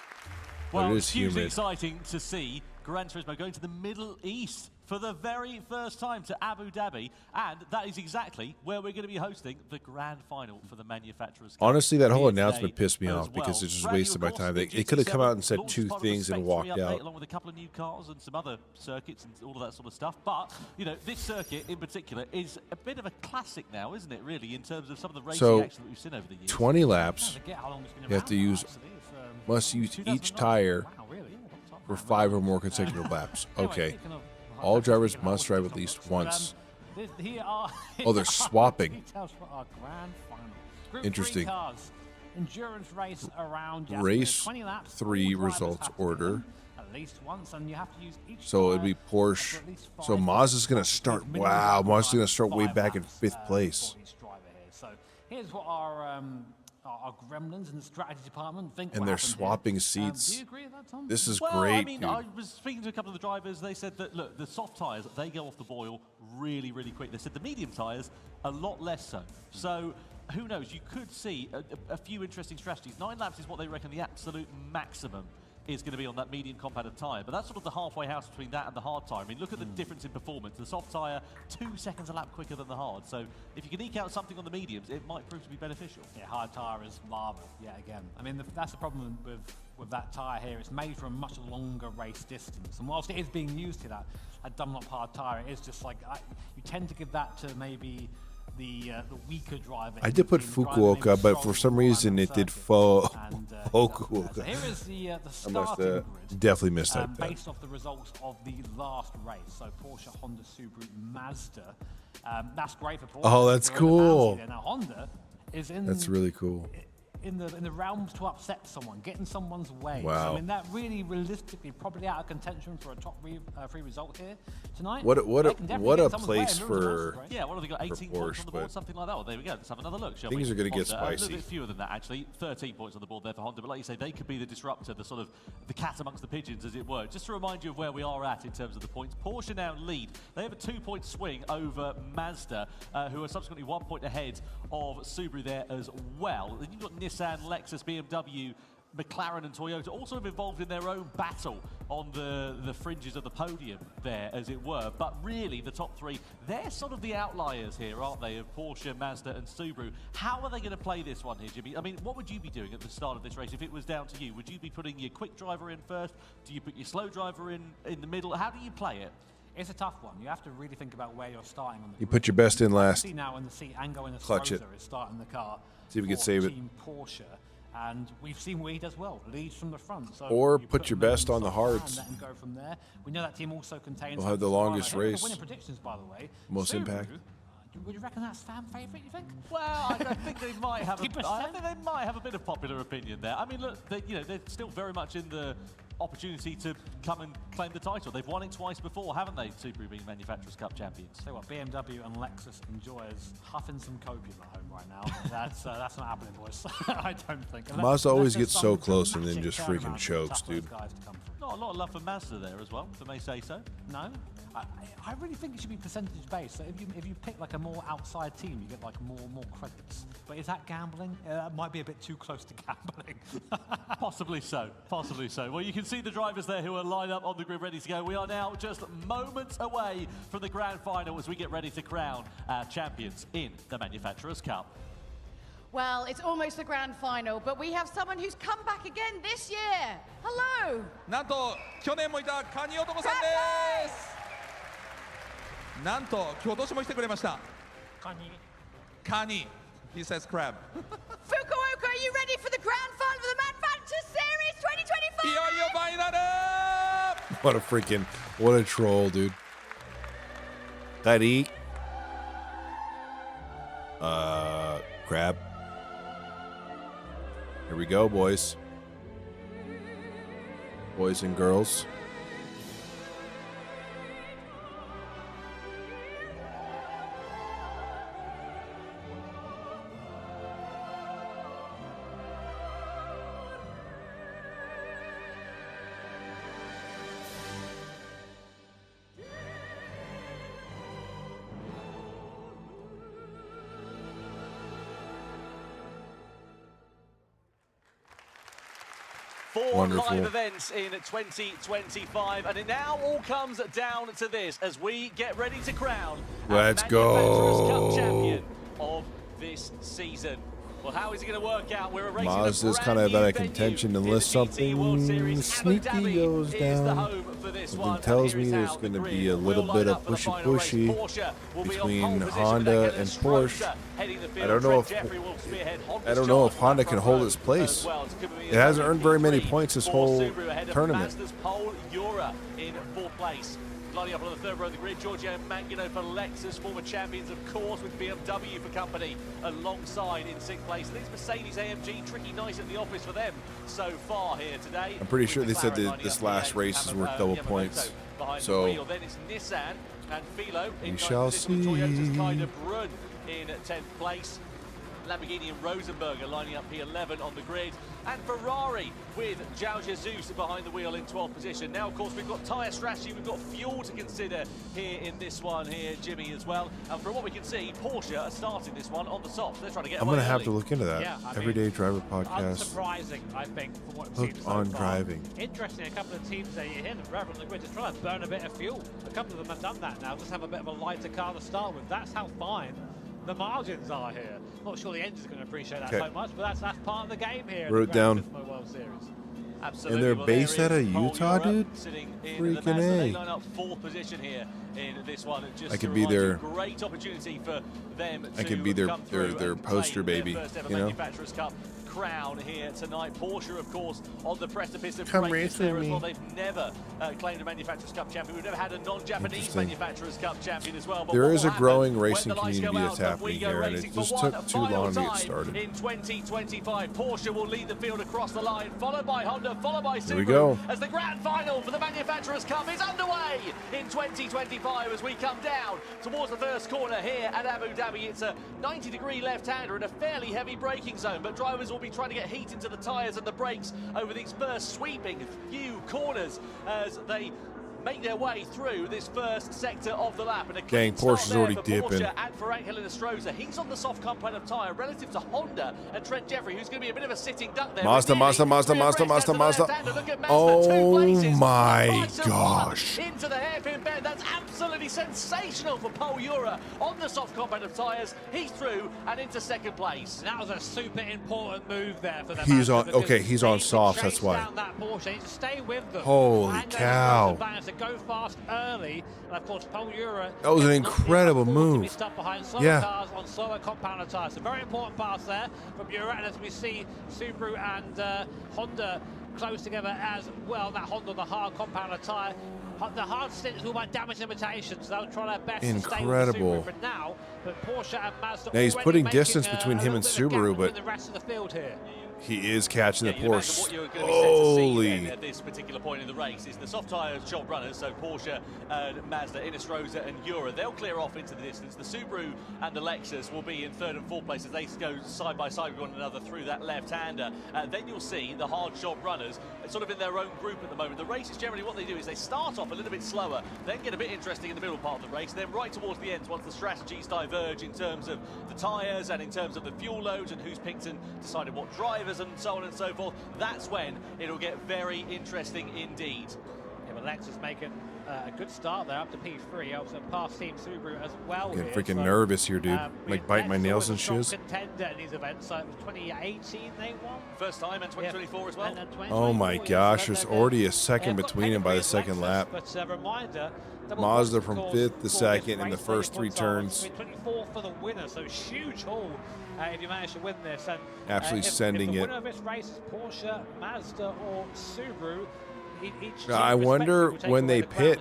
Well, it it's is hugely humid. exciting to see Gran Turismo going to the Middle East for the very first time, to Abu Dhabi, and that is exactly where we're going to be hosting the grand final for the Manufacturers Cup. Honestly, that whole here announcement today pissed me as off because well. it just Brand new, wasted of my course, time. the They could have come out and said launched 2 as part of the things and Spectrum walked update, out. along with a couple of new cars and some other circuits and all of that sort of stuff. But, you know, this circuit in particular is a bit of a classic now, isn't it, really, in terms of some of the racing So, action that we've seen over the years. 20 laps. You have to must use each tire for 5 or more consecutive laps. Okay. All drivers must drive at least once. Oh, they're swapping. Interesting. Endurance race around Race 20 laps. 3 results order. At least once, and you have to use each So it'd be Porsche. So Mazda's going to start. Wow, Mazda's going to start way back in 5th place. So here's what our gremlins in the strategy department think. And they're swapping seats. Do you agree with that, Tom? This is Well, great, I mean, dude. I was speaking to a couple of the drivers. They said that, look, the soft tyres, they go off the boil really, really quick. They said the medium tyres, a lot less so. So who knows? You could see a few interesting strategies. 9 laps is what they reckon the absolute maximum is going to be on that medium compacted tyre. But that's sort of the halfway house between that and the hard tyre. I mean, look at the difference in performance. The soft tyre, 2 seconds a lap quicker than the hard. So if you can eke out something on the mediums, it might prove to be beneficial. Yeah, hard tyre is lava yet again. I mean, that's the problem with that tyre here. It's made for a much longer race distance. And whilst it is being used to that Dunlop hard tyre, it is just like, you tend to give that to maybe the weaker driver. I did put Fukuoka, but for some reason it did Fukuoka. So here is the I must starting grid. definitely missed that. Based off the results of the last race. So Porsche, Honda, Subaru, Mazda. That's great for Porsche. Oh, that's cool. Now Honda is in. That's really cool. In the realms to upset someone, get in someone's way. Wow. I mean, that really realistically probably out of contention for a top 3 result here tonight. What a place for Yeah, what have they got? 18 points on the board, something like that. Well, there we go. Let's have another look, shall we? Things are going to get Honda, spicy. A little bit fewer than that, actually. 13 points on the board there for Honda. But like you say, they could be the disruptor, the sort of the cat amongst the pigeons, as it were. Just to remind you of where we are at in terms of the points. Porsche now lead. They have a 2-point swing over Mazda, who are subsequently 1 point ahead of Subaru there as well. Then you've got Nissan, Lexus, BMW, McLaren and Toyota also involved in their own battle on the fringes of the podium there, as it were. But really, the top 3, they're sort of the outliers here, aren't they, of Porsche, Mazda and Subaru. How are they going to play this one here, Jimmy? I mean, what would you be doing at the start of this race if it was down to you? Would you be putting your quick driver in first? Do you put your slow driver in the middle? How do you play it? It's a tough one. You have to really think about where you're starting on the You put your best in last. See now in the seat, Ango in the Clutch it. is starting the car. See if we can for save it. Team Porsche, and we've seen where he does well. Leads from the front. So Or you put your him in best on the soft line, hards. let him go from there. We know that team also contains. They'll have the longest race. Winning predictions, by the way. Most impact. Would you reckon that's fan favourite? You think? Well, I think they might have. I think they might have a bit of popular opinion there. I mean, look, they're still very much in the opportunity to come and claim the title. They've won it twice before, haven't they? Subaru being Manufacturers Cup champions. So what? BMW and Lexus enjoyers huffing some copium at home right now. That's not happening, boys. I don't think. Mazda always gets so close and then just freaking chokes, dude. Not a lot of love for Mazda there as well, if I may say so. No, I really think it should be percentage based. So if you pick like a more outside team, you get like more credits. But is that gambling? That might be a bit too close to gambling. Possibly so. Possibly so. Well, you can see the drivers there who are lined up on the grid ready to go. We are now just moments away from the grand final as we get ready to crown our champions in the Manufacturers Cup. Well, it's almost the grand final, but we have someone who's come back again this year. Hello. なんと去年もいたカニ男さんです。なんと今日今年も来てくれました。カニ。He says crab. Fukuoka, are you ready for the grand final for the Manufacturers Series 2025? いよいよファイナル。What a troll, dude. Kari. Crab. Here we go, boys. Boys and girls. 4 live events in 2025, and it now all comes down to this as we get ready to crown Let's Manufacturers Cup go. champion of this season. Well, how is it going to work out? We're racing Mazda's kind of out of contention unless something sneaky goes down. Something tells me there's going to be a little bit of pushy between Honda and Porsche. I don't know if Honda can hold its place. It hasn't earned very many points this whole tournament. Pole Eura in 4th place. Lining up on the 3rd row of the grid, Giorgio Mangino for Lexus, former champions, of course, with BMW for company alongside in 6th place. This Mercedes AMG, tricky nice at the office for them so far here today. I'm pretty sure they said that this last race is worth double points. So then it's Nissan and Philo in we shall see. Toyota's Kaida Brun in 10th place. Lamborghini and Rosenberger lining up P11 on the grid, and Ferrari with João Jesus behind the wheel in 12th position. Now, of course, we've got tyre strategy, we've got fuel to consider here in this one here, Jimmy, as well. And from what we can see, Porsche are starting this one on the soft. They're trying to get I'm going to have to look into that. Yeah, Everyday Driver Podcast. Unsurprising, I think, from what we've Hooked seen so on far. driving. Interesting, a couple of teams there, you hear them right on the grid, just trying to burn a bit of fuel. A couple of them have done that now, just have a bit of a lighter car to start with. That's how fine the margins are here. Not sure the engine's going to appreciate that so much, but that's part of the game here. Wrote it down. World Series. Absolutely. And they're based out of Utah, dude? Freaking A. They line up 4th position here in this one. Just I could be their great opportunity for them I could be their poster baby, you know? Manufacturers Cup crown here tonight. Porsche, of course, on the precipice of Come greatness race there with as well. me. They've never claimed a Manufacturers Cup champion. We've never had a non-Japanese Manufacturers Cup champion as well. But there what is will a growing happen racing when the lights community go that's out and happening we go here, and racing it for just one took too long to get time started. in 2025, Porsche will lead the field across the line, followed by Honda, followed by Here we Subaru, go. as the grand final for the Manufacturers Cup is underway in 2025 as we come down towards the first corner here at Abu Dhabi. It's a 90-degree left-hander in a fairly heavy braking zone, but drivers will be trying to get heat into the tyres and the brakes over these first sweeping few corners as they make their way through this first sector of the lap. And a Dang, clean start Porsche's there already for dipping. Porsche and for Angel Inestrosa. He's on the soft compound of tyre relative to Honda and Trent Jeffrey, who's going to be a bit of a sitting duck there. Mazda. Oh my gosh. Into the hairpin bend. That's absolutely sensational for Pol Eura on the soft compound of tyres. He's through and into 2nd place. That was a super important move there for them. He's on, okay, he's on soft, that's why. That Porsche, to stay with them. Holy cow. To go fast early, and of course, Pol Eura. That was an incredible move. Stuck behind slower cars on slower compounder tyres. A very important pass there from Eura, and as we see Subaru and Honda close together as well. That Honda, the hard compounder tyre. The hard stint is all about damage limitations. They'll try their best to stay with the Subaru for now, but Porsche and Mazda. Now he's putting distance between him and Subaru, but the rest of the field here. He is catching the Porsche. What you're going to be set to see then at this particular point in the race is the soft tyre shop runners, so Porsche, Mazda, Inestrosa and Eura. They'll clear off into the distance. The Subaru and the Lexus will be in 3rd and 4th place as they go side by side with one another through that left-hander. Then you'll see the hard shop runners sort of in their own group at the moment. The race is generally what they do is they start off a little bit slower, then get a bit interesting in the middle part of the race, then right towards the end, once the strategies diverge in terms of the tyres and in terms of the fuel loads and who's picked and decided what drivers and so on and so forth, that's when it'll get very interesting indeed. Yeah, but Lexus making a good start there up to P3, also past Team Subaru as well. Getting here. freaking So, nervous here, dude. Like biting my nails and shiz. shiz. Contender in these events. So it was 2018 they won. First time and 2024 as well. Oh my gosh, there's already a second between him by the 2nd lap. But a reminder, Mazda from 5th to 2nd in the first 3 turns. 24 for the winner, so huge haul if you manage to win this. And absolutely sending if the it. winner of this race is Porsche, Mazda, or Subaru. I wonder when they pit.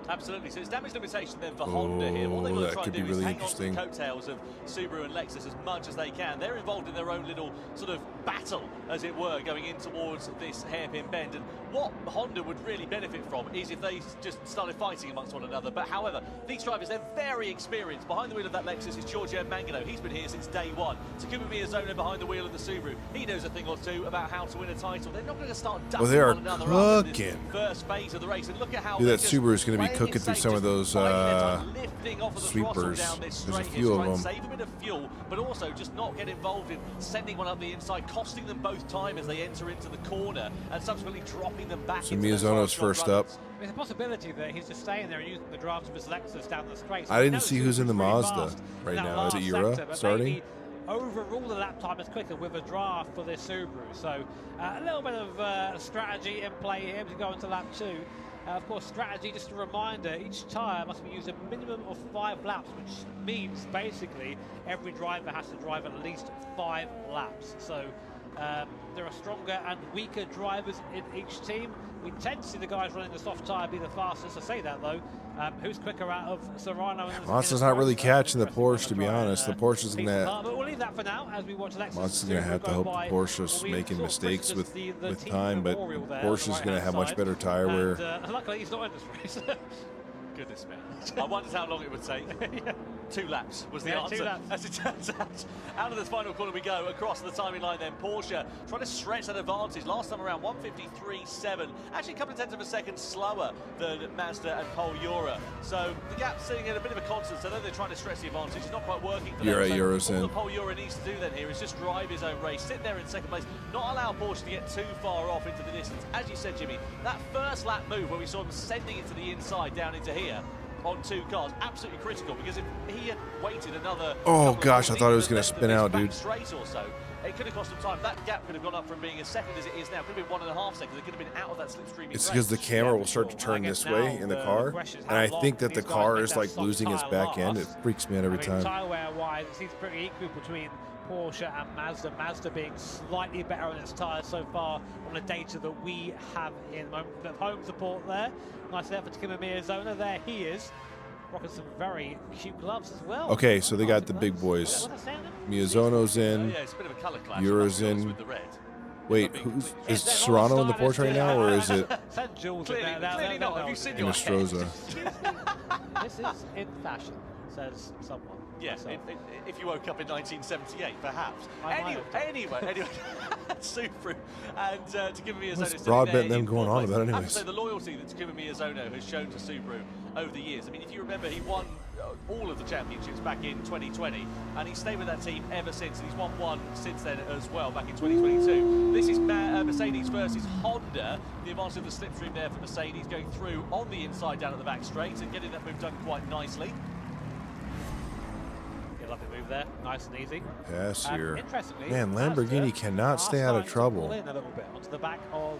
Absolutely. So it's damage limitation then for Honda here. What they want to try and do is hang on to the coattails of Subaru and Lexus as much as they can. They're involved in their own little sort of battle, as it were, going in towards this hairpin bend. And what Honda would really benefit from is if they just started fighting amongst one another. But however, these drivers, they're very experienced. Behind the wheel of that Lexus is Giorgio Mangino. He's been here since day one. Takuma Miyazono behind the wheel of the Subaru. He knows a thing or two about how to win a title. They're not going to start ducking they are one another up in this cooking. First phase of the race, and look at how Dude, that Subaru is going to be cooking through some of those sweepers. There's a few of them. Save a bit of fuel, but also just not get involved in sending one up the inside, costing them both time as they enter into the corner, and subsequently dropping them back. So Miyazono's first up. There's a possibility that he's just staying there and using the draft of his Lexus down the straight. I didn't see who's in the Mazda right now. Is it Yura starting? Overall, the lap time is quicker with a draft for this Subaru. So a little bit of strategy in play here to go into lap 2. Of course, strategy, just a reminder, each tyre must be used a minimum of 5 laps, which means basically every driver has to drive at least 5 laps. So there are stronger and weaker drivers in each team. We tend to see the guys running the soft tyre be the fastest. I say that though. Who's quicker out of Serrano and Mazda's not really catching the Porsche, to be honest. The Porsche is going to. But we'll leave that for now as we watch Lexus. Mazda's going to have to hope Porsche's making mistakes with time, but Porsche's going to have much better tire wear. Luckily, he's not in this race. Goodness me. I wondered how long it would take. Yeah. 2 laps was the answer. 2 laps. As it turns out of this final corner we go, across the timing line then. Porsche trying to stretch that advantage. Last time around 1:53.7. Actually a couple of tenths of a second slower than Mazda and Pol Yura. So the gap's sitting at a bit of a constant. So though they're trying to stretch the advantage, it's not quite working for them. Euro's all in. that Pol Yura needs to do then here is just drive his own race, sit there in second place, not allow Porsche to get too far off into the distance. As you said, Jimmy, that first lap move where we saw them sending it to the inside down into here on 2 cars, absolutely critical, because if he had waited another gosh, I thought it was going to spin out, dude. Straight or so, it could have cost him time. That gap could have gone up from being as second as it is now. It could have been 1.5 seconds. It could have been out of that slipstreaming. It's because the camera will start to turn this way in the car, and I think that the car is like losing its back end. It freaks me out every time. Tire wear wise, it seems pretty equal between Porsche and Mazda. Mazda being slightly better on its tyres so far on the data that we have in the moment. Bit of home support there. Nice effort to Kimi Miyazono. There he is. Rocking some very cute gloves as well. Okay, so they got the big boys. Miyazono's in. Yeah, it's a bit of a colour clash. Yura's in. With the red. Wait, is Serrano in the Porsche right now, or is it Clearly not. Have you seen your Nostroza? This is in fashion, says someone. Yes, if you woke up in 1978, perhaps. Anyway, Subaru and to Kimi Miyazono. What's broadbent them going on about I have to anyways? say the loyalty that Kimi Miyazono has shown to Subaru over the years. I mean, if you remember, he won all of the championships back in 2020, and he's stayed with that team ever since, and he's won one since then as well, back in 2022. This is Mercedes versus Honda. The advantage of the slipstream there for Mercedes, going through on the inside down at the back straight and getting that move done quite nicely. Lovely move there, nice and easy. Yes, here. Interestingly, Man, Lamborghini cannot stay out of trouble. In a little bit onto the back of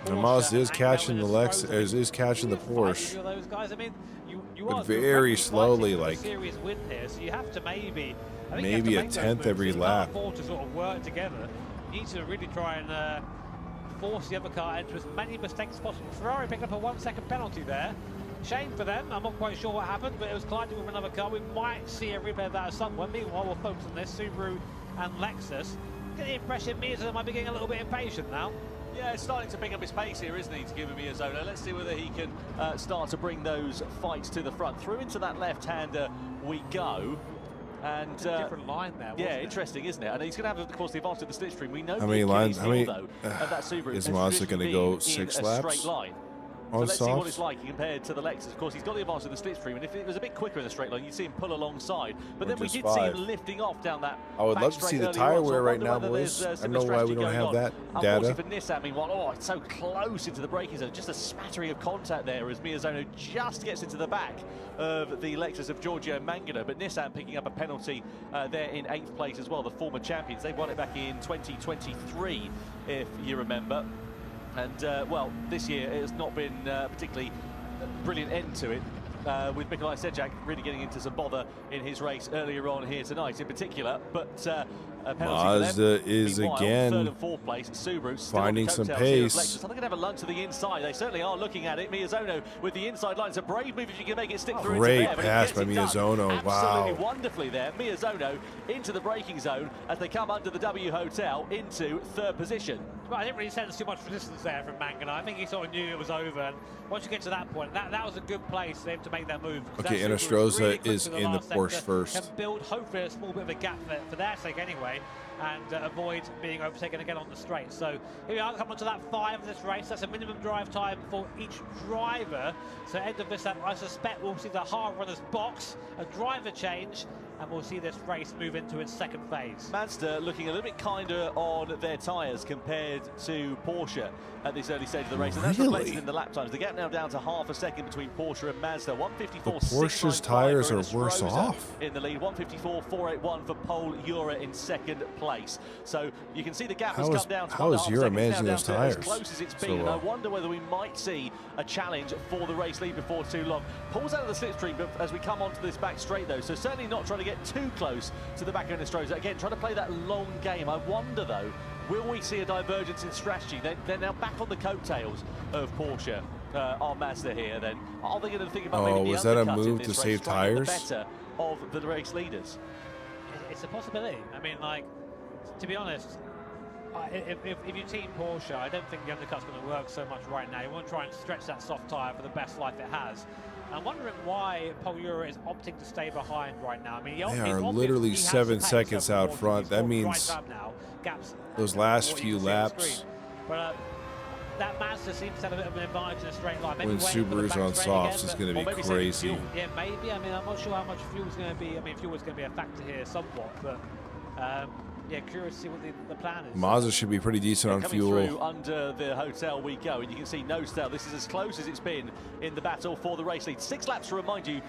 The Mazda is catching the is catching the Porsche. Those guys, I mean, you but are very slowly, like serious win here, so you have to maybe a tenth every lap. To sort of work together, you need to really try and force the other car into as many mistakes as possible. Ferrari picked up a 1 second penalty there. Shame for them. I'm not quite sure what happened, but it was colliding with another car. We might see a replay of that somewhere. Meanwhile, we'll focus on this Subaru and Lexus. Get the impression Miyazono might be getting a little bit impatient now. Yeah, it's starting to pick up his pace here, isn't he, to give him Miyazono. Let's see whether he can start to bring those fights to the front. Through into that left-hander we go. And different line there. Yeah, interesting, isn't it? And he's going to have, of course, the advantage of the slipstream. We know how many lines? How many? Though, that Subaru Is Mazda going to go 6 laps? Straight line. So let's see what it's like compared to the Lexus. Of course, he's got the advantage of the slipstream, and if it was a bit quicker in the straight line, you'd see him pull alongside. But then we did see him lifting off down that. I would love to see the tire wear right now, boys. I don't know why we don't have that data. For Nissan, meanwhile, it's so close into the braking zone. Just a smattering of contact there as Miyazono just gets into the back of the Lexus of Giorgio Mangano. But Nissan picking up a penalty there in 8th place as well, the former champions. They won it back in 2023, if you remember. And, well, this year it has not been particularly brilliant end to it, with Mikolaj Sejak really getting into some bother in his race earlier on here tonight in particular. But Mazda is again third and fourth place. Subaru finding some pace. I think they have a lunge to the inside. They certainly are looking at it. Miyazono with the inside line. It's a brave move if you can make it stick through. Great into pass by Miyazono. Wow. Absolutely wonderfully there. Miyazono into the braking zone as they come under the W Hotel into 3rd position. Well, I didn't really sense too much resistance there from Mangano. I think he sort of knew it was over. And once you get to that point, that was a good place for him to make that move. Okay, and Nostroza is in the Porsche first. Can build hopefully a small bit of a gap for their sake anyway. try and avoid being overtaken again on the straight. So here we are, coming to that 5 of this race. That's a minimum drive time for each driver. So end of this lap, I suspect we'll see the hard runners box, a driver change, and we'll see this race move into its second phase. Mazda looking a little bit kinder on their tyres compared to Porsche at this early stage of the race, and that's reflected in the lap times. The gap now down to half a second between Porsche and Mazda. 154. Porsche's tires are worse off in the lead. 154.481 for Pol Ura in second place. So you can see the gap has come down to how is Ura managing those tires as close as it's been. And I wonder whether we might see a challenge for the race lead before too long. Paul's out of the slipstream, but as we come onto this back straight though, so certainly not trying to get too close to the back end of Stroza. Again, trying to play that long game. I wonder though, will we see a divergence in strategy? They're now back on the coattails of Porsche. On Mazda here, then are they going to think about maybe the was that a undercut move in to this save race, trying to get tires? the better of the race leaders? It's a possibility. I mean, like, to be honest, if you team Porsche, I don't think the undercut's going to work so much right now. You want to try and stretch that soft tyre for the best life it has. I'm wondering why Pol Ura is opting to stay behind right now. I mean, they are literally 7 seconds out front. That means those last few laps. But that Mazda seems to have a bit of an advantage in a straight line. Maybe when Subaru's on softs, it's going to be crazy. Yeah, maybe. I mean, I'm not sure how much fuel is going to be. I mean, fuel is going to be a factor here somewhat, but yeah, curious to see what the plan is. Mazda should be pretty decent on coming fuel. Through under the hotel we go, and you can see no stale. This is as close as it's been in the battle for the race lead. 6 laps to remind you.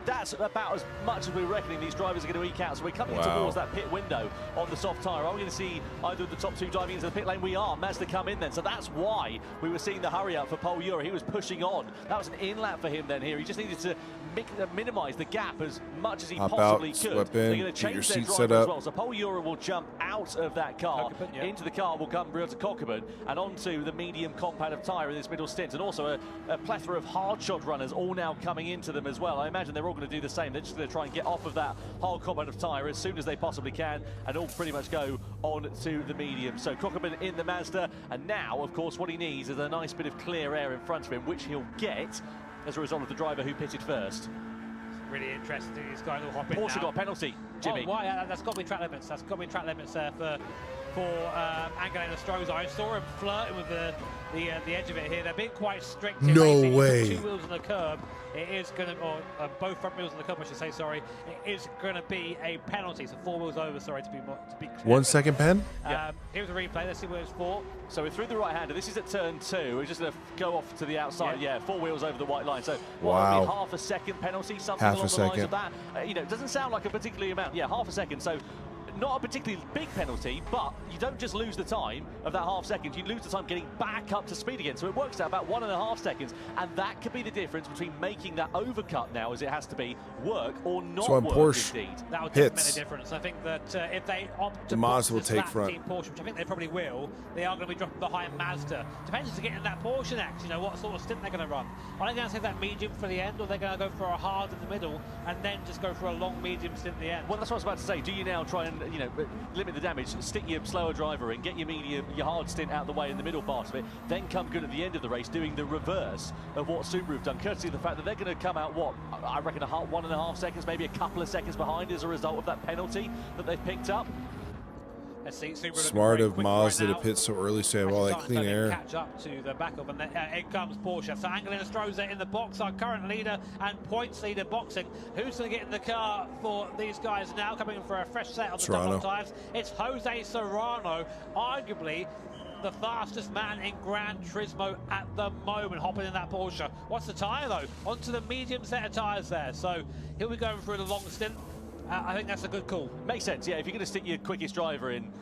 That's about as much as we're reckoning these drivers are going to eke out. So we're coming towards that pit window on the soft tyre. Are we going to see either of the top 2 driving into the pit lane? We are. Mazda come in then. So that's why we were seeing the hurry up for Pol Ura. He was pushing on. That was an in lap for him then here. He just needed to minimise the gap as much as he possibly could. They're going to change their driver as well. So Pol Ura will jump out of that car. Into the car will come Ryota Kokubun and onto the medium compound of tyre in this middle stint. And also a plethora of hard shot runners all now coming into them as well. I imagine they're all going to do the same. They're just going to try and get off of that hard compound of tyre as soon as they possibly can and all pretty much go on to the medium. So Kokubun in the Mazda, and now of course what he needs is a nice bit of clear air in front of him, which he'll get as a result of the driver who pitted first. Really interesting. These guys will hop in. Porsche got a penalty, Jimmy. Oh, why? That's got to be track limits. That's got to be track limits there for Angelina Stroza. I saw him flirting with the edge of it here. They're being quite strict. No way. 2 wheels on the curb. It is going to, or both front wheels on the curb, I should say. Sorry, it is going to be a penalty. So 4 wheels over. Sorry to be clear. 1 second pen. Here's a replay. Let's see what it's for. So we're through the right-hander. This is at turn 2. We're just going to go off to the outside. Yeah, 4 wheels over the white line. So what would be half a second penalty, something along the lines of that. You know, it doesn't sound like a particularly amount. Yeah, half a second. So not a particularly big penalty, but you don't just lose the time of that half second, you lose the time getting back up to speed again. So it works out about 1.5 seconds, and that could be the difference between making that overcut now, as it has to be, work or not work Porsche indeed. That would definitely make a difference. I think that if they opt to Mazda will take front. Team Porsche, which I think they probably will, they are going to be dropping behind Mazda. Depends to get in that Porsche next, you know, what sort of stint they're going to run. Are they going to save that medium for the end, or they're going to go for a hard in the middle and then just go for a long medium stint at the end? Well, that's what I was about to say. Do you now try and, you know, limit the damage, stick your slower driver in, get your medium, your hard stint out of the way in the middle part of it, then come good at the end of the race, doing the reverse of what Subaru have done, courtesy of the fact that they're going to come out, what, I reckon 1.5 seconds, maybe a couple of seconds behind as a result of that penalty that they've picked up. Let's see, Smart of Mazda to pit so early, so have all that clean air. Catch up to the backup, and in comes Porsche. So Angelina Stroza in the box, our current leader and points leader boxing. Who's going to get in the car for these guys now? Coming in for a fresh set of the double tyres. It's Jose Serrano, arguably the fastest man in Gran Turismo at the moment, hopping in that Porsche. What's the tyre though? Onto the medium set of tyres there. So he'll be going through the long stint. I think that's a good call. Makes sense, yeah. If you're going to stick your quickest driver in,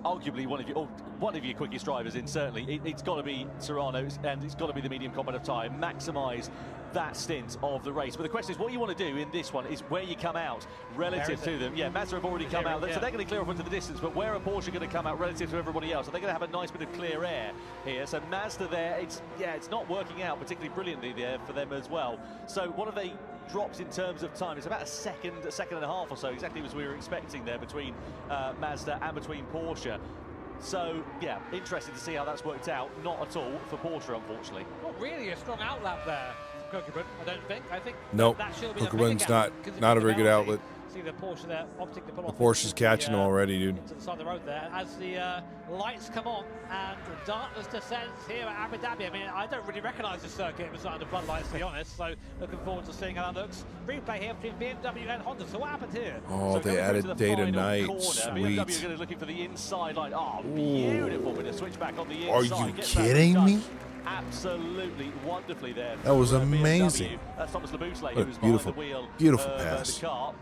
arguably one of your quickest drivers in, certainly, it's got to be Serrano, and it's got to be the medium compound of tyre. Maximise that stint of the race. But the question is, what you want to do in this one is where you come out relative to them. Yeah, Mazda have already come out, so they're going to clear off into the distance, but where are Porsche going to come out relative to everybody else? Are they going to have a nice bit of clear air here? So Mazda there, it's not working out particularly brilliantly there for them as well. So what have they dropped in terms of time? It's about a second and a half or so, exactly as we were expecting there between Mazda and between Porsche. So, yeah, interesting to see how that's worked out. Not at all for Porsche, unfortunately. Not really a strong outlap there, Kokubun, I don't think. I think nope. that should be Kokubun's not a very good outlet. See the Porsche there, opting to pull The off. Porsche's catching them already, dude. To the side of the road there, as the lights come on and darkness descends here at Abu Dhabi. I mean, I don't really recognise the circuit. It was under floodlights, to be honest. So looking forward to seeing how that looks. Replay here between BMW and Honda. So what happened here? Oh, So they added day to night. BMW Sweet. are going to be looking for the inside line. Oh, beautiful with a switchback on the Are inside. you Gets that kidding me? Absolutely wonderfully there. That was for, amazing. BMW. That's Thomas Labouchelet, What who a was beautiful, behind the wheel beautiful of pass. the car.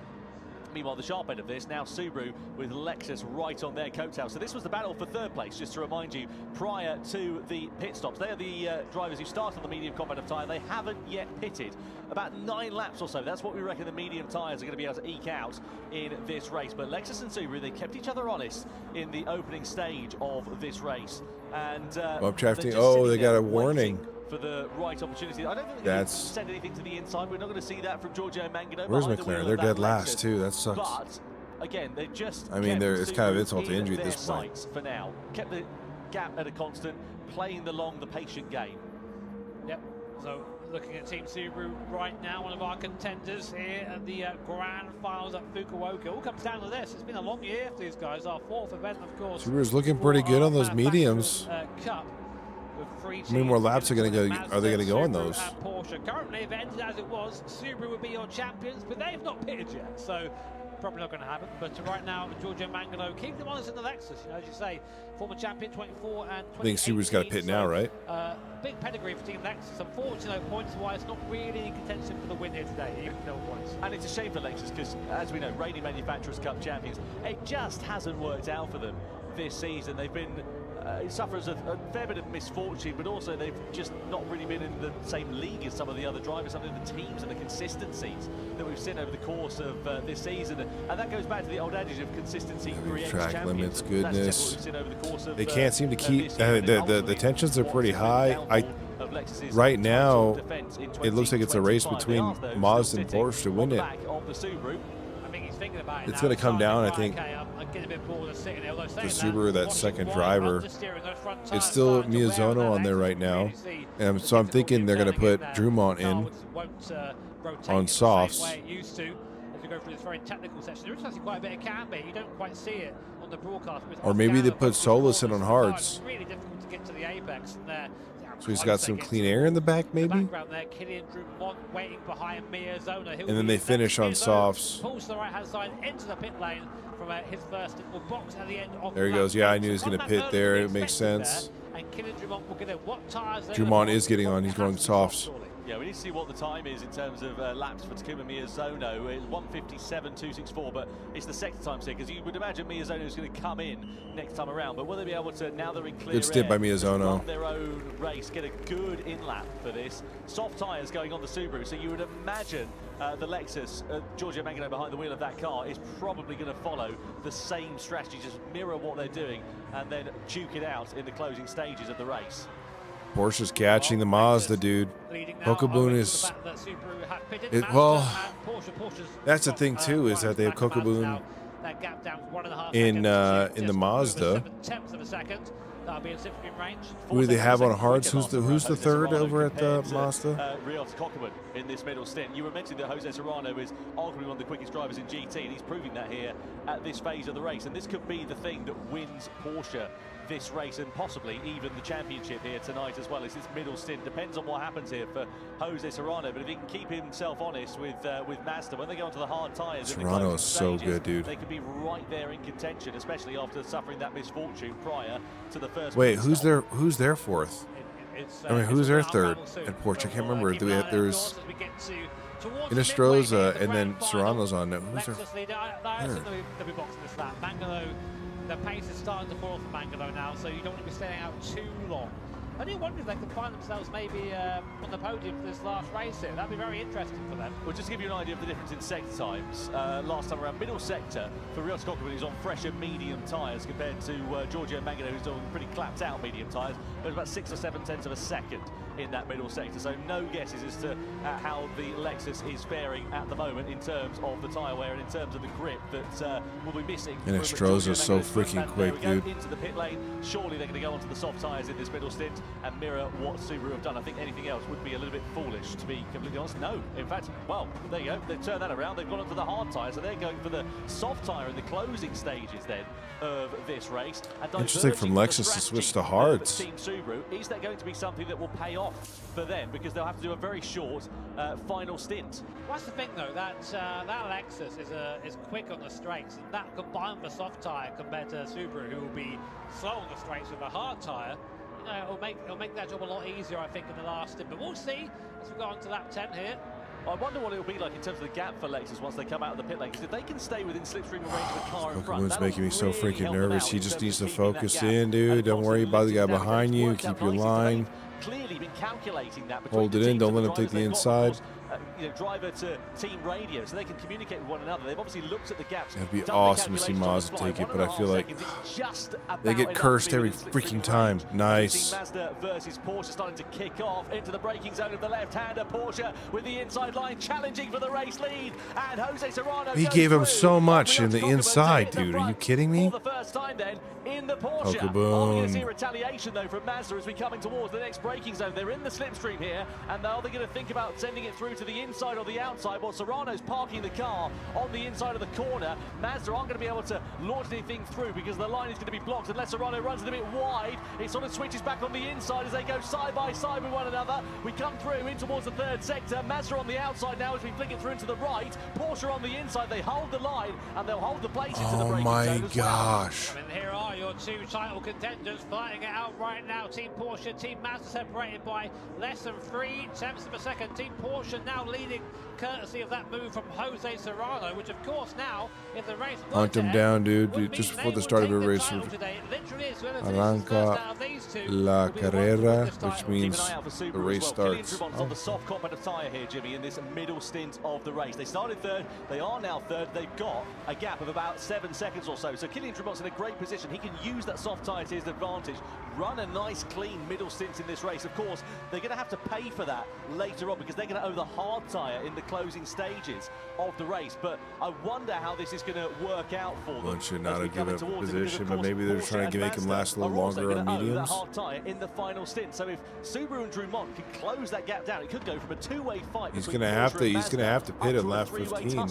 Meanwhile, the sharp end of this, now Subaru with Lexus right on their coattails. So this was the battle for third place, just to remind you, prior to the pit stops. They are the drivers who start on the medium combat tyre. They haven't yet pitted. About 9 laps or so. That's what we reckon the medium tyres are going to be able to eke out in this race. But Lexus and Subaru, they kept each other honest in the opening stage of this race. And Bump drafting. Oh, they got a warning. For the right opportunity. I don't think they can send anything to the inside. We're not going to see that from Giorgio Mangano. Where's McLaren? They're dead last too. That sucks. But again, they just. I mean, it's kind of insult to injury at this point. For now, kept the gap at a constant, playing the patient game. Yep. So looking at Team Subaru right now, one of our contenders here at the Grand Finals at Fukuoka. All comes down to this. It's been a long year for these guys. Our 4th event, of course. Subaru's looking pretty good on those mediums. Cup. How many more laps are going to go? Are they going to go on those? Porsche. Currently, if it ended as it was, Subaru would be your champions, but they've not pitted yet, so probably not going to happen. But right now, Giorgio Mangano keep them honest in the Lexus. You know, as you say, former champion 24 and 20. I think Subaru's got to pit now, right? Big pedigree for Team Lexus. Unfortunately, points-wise, not really in contention for the win here today. Even no points. And it's a shame for Lexus because, as we know, reigning Manufacturers' Cup champions, it just hasn't worked out for them this season. They've been sufferers of a fair bit of misfortune, but also they've just not really been in the same league as some of the other drivers, some of the teams and the consistencies that we've seen over the course of this season. And that goes back to the old adage of consistency creates Track champions. limits, goodness. That's what we've seen over the course of, they can't seem to keep the tensions are pretty high. Right now, it looks like it's a race between Mazda and Porsche to win it. It's going to come down, I think, to Subaru, that second driver. It's still Miyazono on there right now. And so I'm thinking they're going to put Drumont in on softs. As we go through this very technical section, there is actually quite a bit of camber. You don't quite see it on the broadcast. Or maybe they put Solus in on hards. It's really difficult to get to the apex from there. So he's got some clean air in the back, maybe? And then they finish on softs. Pulls to the right-hand side into the pit lane from his first little box at the end of there he goes. Yeah, I knew he was going to pit there. It makes sense. Drumont is getting on. He's going softs. Yeah, we need to see what the time is in terms of laps for Takuma Miyazono. It's 1:57.264, but it's the sector times here because you would imagine Miyazono is going to come in next time around. But will they be able to, now they're in clear good stint by Miyazono. Run their own race, get a good in-lap for this. Soft tyres going on the Subaru, so you would imagine the Lexus, Giorgio Mangano behind the wheel of that car, is probably going to follow the same strategy, just mirror what they're doing and then duke it out in the closing stages of the race. Porsche's catching the Mazda, dude. Kokobun is... well, that's the thing, too, is that they have Kokobun in the Mazda. Who do they have on hards? Who's the third over at the Mazda? Ryota Kokobun in this middle stint. You were mentioning that Jose Serrano is arguably one of the quickest drivers in GT, and he's proving that here at this phase of the race. And this could be the thing that wins Porsche this race and possibly even the championship here tonight as well. As this middle stint depends on what happens here for Jose Serrano, but if he can keep himself honest with Mazda when they go onto the hard tyres, Serrano is so good, dude. They could be right there in contention, especially after suffering that misfortune prior to the first. Wait, who's their fourth? I mean, who's their third at Porsche? I can't remember. There's Inestrosa and then Serrano's on it. Who's their third? The pace is starting to fall for Mangano now, so you don't want to be staying out too long. I do wonder if they can find themselves maybe on the podium for this last race here. That'd be very interesting for them. Well, just to give you an idea of the difference in sector times, last time around, middle sector for Ryota Kokobun is on fresher medium tyres compared to Giorgio Mangano, who's on pretty clapped out medium tyres. It was about 6 or 7 tenths of a second in that middle sector. So no guesses as to how the Lexus is faring at the moment in terms of the tyre wear and in terms of the grip that will be missing. And Estroza's so freaking quick, dude. Into the pit lane. Surely they're going to go onto the soft tyres in this middle stint and mirror what Subaru have done. I think anything else would be a little bit foolish, to be completely honest. No, in fact, well, there you go. They've turned that around. They've gone onto the hard tyre, so they're going for the soft tyre in the closing stages then of this race. And interesting from Lexus to switch to hards. Team Subaru, is that going to be something that will pay off for them, because they'll have to do a very short final stint? Well, that's the thing though, that Lexus is quick on the straights, and that combined with a soft tyre compared to Subaru, who will be slow on the straights with a hard tyre, you know, it'll make that job a lot easier, I think, in the last stint. But we'll see as we go on to lap 10 here. I wonder what it'll be like in terms of the gap for Lexus once they come out of the pit lane, because if they can stay within slipstream range of the car in front, Kokobu's making me so freaking nervous. He just needs to focus in, dude. Don't worry about the guy behind you. Keep your line. Clearly been calculating that. Hold it in. Don't let him take the inside. You know, driver to team radio, so they can communicate with one another. They've obviously looked at the gaps. It'd be awesome to see Mazda take it, but I feel like they get cursed every freaking time. Nice. Mazda versus Porsche starting to kick off into the braking zone of the left-hander. Porsche with the inside line challenging for the race lead, and Jose Serrano. He gave him so much in the inside, dude. Are you kidding me? For the first time then in the Porsche. Kokobu. We're going to see retaliation though from Mazda as we come in towards the next braking zone. They're in the slipstream here, and are they going to think about sending it through to the inside or the outside? Well, Serrano's parking the car on the inside of the corner. Mazda aren't going to be able to launch anything through because the line is going to be blocked unless Serrano runs it a bit wide. It sort of switches back on the inside as they go side by side with one another. We come through in towards the third sector. Mazda on the outside now as we flick it through into the right. Porsche on the inside. They hold the line and they'll hold the place into the braking zone as well. Oh my gosh. I mean, here are your two title contenders fighting it out right now. Team Porsche, Team Mazda separated by less than 3/10 of a second. Team Porsche now leading courtesy of that move from Jose Serrano, which of course now, if the race hunt him down, dude. Just before the start of the race. Arranca la carrera, which means the race starts. On the soft compound tyre here, Jimmy, in this middle stint of the race. They started third, they are now third. They've got a gap of about 7 seconds or so. So Kylian Drumont's in a great position. He can use that soft tyre to his advantage, run a nice, clean middle stint in this race. Of course, they're going to have to pay for that later on because they're going to owe the hard tyre in the closing stages of the race. But I wonder how this is going to work out for them. One should not have given up a position, but maybe they're trying to make him last a little longer on mediums. Hard tyre in the final stint. So if Subaru and Drumont can close that gap down, it could go from a two-way fight. He's going to have to pit at lap 15. Yeah,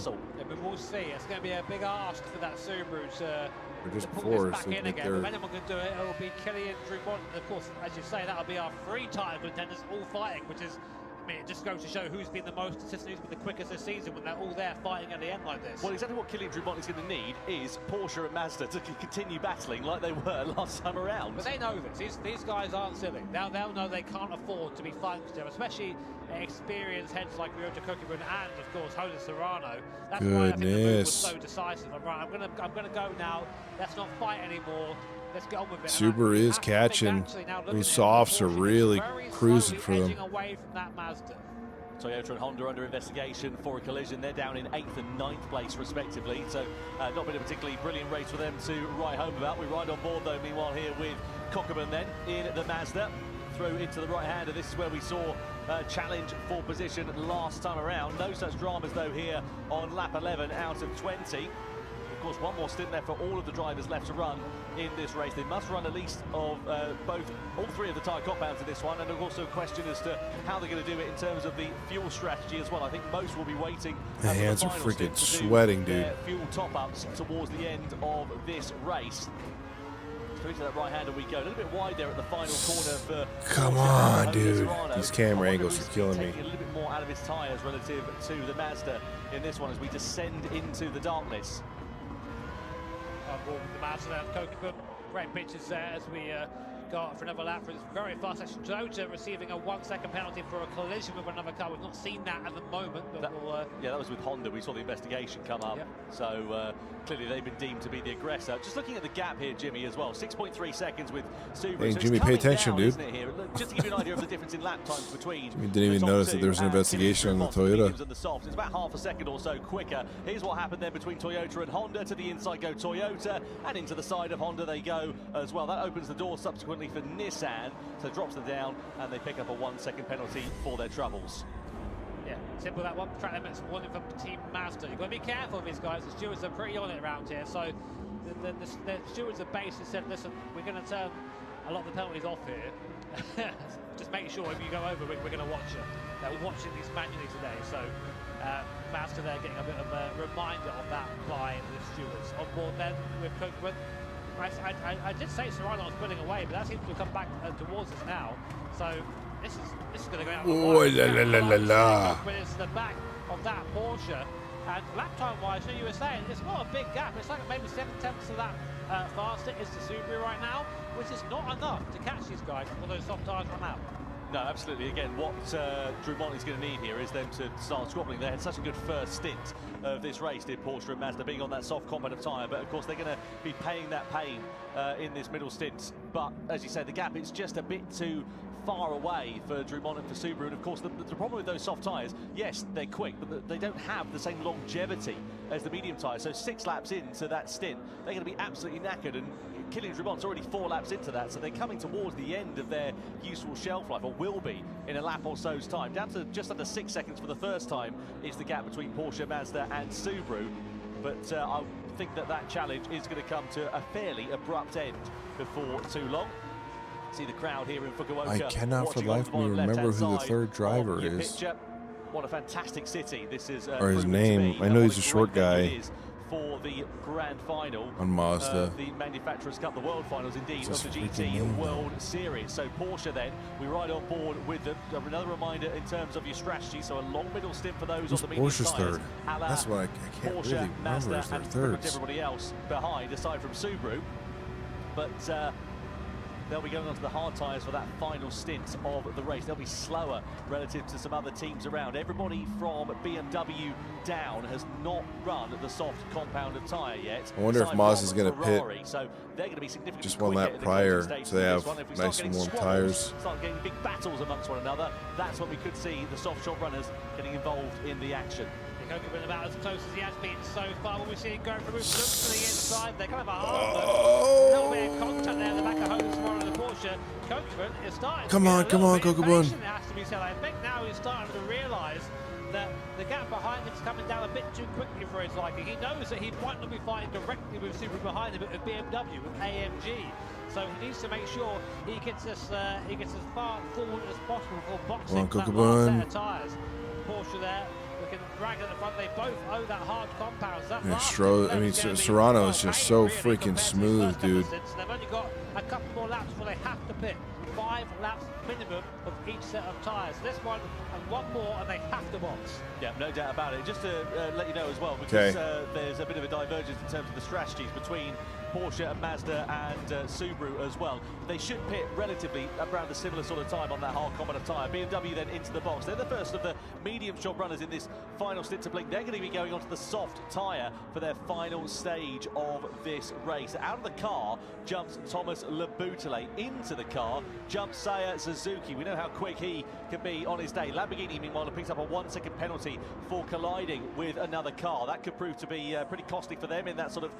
but we'll see. It's going to be a big ask for that Subaru to just pull before, this back in again. If anyone can do it, it'll be Kylian Drumont. And of course, as you say, that'll be our 3 title contenders all fighting, which is, I mean, it just goes to show who's been the most consistent, who's been the quickest this season when they're all there fighting at the end like this. Well, exactly what Kylian Drumont is going to need is Porsche and Mazda to continue battling like they were last time around. But they know this. These guys aren't silly. They'll know they can't afford to be fighting together, especially experienced heads like Ryota Kokobu and, of course, Jose Serrano. That's why I think the move was so decisive. I'm gonna go now. Let's not fight anymore. Let's get on with it. Subaru is catching. Those softs are really cruising for them. Away from that Mazda. Toyota and Honda under investigation for a collision. They're down in 8th and 9th place respectively, so not been a particularly brilliant race for them to ride home about. We ride on board though meanwhile here with Kokobu then in the Mazda through into the right hander. This is where we saw challenge for position last time around. No such dramas though here on lap 11 out of 20. Of course, one more stint there for all of the drivers left to run in this race. They must run at least of all 3 of the tyre compounds in this one, and also a question as to how they're going to do it in terms of the fuel strategy as well. I think most will be waiting. The hands are freaking sweating, dude. Fuel top-ups towards the end of this race. Through to that right-hander we go. A little bit wide there at the final corner for... Come on, dude. These camera angles are killing me. Taking a little bit more out of his tyres relative to the Mazda in this one as we descend into the darkness. The Mazda and Kokobu, great pitches there as we go out for another lap for this very fast section. Toyota receiving a 1-second penalty for a collision with another car. We've not seen that at the moment, but yeah, that was with Honda. We saw the investigation come up. Yep. So clearly they've been deemed to be the aggressor. Just looking at the gap here, Jimmy, as well. 6.3 seconds with Subaru. Hey, so Jimmy, pay attention, down, dude. Just to give you an idea of the difference in lap times between. We didn't even notice that there was an investigation on the Toyota. And the softs. It's about half a second or so quicker. Here's what happened then between Toyota and Honda. To the inside go Toyota, and into the side of Honda they go as well. That opens the door subsequently subsequently for Nissan, so drops them down, and they pick up a 1 second penalty for their troubles. Yeah, simple that one. Track limits warning from Team Mazda. You've got to be careful of these guys. The stewards are pretty on it around here. So the stewards are basically said, listen, we're going to turn a lot of the penalties off here. Just make sure if you go over, we're going to watch you. They're watching these manually today. So Mazda there getting a bit of a reminder of that by the stewards. On board then with Cookman. I did say Serrano was pulling away, but that seems to have come back towards us now. So this is going to go out. Oh, la la la la la. It's the back of that Porsche, and lap time wise, you were saying it's not a big gap. It's like maybe 7/10 of that faster is the Subaru right now, which is not enough to catch these guys before those soft tyres run out. No, absolutely. Again, what Drummond is going to need here is them to start squabbling. They had such a good first stint of this race, did Porsche and Mazda, being on that soft competitive tyre. But of course, they're going to be paying that pain in this middle stint. But as you say, the gap is just a bit too far away for Drummond and for Subaru. And of course, the problem with those soft tyres, yes, they're quick, but they don't have the same longevity as the medium tyres. So 6 laps into that stint, they're going to be absolutely knackered. And Kylian Drummond's already 4 laps into that, so they're coming towards the end of their useful shelf life, or will be in a lap or so's time. Down to just under 6 seconds for the first time is the gap between Porsche, Mazda and Subaru. But I think that challenge is going to come to a fairly abrupt end before too long. See the crowd here in Fukuoka. I cannot for life me remember who the third driver is. Picture. What a fantastic city this is. Or his name. I know he's a short guy. For the grand final on Mazda, the Manufacturers Cup, the World Finals indeed of the GT World Series. So Porsche then, we ride on board with them. Another reminder in terms of your strategy, so a long middle stint for those on the medium Porsche's tyres. third. That's what I can't Porsche, really remember Mazda, is their and thirds. everybody else behind, aside from Subaru. But they'll be going on to the hard tyres for that final stint of the race. They'll be slower relative to some other teams around. Everybody from BMW down has not run the soft compounded tyre yet. I wonder if Mazda's going to pit so they're going to be significantly just one lap prior, so they have nice and warm tyres. Start getting big battles amongst one another. That's when we could see the soft shop runners getting involved in the action. Kokeman about as close as he has been so far. When we see him going for looks to the inside, they're kind of a little bit of contact there in the back of hose for the Porsche. Kokeman is starting. Come on, Kokeman. It has to be said. I think now he's starting to realise that the gap behind him is coming down a bit too quickly for his liking. He knows that he might not be fighting directly with Subaru behind him, but with BMW, with AMG. So he needs to make sure he gets as far forward as possible for boxing that last set of tyres. Porsche there. Looking drag at the front, they both owe that hard compound. Yeah, Serrano is just so freaking smooth, dude. They've only got a couple more laps before they have to pit. 5 laps minimum of each set of tyres. This one and one more, and they have to box. Yeah, no doubt about it. Just to let you know as well, because there's a bit of a divergence in terms of the strategies between Porsche and Mazda and Subaru as well. They should pit relatively around a similar sort of time on that hard compound tyre. BMW then into the box. They're the first of the medium shop runners in this final stint to blink. They're going to be going onto the soft tyre for their final stage of this race. Out of the car jumps Thomas Lebutele. Into the car jumps Saya Suzuki. We know how quick he can be on his day. Lamborghini, meanwhile, picks up a 1 second penalty for colliding with another car. That could prove to be pretty costly for them in that sort of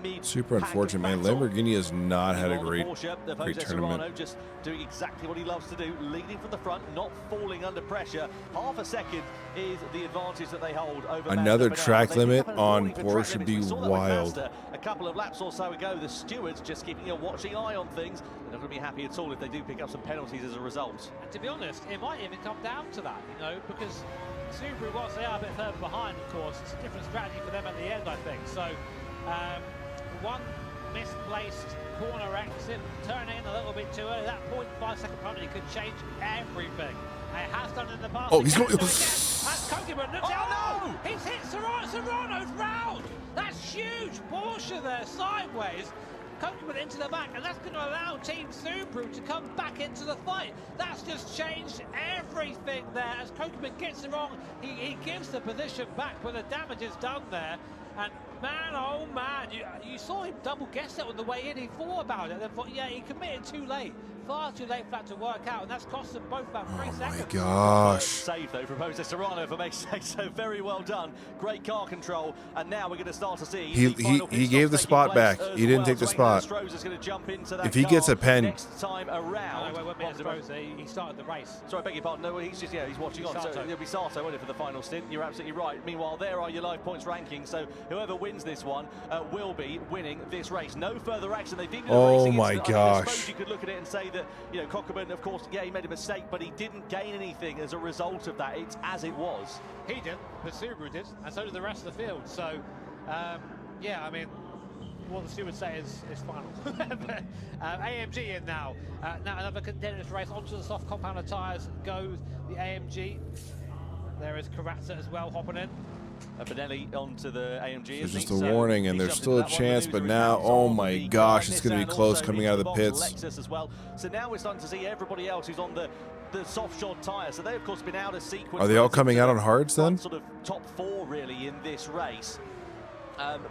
mid. Super unfortunate, man. Lamborghini has not had a great tournament. Serrano just doing exactly what he loves to do, leading from the front, not falling under pressure. Half a second is the advantage that they hold over another Mazda. track limit on Porsche would be wild. A couple of laps or so ago, the stewards just keeping a watching eye on things. They're not going to be happy at all if they do pick up some penalties as a result. And to be honest, it might even come down to that, you know, because Subaru, whilst they are a bit further behind, of course, it's a different strategy for them at the end, I think. So, one misplaced corner exit, turning in a little bit too early. That 0.5 second penalty could change everything. It has done in the past. Oh, he's going. That's Kokeman. Look no! He's hit Serrano's round. That's huge. Porsche there sideways. Kokeman into the back, and that's going to allow Team Subaru to come back into the fight. That's just changed everything there. As Kokeman gets it wrong, he gives the position back, but the damage is done there. And man, oh man, you saw him double guess it on the way in. He thought about it and then thought, yeah, he committed too late. far too late for that to work out, and that's cost them both about 3 seconds. My gosh. Save though from Jose Serrano for making so very well done. Great car control, and now we're going to start to see. He gave the spot back. He didn't take the spot. If he gets a pen. Next time around. He started the race. Sorry, I beg your pardon. No, he's watching on. So it'll be Sato, won't it, for the final stint? You're absolutely right. Meanwhile, there are your live points rankings. So whoever wins this one will be winning this race. No further action. They did. Oh my gosh. I suppose you could look at it and say that, you know, Cockerman, of course, yeah, he made a mistake, but he didn't gain anything as a result of that. It's as it was. He did, but Subaru did, and so did the rest of the field. So, yeah, I mean, what the stewards say is final. AMG in now. Now another continuous race onto the soft compounder tyres goes the AMG. There is Karatza as well hopping in. Benelli onto the AMG. It's just a warning, and there's still a chance, but now, oh my gosh, it's going to be close coming out of the pits. Lexus as well. So now we're starting to see everybody else who's on the soft shod tyres. So they've, of course, been out of sequence. Are they all coming out on hards then? Sort of top four, really, in this race.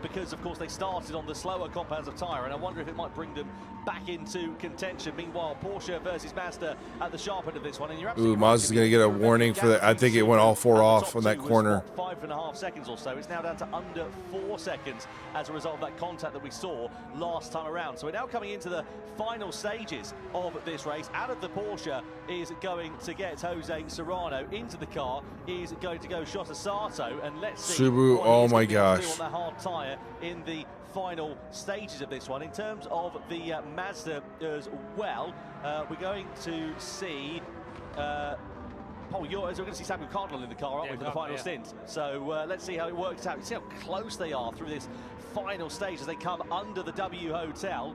Because, of course, they started on the slower compounds of tyre, and I wonder if it might bring them back into contention. Meanwhile, Porsche versus Mazda at the sharp end of this one. And you're absolutely Mazda's going to get a warning for that. I think it went all four off on that corner. 5.5 seconds or so. It's now down to under 4 seconds as a result of that contact that we saw last time around. So we're now coming into the final stages of this race. Out of the Porsche is going to get Jose Serrano. Into the car is going to go Shota Sato, and let's see Subaru. Oh my gosh. on that hard tyre in the final stages of this one. In terms of the Mazda as well, we're going to see we're going to see Samuel Cardinal in the car, aren't we, for the final stint? So let's see how it works out. You see how close they are through this final stage as they come under the W Hotel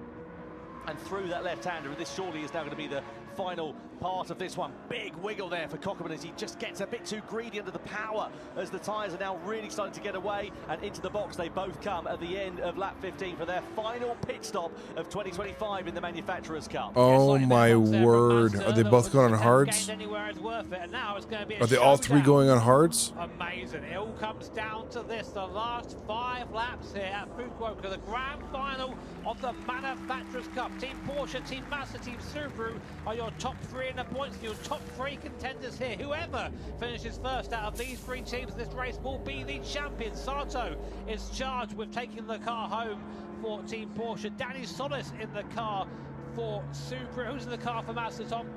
and through that left-hander. And this surely is now going to be the final part of this one. Big wiggle there for Cockerman as he just gets a bit too greedy under the power as the tyres are now really starting to get away, and into the box they both come at the end of lap 15 for their final pit stop of 2025 in the Manufacturers' Cup. Oh my word. Are they both going on hards? Are they all three going on hards? Amazing. It all comes down to this. The last 5 laps here at Fukuoka, the grand final of the Manufacturers' Cup. Team Porsche, Team Mazda, Team Subaru are your top 3 in the points, your top 3 contenders here. Whoever finishes first out of these 3 teams in this race will be the champion. Sato is charged with taking the car home for Team Porsche. Danny Solis in the car for Subaru. Who's in the car for Mazda, Tom?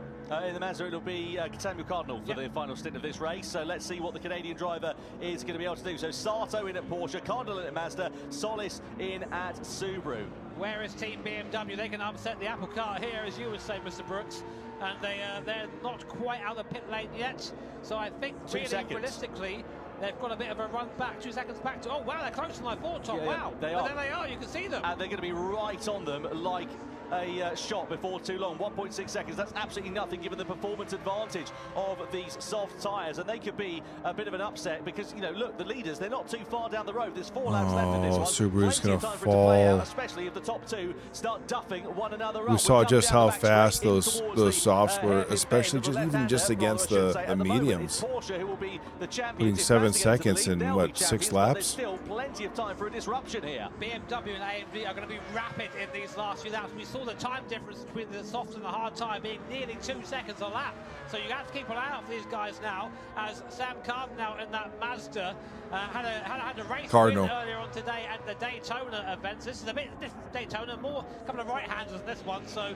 In the Mazda, it'll be Samuel Cardinal for the final stint of this race. So let's see what the Canadian driver is going to be able to do. So Sato in at Porsche, Cardinal in at Mazda, Solis in at Subaru. Where is Team BMW? They can upset the apple cart here, as you would say, Mr. Brooks. And they're not quite out of the pit lane yet. So I think realistically, they've got a bit of a run back. 2 seconds back to... Oh, wow, they're closer than I thought, Tom. Wow. They are. But there they are. You can see them. And they're going to be right on them like a shot before too long. 1.6 seconds. That's absolutely nothing given the performance advantage of these soft tyres. And they could be a bit of an upset because, you know, look, the leaders, they're not too far down the road. There's 4 laps left in this one. Subaru's going to fall. Especially if the top 2 start duffing one another up. We saw just how fast those softs were, especially just against the mediums. Putting 7 seconds in, what, 6 laps? There's still plenty of time for a disruption here. BMW and AMG are going to be rapid in these last few laps. We saw the time difference between the soft and the hard tyre being nearly 2 seconds a lap. So you have to keep an eye out for these guys now, as Sam Cardinal in that Mazda had a race win earlier on today at the Daytona events. This is a bit different Daytona, more a couple of right-handers than this one, so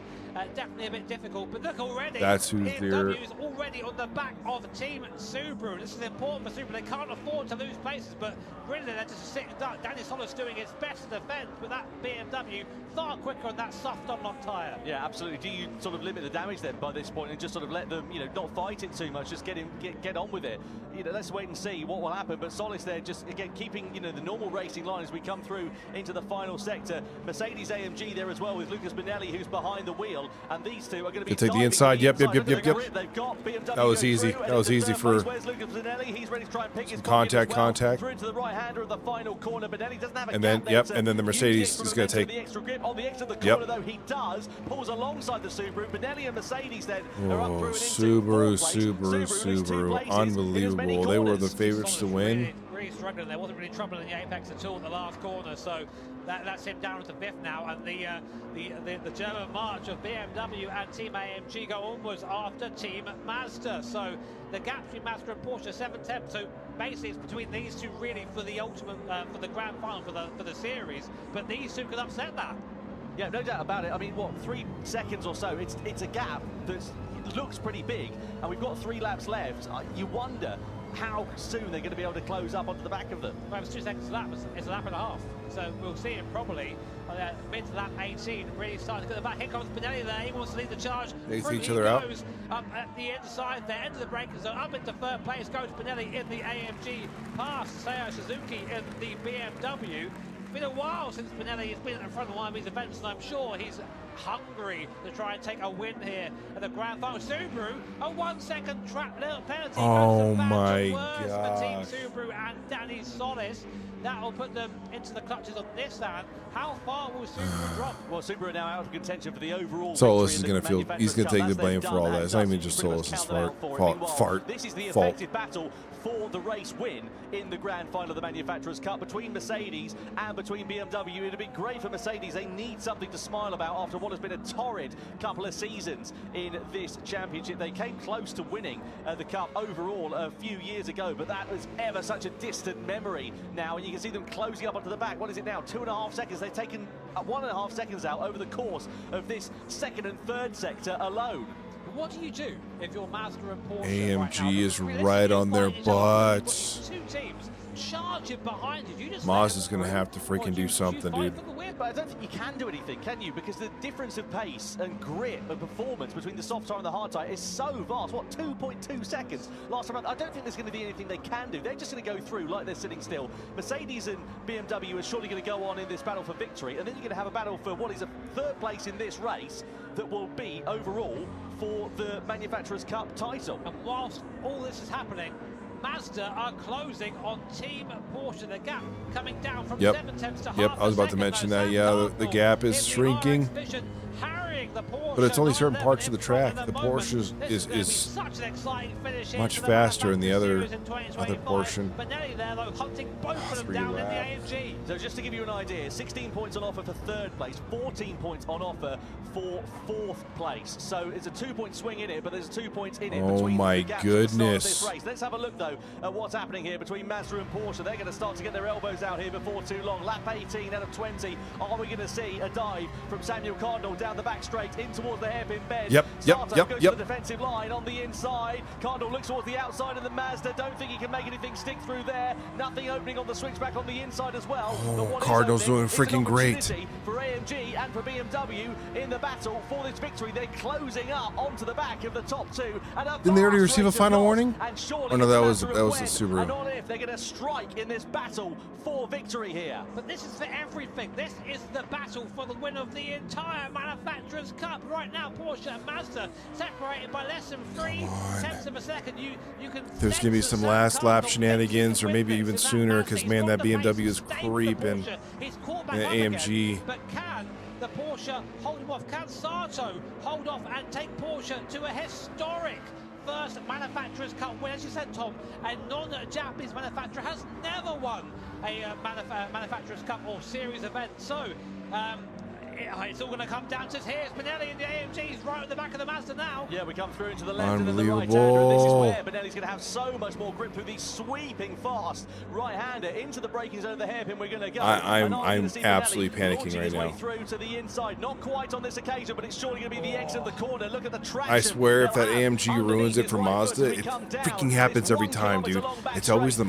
definitely a bit difficult. But look already, BMW is already on the back of Team Subaru. This is important for Subaru. They can't afford to lose places, but really they're just sitting duck. Danny Solis doing his best to defend with that BMW far quicker on that soft unlock tyre. Yeah, absolutely. Do you sort of limit the damage then by this point and just sort of let them, you know, not fight it too much, just get on with it? You know, let's wait and see what will happen. But Solis there just, again, keeping, you know, the normal racing line as we come through into the final sector. Mercedes AMG there as well with Lucas Benelli, who's behind the wheel. And these two are going to be take the inside. Yep. That was easy. That was easy for He's ready to try and pick his contact. Through into the right-hander of the final corner. Benelli doesn't have a and then, and then the Mercedes is going to take the extra grip on the exit of the corner, though he does. Pulls alongside the Subaru. Benelli and Mercedes then are up through and Subaru. Unbelievable. They were the favorites to win. Really struggling. There wasn't really trouble in the apex at all in the last corner, so That's him down to 5th now, and the German march of BMW and Team AMG go onwards after Team Mazda. So the gap between Mazda and Porsche 7/10. So basically, it's between these two really for the ultimate, for the grand final for the series. But these two could upset that. Yeah, no doubt about it. I mean, what, 3 seconds or so? It's a gap that looks pretty big, and we've got 3 laps left. You wonder how soon they're going to be able to close up onto the back of them. Well, it's 2 seconds a lap. It's a lap and a half. So we'll see it probably mid to lap 18. Really starting to get the back. Here comes Benelli there. He wants to lead the charge. They see each other out. Up at the inside there, end of the braking zone, up into 3rd place. Goes Benelli in the AMG, past Seiya Suzuki in the BMW. It's been a while since Benelli has been in front of one of these events, and I'm sure he's hungry to try and take a win here at the grand final. Subaru, a 1-second trap little penalty. Oh my God! For Team Subaru and Danny Solis. That will put them into the clutches of Nissan. How far will Subaru drop? Well, Subaru are now out of contention for the overall. Solis is going to feel, he's going to take the blame for all that. It's not even just Solis' fault. This is the effective battle for the race win in the grand final of the Manufacturers' Cup between Mercedes and between BMW. It'd be great for Mercedes. They need something to smile about after what has been a torrid couple of seasons in this championship. They came close to winning the Cup overall a few years ago, but that was ever such a distant memory now. And you can see them closing up onto the back. What is it now? 2.5 seconds. They've taken 1.5 seconds out over the course of this 2nd and 3rd sector alone. What do you do if you're Mazda and Porsche AMG right now? is right on their butts. 2 teams charging behind you. Mazda's going to have to freaking do something, dude. But I don't think you can do anything, can you? Because the difference of pace and grip and performance between the soft tire and the hard tire is so vast. What, 2.2 seconds last time? I don't think there's going to be anything they can do. They're just going to go through like they're sitting still. Mercedes and BMW are surely going to go on in this battle for victory, and then you're going to have a battle for what is a 3rd place in this race that will be overall for the Manufacturers' Cup title. And whilst all this is happening, Mazda are closing on Team Porsche. The gap coming down from 7/10 to half. I was about to mention that. Yeah, the gap is shrinking, but it's only certain parts of the track. The Porsche is much faster in the other portion. Benelli there, though, hunting both of them down in the AMG. So just to give you an idea, 16 points on offer for 3rd place, 14 points on offer for 4th place. So it's a 2-point swing in it, but there's 2 points in it between the gaps at the start of this race. Let's have a look though at what's happening here between Mazda and Porsche. They're going to start to get their elbows out here before too long. Lap 18 out of 20. Are we going to see a dive from Samuel Cardinal down the back straight in towards the hairpin bend? Yep. Goes to the defensive line on the inside. Cardinal looks towards the outside of the Mazda. Don't think he can make anything stick through there. Nothing opening on the switchback on the inside as well. Oh, Cardinal's doing freaking great. For AMG and for BMW in the battle for this victory. They're closing up onto the back of the top 2. Didn't they already receive a final warning? Oh no, that was the Subaru. And on if they're going to strike in this battle for victory here. But this is for everything. This is the battle for the win of the entire Manufacturers' Cup. Right now, Porsche and Mazda separated by less than 0.3 of a second. You can. There's going to be some last lap shenanigans, or maybe even sooner, because man, that BMW is creeping. And AMG. But can the Porsche hold him off? Can Sato hold off and take Porsche to a historic first Manufacturers' Cup win? As you said, Tom, a non-Japanese manufacturer has never won a Manufacturers' Cup or series event. So it's all going to come down to here's Benelli and the AMG's right at the back of the Mazda now. Yeah, we come through into the left and then the right-hander, and this is where Benelli's going to have so much more grip through the sweeping fast right-hander into the braking zone of the hairpin. We're going to go. I'm absolutely panicking right now. Through to the inside, not quite on this occasion, but it's surely going to be the exit of the corner. Look at the traction. I swear, if that AMG ruins it for Mazda, it freaking happens every time, dude. It's always the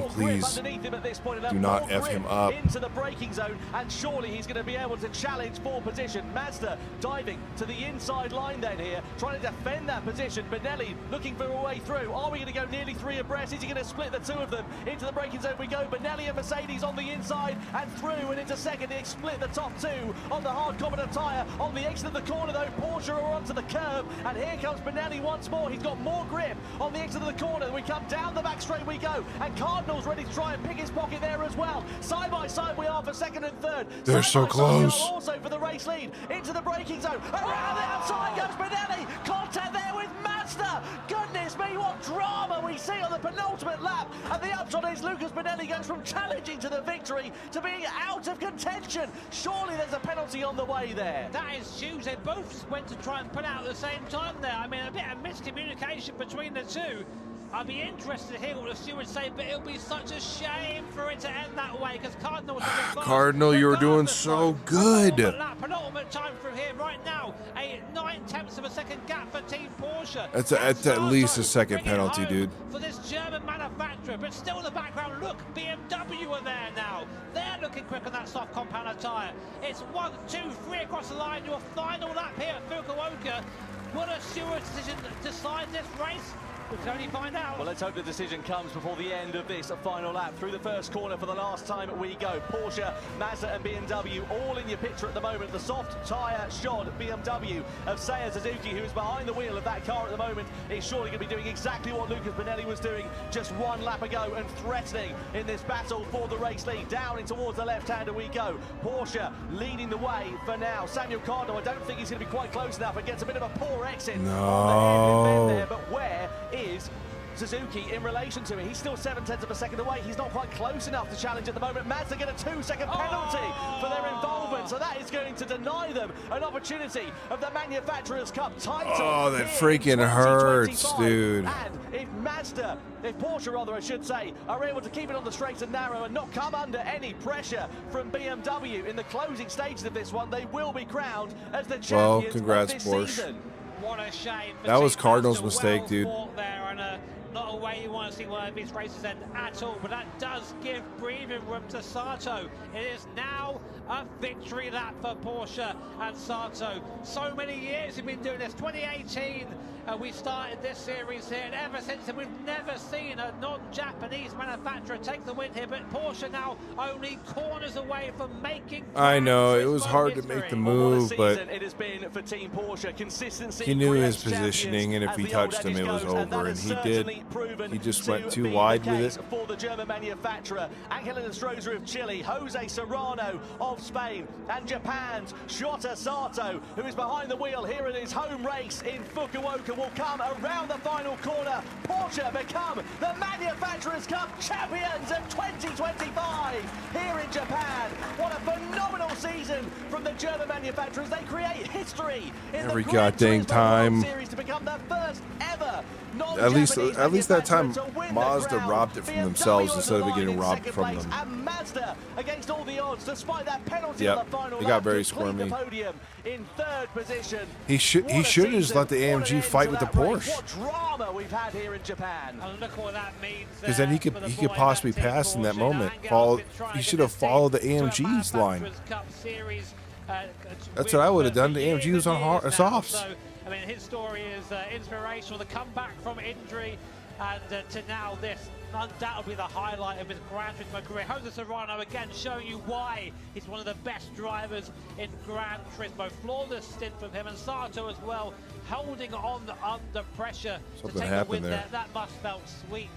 please do not F him up. Into the braking zone, and surely he's going to be able to challenge for position. Mazda diving to the inside line then here, trying to defend that position. Benelli looking for a way through. Are we going to go nearly 3 abreast? Is he going to split the 2 of them? Into the braking zone we go. Benelli and Mercedes on the inside and through and into second. They split the top 2 on the hard competent tyre. On the exit of the corner though, Porsche are onto the curb, and here comes Benelli once more. He's got more grip on the exit of the corner. We come down the back straight we go, and Cardinal's ready to try and pick his pocket there as well. Side by side we are for 2nd and 3rd. They're so close. Also for the race lead into the braking zone. Around the outside goes Benelli. Contact there with Mazda. Goodness me, what drama we see on the penultimate lap. And the upshot is Lucas Benelli goes from challenging to the victory to being out of contention. Surely there's a penalty on the way there. That is huge. They both just went to try and put out at the same time there. I mean, a bit of miscommunication between the two. I'd be interested to hear what the stewards say, but it'll be such a shame for it to end that way because Cardinal. Cardinal, you were doing so good. Penultimate time from here right now. A 9/10 of a second gap for Team Porsche. That's at least a second penalty, dude. For this German manufacturer, but still in the background, look, BMW are there now. They're looking quick on that soft compound tyre. It's 1, 2, 3 across the line. Your final lap here at Fukuoka. Will a steward's decision decide this race? We can only find out. Well, let's hope the decision comes before the end of this final lap. Through the first corner for the last time we go. Porsche, Mazda and BMW all in your picture at the moment. The soft tyre shod BMW of Seiya Suzuki, who is behind the wheel of that car at the moment, is surely going to be doing exactly what Lucas Benelli was doing just one lap ago and threatening in this battle for the race lead. Down in towards the left-hander we go. Porsche leading the way for now. Samuel Cardinal, I don't think he's going to be quite close enough and gets a bit of a poor exit on the end there, but where is Suzuki in relation to it? He's still 7/10 of a second away. He's not quite close enough to challenge at the moment. Mazda get a 2-second penalty for their involvement, so that is going to deny them an opportunity of the Manufacturers' Cup title. Oh, that freaking hurts, dude. And if Porsche rather, I should say, are able to keep it on the straight and narrow and not come under any pressure from BMW in the closing stages of this one, they will be crowned as the champions congrats, of this Porsche. season. What a shame. That was Cardinal's mistake, dude. There and not a way you want to see one of these races end at all, but that does give breathing room to Sato. It is now a victory lap for Porsche and Sato. So many years we've been doing this. 2018 we started this series here, and ever since then we've never seen a non-Japanese manufacturer take the win here, but Porsche now only corners away from making. I know, it was hard to make the move, but it has been for Team Porsche. Consistency, he knew his positioning, and if he touched him, it was over, and he did. He just went too wide with it. For the German manufacturer, Angelina Strozer of Chile, Jose Serrano of Spain, and Japan's Shota Sato, who is behind the wheel here in his home race in Fukuoka, will come around the final corner. Porsche become the Manufacturers' Cup champions of 2025 here in Japan. What a phenomenal season from the German manufacturers. They create history in every the goddamn time. Series to become the first ever At least that time, Mazda robbed it from themselves instead of it getting robbed from them. And Mazda, against all the odds, despite that penalty on the final he got lap, very complete squirmy. the podium in third position. He should have just let the AMG fight with the Porsche, What drama we've had here in Japan. And look what that means. because then he could possibly pass in that moment. He should have followed the AMG's line. That's what I would have done. The AMG was on softs. I mean, his story is inspirational. The comeback from injury and to now this, undoubtedly the highlight of his Gran Turismo career. Jose Serrano again showing you why he's one of the best drivers in Gran Turismo. Flawless stint from him, and Sato as well, holding on under pressure to take the win there. That must felt sweet.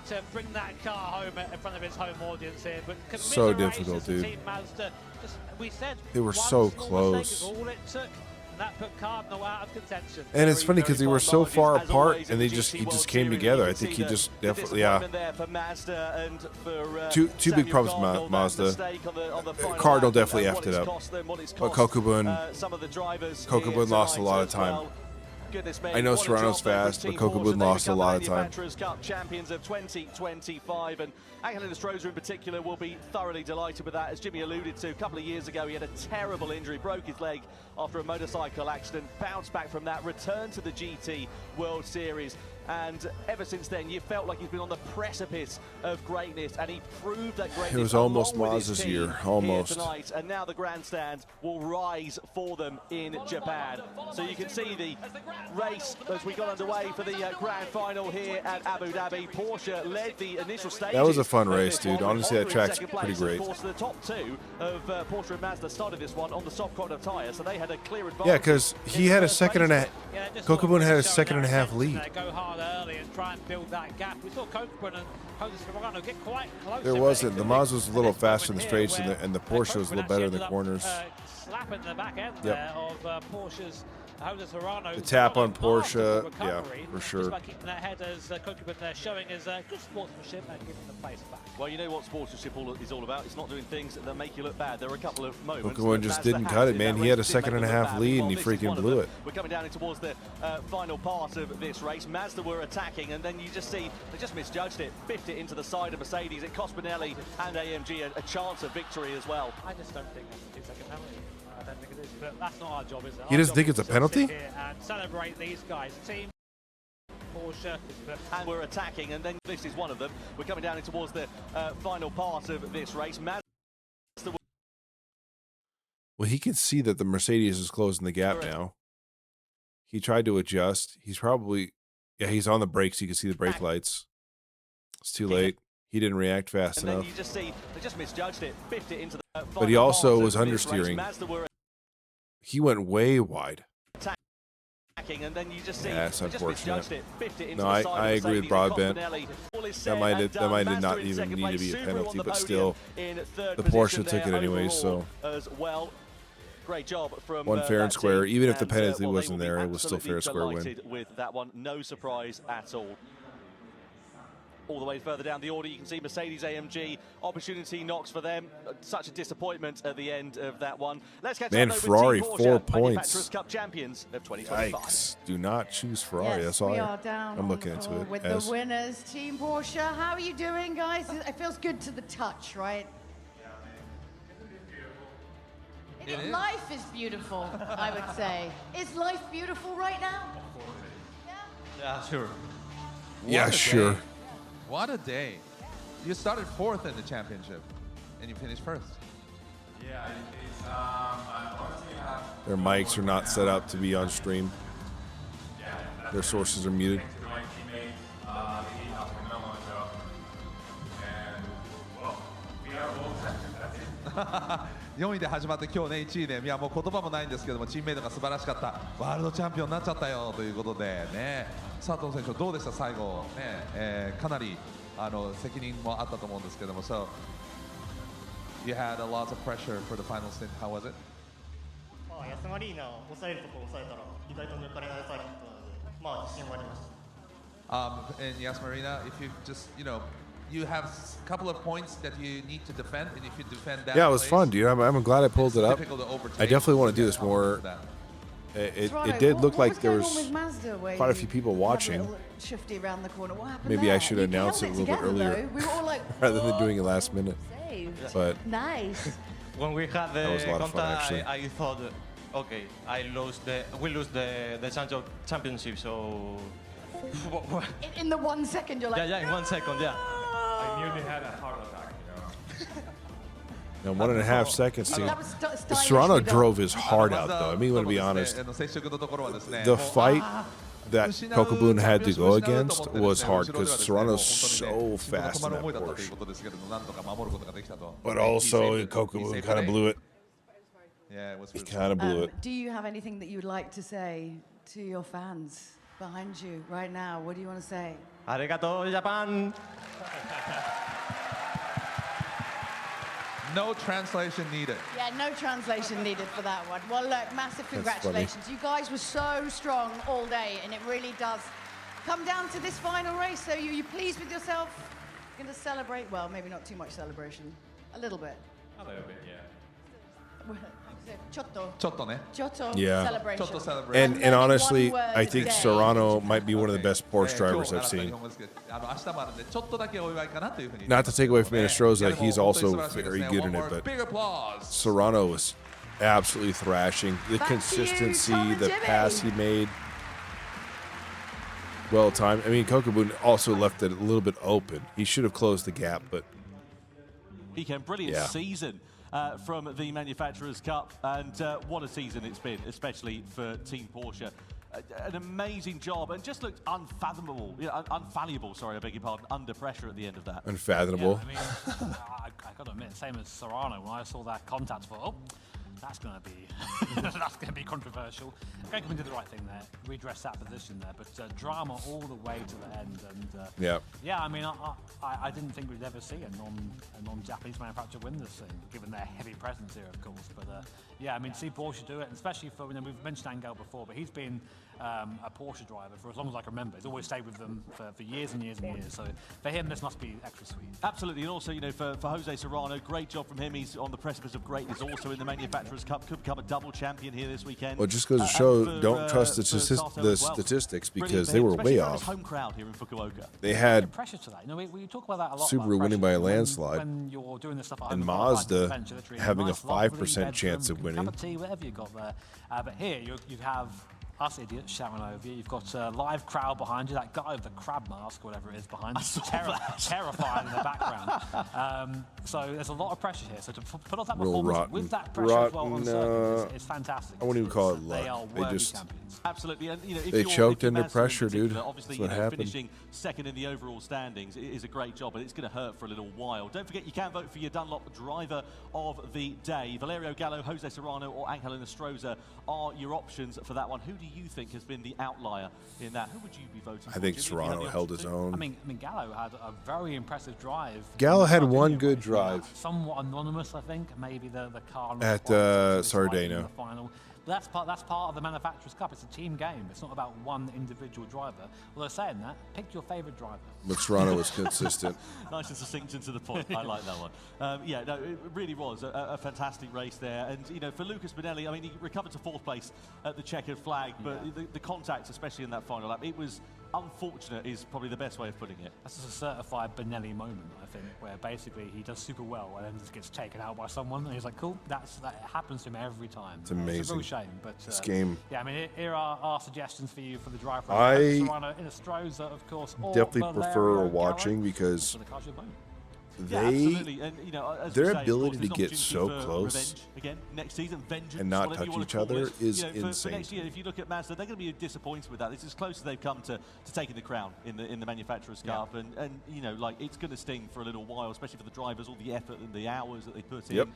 To bring that car home in front of his home audience here, but so difficult, dude. Team Mazda, we said they were so close. All it took, and that put Cardinal out of contention. And it's funny because they were so far apart, and he just came together. I think he just definitely, two big problems with Mazda. Cardinal definitely effed it up, but Kokubun lost a lot of time. I know Serrano's fast, but Kokubun lost a lot of time. Cup champions of 2025, and Angelina Strozer in particular will be thoroughly delighted with that. As Jimmy alluded to, a couple of years ago he had a terrible injury, broke his leg after a motorcycle accident, bounced back from that, returned to the GT World Series, and ever since then you felt like he's been on the precipice of greatness, and he proved that greatness. It was almost Mazda's year, almost. Tonight, and now the grandstand will rise for them in Japan. So you can see the race as we got underway for the grand final here at Abu Dhabi. Porsche led the initial stages. That was a fun race, dude. Honestly, that track's pretty great. Of course, the top two of Porsche and Mazda started this one on the soft corner tyre, so they had a clear advantage. Yeah, because he had a second and a Kokubun had a second and a half lead. Go hard early and try and build that gap. We saw Kokubun and Jose Serrano get quite close. There wasn't. The Mazda was a little faster in the straights, and the Porsche was a little better in the corners. Slapping the back end there of Porsche's Jose Serrano. The tap on Porsche, yeah, for sure. Just by keeping that head as Kokubun showing as good sportsmanship and giving the place back. Well, you know what sportsmanship is all about. It's not doing things that make you look bad. There are a couple of moments. Kokubun just didn't cut it, man. He had a second and a half lead, and he freaking blew it. We're coming down towards the final part of this race. Mazda were attacking, and then you just see they just misjudged it, biffed it into the side of Mercedes. It cost Benelli and AMG a chance of victory as well. I just don't think that's a 2-second penalty. I don't think it is, but that's not our job, is it? He doesn't think it's a penalty? And celebrate these guys. Team Porsche. And we're attacking, and then this is one of them. We're coming down towards the final part of this race. Well, he can see that the Mercedes is closing the gap now. He tried to adjust. He's probably, yeah, he's on the brakes. You can see the brake lights. It's too late. He didn't react fast and enough. Then you just see they just misjudged it, biffed it into the But he also was understeering. He went way wide. And then you just see yeah, it's unfortunate. It, no, I agree with Broadbent. That might not even need to be a penalty, but still, the Porsche took it anyway. So as well. Great job from one fair and square. Even if the penalty well, wasn't there, it was still fair square win. With that one, no surprise at all. All the way further down the order, you can see Mercedes AMG opportunity knocks for them. Such a disappointment at the end of that one. Let's catch Man, up Ferrari, with Team 4 Porsche, points. Manufacturers Cup champions of 2025. Yikes! Do not choose Ferrari. Yes, That's all we are down I'm looking into it. With the winners, Team Porsche. How are you doing, guys? It feels good to the touch, right? Life is beautiful, I would say. Is life beautiful right now? Yeah, sure. Yeah, sure. What a day. You started 4th in the championship, and you finished 1st. Yeah, it's, honestly, Their mics are not set up to be on stream. Their sources are muted.4位で始まって今日ね1位で、いやもう言葉もないんですけども、チームメイトが素晴らしかった、ワールドチャンピオンになっちゃったよということでね、佐藤選手どうでした最後ね、かなり責任もあったと思うんですけども、so you had a lot of pressure for the final stint. How was it? 安マリーナを抑えるところを抑えたら意外と抜かれないサーキットなので、まあ自信はありました。And Yas Marina, if you just, you have a couple of points that you need to defend, and if you defend that, yeah, it was fun, dude. I'm glad I pulled it up. I definitely want to do this more. It did look like there was quite a few people watching. Maybe I should announce it a little bit earlier rather than doing it last minute. But nice. When we had that was a the lot of fun, actually. I thought, okay, we lose the championship, so. In the 1 second, you're like, yeah, in 1 second, yeah. I nearly had a heart attack, Now 1.5 seconds, dude. Serrano drove his heart out, though. I mean, to be honest, the fight that Kokubun had to go against was hard because Serrano's so fast in that Porsche. But also, Kokubun kind of blew it. Yeah, it was. He kind of blew it. Do you have anything that you would like to say to your fans behind you right now? What do you want to say? Arigato, Japan! No translation needed. Yeah, no translation needed for that one. Well, look, massive congratulations. You guys were so strong all day, and it really does come down to this final race. So you pleased with yourself? You're going to celebrate? Well, maybe not too much celebration. A little bit. A little bit, yeah. Chotto Yeah. celebration. And honestly, I think Serrano might be one of the best Porsche drivers I've seen. Not to take away from Inestrosa, he's also very good in it, but Serrano was absolutely thrashing. The consistency, the pass he made, well timed. I mean, Kokubun also left it a little bit open. He should have closed the gap, but Weekend, brilliant season from the Manufacturers Cup, and what a season it's been, especially for Team Porsche. An amazing job, and just looked unfathomable, unfallible, sorry, I beg your pardon, under pressure at the end of that. Unfathomable. Yeah, I mean, I got to admit, same as Serrano, when I saw that contact, I thought, oh, That's going to be that's going to be controversial. Gregman did the right thing there, redress that position there, but drama all the way to the end. And yeah, I mean, I didn't think we'd ever see a non-Japanese manufacturer win this thing, given their heavy presence here, of course. But yeah, I mean, see Porsche do it, and especially for, you know, we've mentioned Angel before, but he's been a Porsche driver for as long as I can remember. He's always stayed with them for years and years and years. So for him, this must be extra sweet. Absolutely, and also, you know, for Jose Serrano, great job from him. He's on the precipice of greatness. Also in the Manufacturers Cup, could become a double champion here this weekend. Well, it just goes to show, don't trust the statistics because they were way off. Home crowd here in Fukuoka. They had pressure to that. You know, we talk about that a lot. Subaru winning by a landslide, when you're doing this stuff at home, and Mazda having a 5% chance of winning. Cup of tea, whatever you got there. But here you have us idiots shouting over you. You've got a live crowd behind you. That guy with the crab mask, or whatever it is, behind you. Terrifying in the background. So there's a lot of pressure here. So to put off that performance with that pressure as well on circuit is fantastic. I wouldn't even call it luck. They are worthy champions. Absolutely, and you know, they choked under pressure, dude. Obviously, That's what happened. Finishing second in the overall standings is a great job, but it's going to hurt for a little while. Don't forget, you can vote for your Dunlop driver of the day. Valerio Gallo, Jose Serrano, or Angel Nostroza are your options for that one. Who do you think has been the outlier in that? Who would you be voting for? I think Serrano held his own. I mean, Gallo had a very impressive drive. Gallo had one good drive. Somewhat anonymous, I think. Maybe the car at Sardegna. Final. But that's part of the Manufacturers Cup. It's a team game. It's not about one individual driver. Although saying that, pick your favourite driver. But Serrano was consistent. Nice and succinct and to the point. I like that one. Yeah, no, it really was a fantastic race there. And, you know, for Lucas Benelli, I mean, he recovered to 4th place at the checkered flag, but the contacts, especially in that final lap, it was unfortunate is probably the best way of putting it. That's just a certified Benelli moment, I think, where basically he does super well and then just gets taken out by someone, and he's like, cool, that happens to him every time. It's amazing. It's a real shame, but this game. Yeah, I mean, here are our suggestions for you for the drive. I Nostroza, of course, or definitely prefer Valerio watching Gallo, because absolutely. And, you know, as their we say, ability of course, to get so for close revenge again next season, vengeance, and not whatever touch you want each to call other it. is you know, insane. For next year, if you look at Mazda, they're going to be disappointed with that. This is as close as they've come to taking the crown in the Manufacturers Cup, and you know, like, it's going to sting for a little while, especially for the drivers, all the effort and the hours that they put in.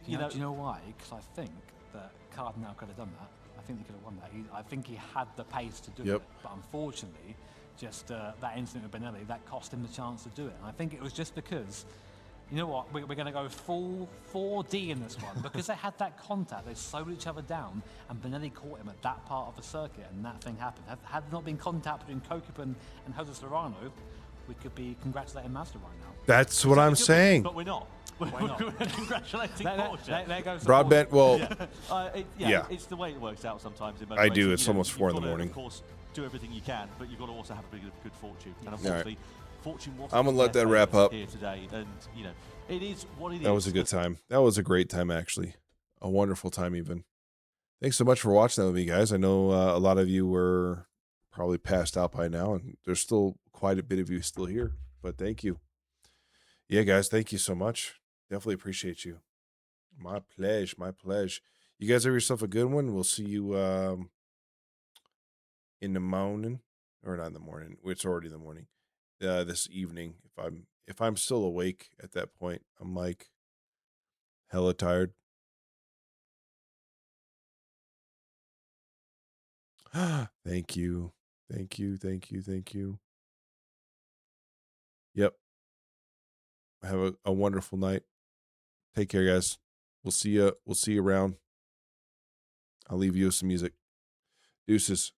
You know, do you know why? Because I think that Cardinal could have done that. I think he could have won that. I think he had the pace to do it, but unfortunately, just that incident with Benelli, that cost him the chance to do it. And I think it was just because, you know what, we're going to go full 4D in this one. Because they had that contact, they slowed each other down, and Benelli caught him at that part of the circuit, and that thing happened. Had there not been contact between Kokip and Jose Serrano, we could be congratulating Mazda right now. That's what I'm saying. But we're not. We're congratulating Porsche. There goes Broadbent, well, it's the way it works out sometimes. In I do. racing. It's almost 4 in the morning. Of course, do everything you can, but you've got to also have a bit of good fortune. And unfortunately, fortune wasn't. I'm gonna let that wrap up here today, and you know, it is what it is. That was a good time. That was a great time, actually. A wonderful time, even. Thanks so much for watching that with me, guys. I know a lot of you were probably passed out by now, and there's still quite a bit of you still here. But thank you. Yeah, guys, thank you so much. Definitely appreciate you. My pleasure. My pleasure. You guys have yourself a good one. We'll see you in the morning, or not in the morning. It's already the morning. This evening, if I'm still awake at that point, I'm like hella tired. Thank you. Thank you. Thank you. Thank you. Yep. Have a wonderful night. Take care, guys. We'll see you around. I'll leave you with some music. Deuces.